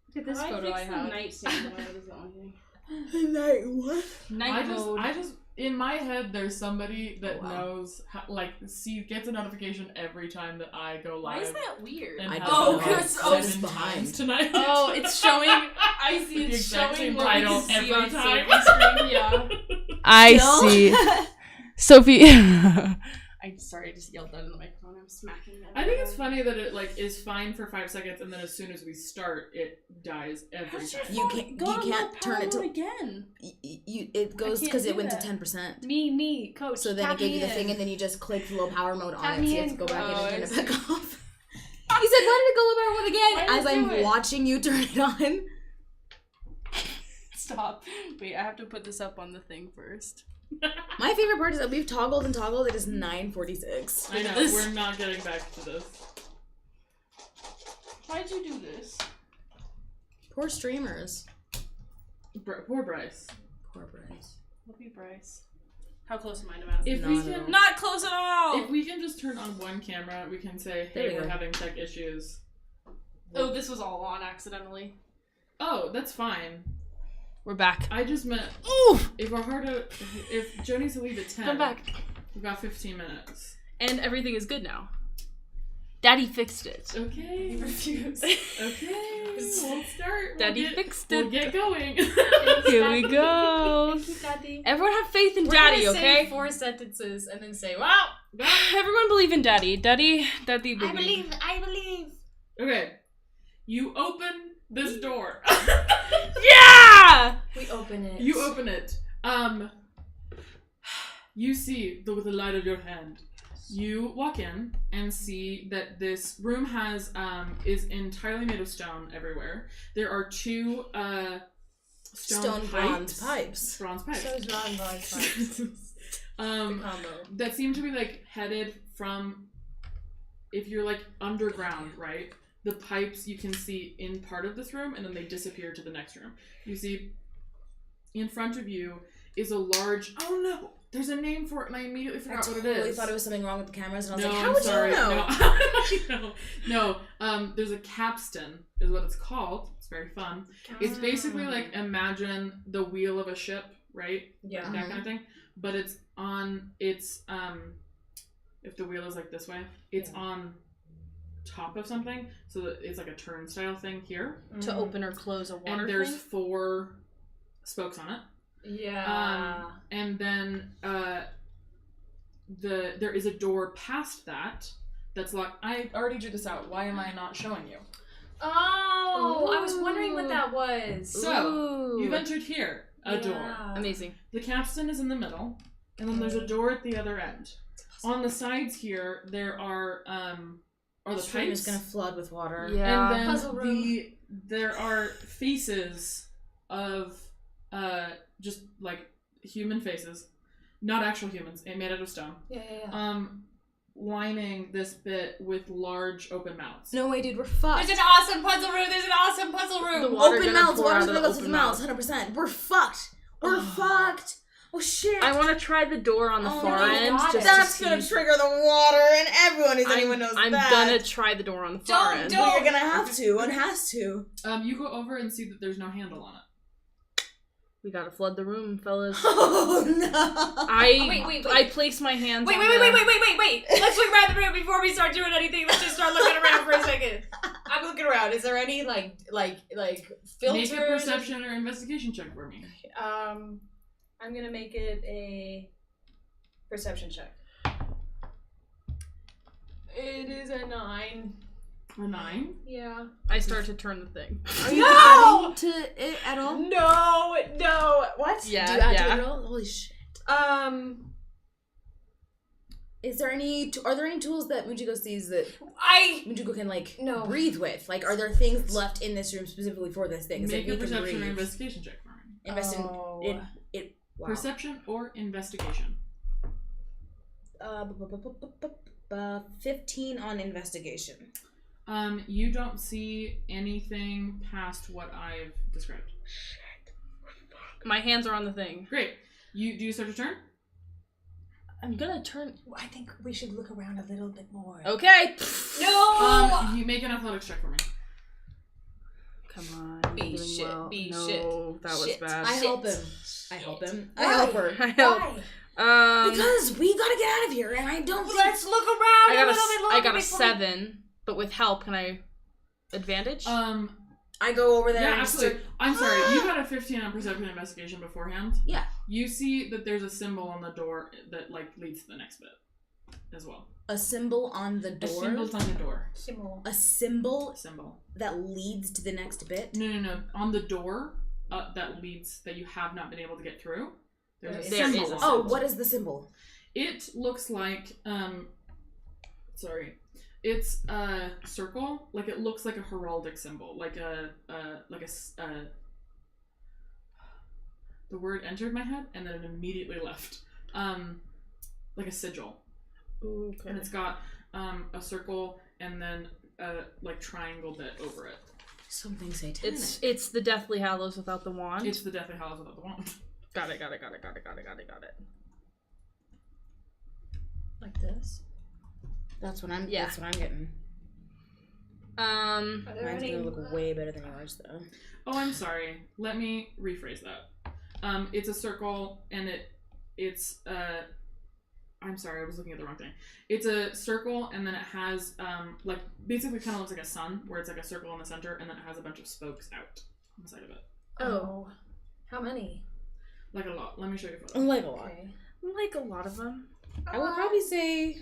S9: Look at this
S5: How do
S9: photo I
S5: fix the
S9: have.
S5: nightstand mode is the only thing.
S3: Night what?
S5: Night mode.
S4: I just in my head there's somebody that
S3: Oh, wow.
S4: knows how, like gets a notification every time that I go live.
S5: Why is that weird?
S4: and
S3: I
S4: has
S3: don't
S4: it
S3: know.
S4: like
S3: It's
S4: 7
S3: behind.
S4: times tonight.
S5: Oh, it's showing. I see.
S4: The
S5: It's
S4: exact
S5: showing
S4: same
S5: what
S4: title
S5: we can see
S4: every
S5: on
S4: time.
S5: Sophie's screen. Yeah.
S6: I see. Sophie.
S5: I'm sorry. I just yelled that in the microphone. I'm smacking that.
S4: I think it's funny that it like is fine for 5 seconds and then as soon as we start it dies every time.
S3: You can't.
S5: Go
S3: You
S5: to low
S3: can't turn
S5: power
S3: it to.
S5: mode again.
S3: It goes
S5: can't
S3: because
S5: do
S3: it went
S5: that.
S3: to 10%.
S9: Me, coach.
S3: So then
S9: tap
S3: it gave
S9: me
S3: you the
S9: in.
S3: thing, and then you just click low power mode on
S9: Tap
S3: it. So
S9: me
S3: you have to
S9: in,
S3: go back in
S5: coach.
S3: and turn it back off. He said, "Why did it go low power mode again?"
S5: Why
S3: As
S5: did it do
S3: I'm
S5: it?
S3: watching you turn it on.
S5: Stop. Wait, I have to put this up on the thing first.
S3: My favorite part is that we've toggled and toggled. It is 9:46.
S4: I know,
S5: This-
S4: we're not getting back to this.
S5: Why'd you do this?
S3: Poor streamers.
S4: Poor Bryce.
S3: Poor Bryce.
S5: Love you, Bryce. How close am I to Madison?
S4: If we
S3: Not at
S4: can
S3: all.
S5: Not close at all!
S4: if we can just turn on one camera, we can say,
S3: There
S4: hey,
S3: we
S4: we're
S3: go.
S4: having tech issues.
S5: Oh, this was all on accidentally.
S4: Oh, that's fine.
S5: We're back.
S4: I just meant
S5: Ooh!
S4: if we're hard to if Joe needs to leave at 10,
S5: Come back.
S4: we've got 15 minutes.
S5: And everything is good now. Daddy fixed it.
S4: Okay.
S5: Refuse.
S4: Okay. We'll start.
S5: Daddy
S4: we'll get,
S5: fixed
S4: We'll
S5: it.
S4: get going.
S5: Here we go.
S9: Thank you, Daddy.
S5: Everyone have faith in
S9: We're
S5: Daddy,
S9: gonna
S5: okay?
S9: say 4 sentences and then say, "Wow,
S5: Everyone believe in Daddy. Daddy believe.
S9: I believe."
S4: Okay. You open this door.
S5: Yeah!
S9: We open it.
S4: You open it. You see with the light of your hand. You walk in and see that this room has is entirely made of stone everywhere. There are 2 stone
S3: bronze pipes.
S4: Bronze pipes.
S9: So is Ron Bronze
S4: um,
S9: combo.
S4: that seem to be like headed from if you're like underground, right? The pipes you can see in part of this room and then they disappear to the next room. You see in front of you is a large there's a name for it and I immediately forgot what it is.
S3: I totally thought it was something wrong with the cameras, and I was
S4: No,
S3: like,
S4: I'm
S3: "How would
S4: sorry.
S3: you know?"
S4: No. There's a capstan is what it's called. It's very fun. It's basically like imagine the wheel of a ship, right?
S9: Yeah.
S4: That kind of thing. But it's if the wheel is like this way, it's on top of something, so that it's like a turnstile thing here.
S5: To open or close a water
S4: And there's
S5: thing?
S4: 4 spokes on it.
S9: Yeah.
S4: And then there is a door past that that's locked. I already drew this out. Why am I not showing you?
S9: Oh, I was wondering what that was.
S4: So you've entered here. A door.
S5: Amazing.
S4: The capstan is in the middle, and then there's a door at the other end. On the sides here, there are the
S3: Stream is
S4: pipes,
S3: gonna flood with water.
S5: Yeah.
S4: and
S9: Puzzle room.
S4: then there are faces of just like human faces, not actual humans, made out of stone.
S9: Yeah.
S4: Lining this bit with large open mouths.
S3: No way, dude, we're fucked.
S9: There's an awesome puzzle room. There's an awesome puzzle room.
S5: The water
S3: Open
S5: gonna
S3: mouths,
S5: pour out
S3: water's
S5: of
S3: gonna
S5: the
S3: go to the
S5: open
S3: mouths, 100%. We're fucked. We're fucked. Oh shit.
S5: I want to try the door on the
S3: Oh
S5: far
S3: my
S5: end.
S9: God.
S5: Just
S3: That's
S5: to
S3: gonna
S5: see.
S3: trigger the water, and anyone knows
S5: I'm
S3: that.
S5: gonna try the door on the far end.
S3: Well, you're gonna have to. One has to.
S4: You go over and see that there's no handle on it.
S5: We gotta flood the room, fellas.
S3: Oh no.
S9: Wait.
S5: I place my hands
S9: Wait.
S5: on
S9: Let's look around the room before we start doing anything. Let's just start looking around for a second. I'm looking around. Is there any like filters?
S4: Make a perception or investigation check for me.
S9: I'm gonna make it a perception check. It is a 9.
S4: A 9.
S9: Yeah.
S5: I start to turn the thing.
S3: Are you
S9: No!
S3: adding to it at all?
S9: No. What?
S5: Yeah,
S3: Do you add to
S5: yeah.
S3: it at all? Holy shit. Is there any? Are there any tools that Mujiko sees that Mujiko can
S9: No.
S3: breathe with? Like, are there things left in this room specifically for this thing? Is
S4: Make
S3: it
S4: a
S3: we can
S4: perception or
S3: breathe?
S4: investigation check for me.
S3: Invest in Wow.
S4: Perception or investigation?
S3: 15 on investigation.
S4: You don't see anything past what I've described.
S5: My hands are on the thing.
S4: Great. Do you start your turn?
S5: I'm gonna turn.
S9: I think we should look around a little bit more.
S5: Okay.
S9: No!
S4: You make an athletics check for me.
S5: Come on.
S9: Be
S5: you're doing
S9: shit,
S5: well.
S9: be
S5: no,
S9: shit,
S5: that was
S9: shit.
S5: bad.
S3: I
S9: Shit.
S3: help him. I help him. I
S9: Why?
S3: help her.
S5: I help.
S9: Why?
S3: Because we gotta get out of here, and I don't think...
S9: Let's look around
S5: I
S9: a
S5: got
S9: little bit longer.
S5: I got a
S9: before
S5: 7, but with help, can I advantage?
S3: I go over there
S4: Yeah,
S3: and
S4: absolutely. I'm sorry, you got a 15 on perception and investigation beforehand.
S3: Yeah.
S4: You see that there's a symbol on the door that leads to the next bit as well.
S3: A symbol on the
S4: A
S3: door?
S4: symbol's on the door.
S9: Symbol.
S3: A symbol
S4: Symbol.
S3: that leads to the next bit?
S4: No. On the door that you have not been able to get through. There's a
S5: There
S4: symbol.
S5: is a
S4: on
S3: Oh,
S4: it.
S3: what is the symbol?
S4: It looks like it's a circle. Like it looks like a heraldic symbol, the word entered my head and then it immediately left. Like a sigil.
S5: Okay.
S4: And it's got a circle and then a triangle bit over it.
S3: Something satanic.
S5: It's the Deathly Hallows without the wand.
S4: It's the Deathly Hallows without the wand.
S5: Got it.
S9: Like this?
S3: That's what I'm
S5: Yeah.
S3: That's what I'm getting.
S9: Are there
S3: Mine's
S9: any...
S3: gonna look way better than yours though.
S4: Oh, I'm sorry. Let me rephrase that. It's a circle and it's I'm sorry, I was looking at the wrong thing. It's a circle and then it has basically kind of looks like a sun where it's like a circle in the center and then it has a bunch of spokes out on the side of it.
S9: Oh. How many?
S4: Like a lot. Let me show you a photo.
S3: Like a lot.
S9: Okay.
S5: like a lot of them.
S3: I would probably say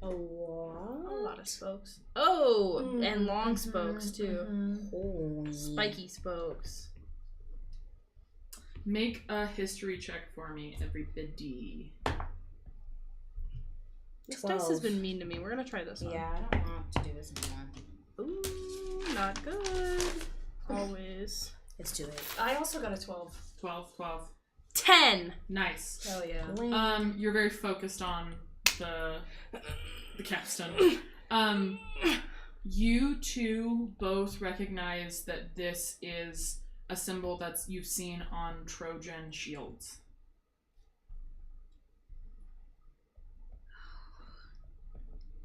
S3: a
S5: A
S3: lot.
S5: lot of spokes. Oh, and long spokes too.
S3: Holy.
S5: Spiky spokes.
S4: Make a history check for me, everybody.
S5: This dice has
S3: 12.
S5: been mean to me. We're gonna try this one.
S3: Yeah, I don't want to do this anymore.
S5: Ooh, not good. Always.
S3: It's too late.
S9: I also got a 12.
S4: 12.
S5: 10.
S4: Nice.
S9: Hell yeah.
S4: You're very focused on the capstone. You two both recognize that this is a symbol that you've seen on Trojan shields.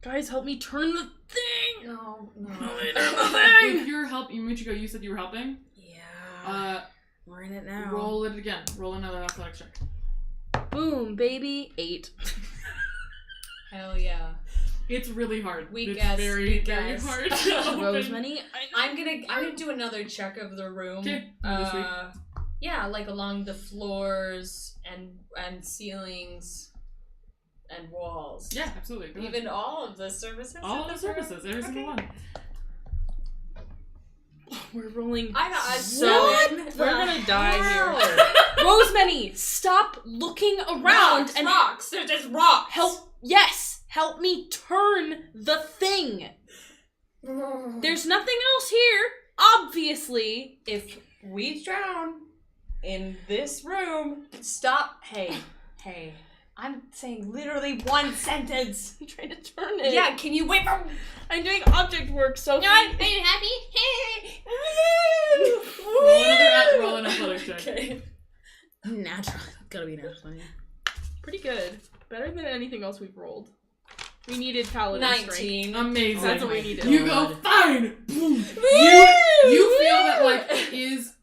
S5: Guys, help me turn the thing.
S9: No.
S4: If you're helping, Michiko, you said you were helping?
S3: Yeah. We're in it now.
S4: Roll it again. Roll another athletics check.
S5: Boom, baby. 8.
S9: Hell yeah.
S4: It's really hard.
S9: Weak
S4: it's
S9: ass,
S4: very,
S9: weak
S4: very
S9: ass.
S4: hard to open.
S5: Rosemary.
S9: I'm gonna do another check of the room.
S4: Okay. This week.
S9: Yeah, like along the floors and ceilings and walls.
S4: Yeah, absolutely. Go ahead.
S9: Even all of the services.
S4: all
S9: in
S4: the surfaces, every single one.
S5: We're rolling.
S9: I got a
S5: 7.
S9: What
S5: We're gonna die here. Rosemary, stop looking around
S9: Rocks,
S5: and
S9: rocks. They're just rocks.
S5: help me turn the thing. There's nothing else here. Obviously,
S9: If we drown in this room, stop. Hey. I'm saying literally one sentence.
S5: I'm trying to turn it.
S9: Yeah, can you wait for...
S5: I'm doing object work, Sophie.
S9: Are you happy?
S4: Roll an athletics check.
S9: Okay.
S3: Natural. Gotta be natural.
S5: Pretty good. Better than anything else we've rolled. We needed paladin strength.
S9: 19.
S4: Amazing.
S5: That's what we needed.
S4: You go, fine! Boom! You feel that, like, it is,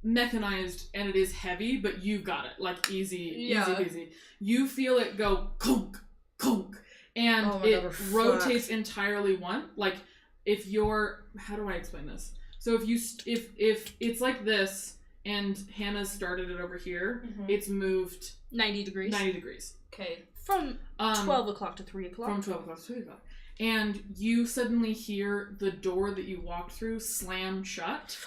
S4: mechanized and it is heavy, but you got it. Like, easy peasy. You feel it go, conk, conk, and
S3: Oh my
S4: it
S3: God, we're
S4: rotates entirely one. Like, if you're, how do I explain this? So if it's like this, and Hannah started it over here, it's moved
S5: 90 degrees.
S4: 90 degrees.
S9: Okay.
S5: From 12 o'clock to 3 o'clock.
S4: From 12 o'clock to 3 o'clock. And you suddenly hear the door that you walked through slam shut,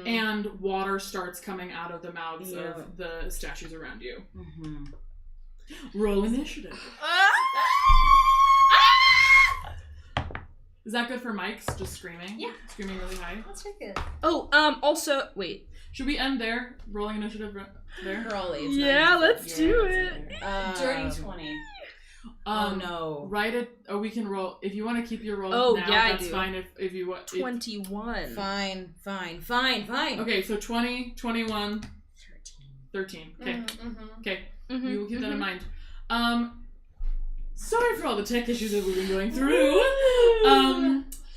S4: and water starts coming out of the mouths of the statues around you.
S3: Mm-hmm.
S4: Roll initiative. Is that good for mics? Just screaming?
S9: Yeah.
S4: Screaming really high.
S9: Let's check it.
S5: Oh, also, wait.
S4: Should we end there? Rolling initiative there?
S3: Girly, it's
S5: Yeah,
S3: not-
S5: let's do it.
S3: Dirty 20. Oh no.
S4: Write it, or we can roll. If you want to keep your roll
S5: Oh,
S4: now,
S5: yeah, I
S4: that's
S5: do.
S4: fine. If you want.
S5: 21.
S3: Fine.
S4: Okay, so 20, 21, 13. Okay. Okay.
S5: Mhm.
S4: We will keep that in mind. Sorry for all the tech issues that we've been going through.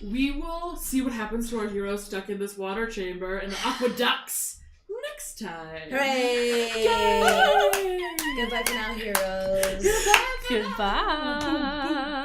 S4: We will see what happens to our heroes stuck in this water chamber and the aqueducts next time.
S3: Hooray!
S4: Yay!
S3: Goodbye for now, heroes.
S5: Goodbye.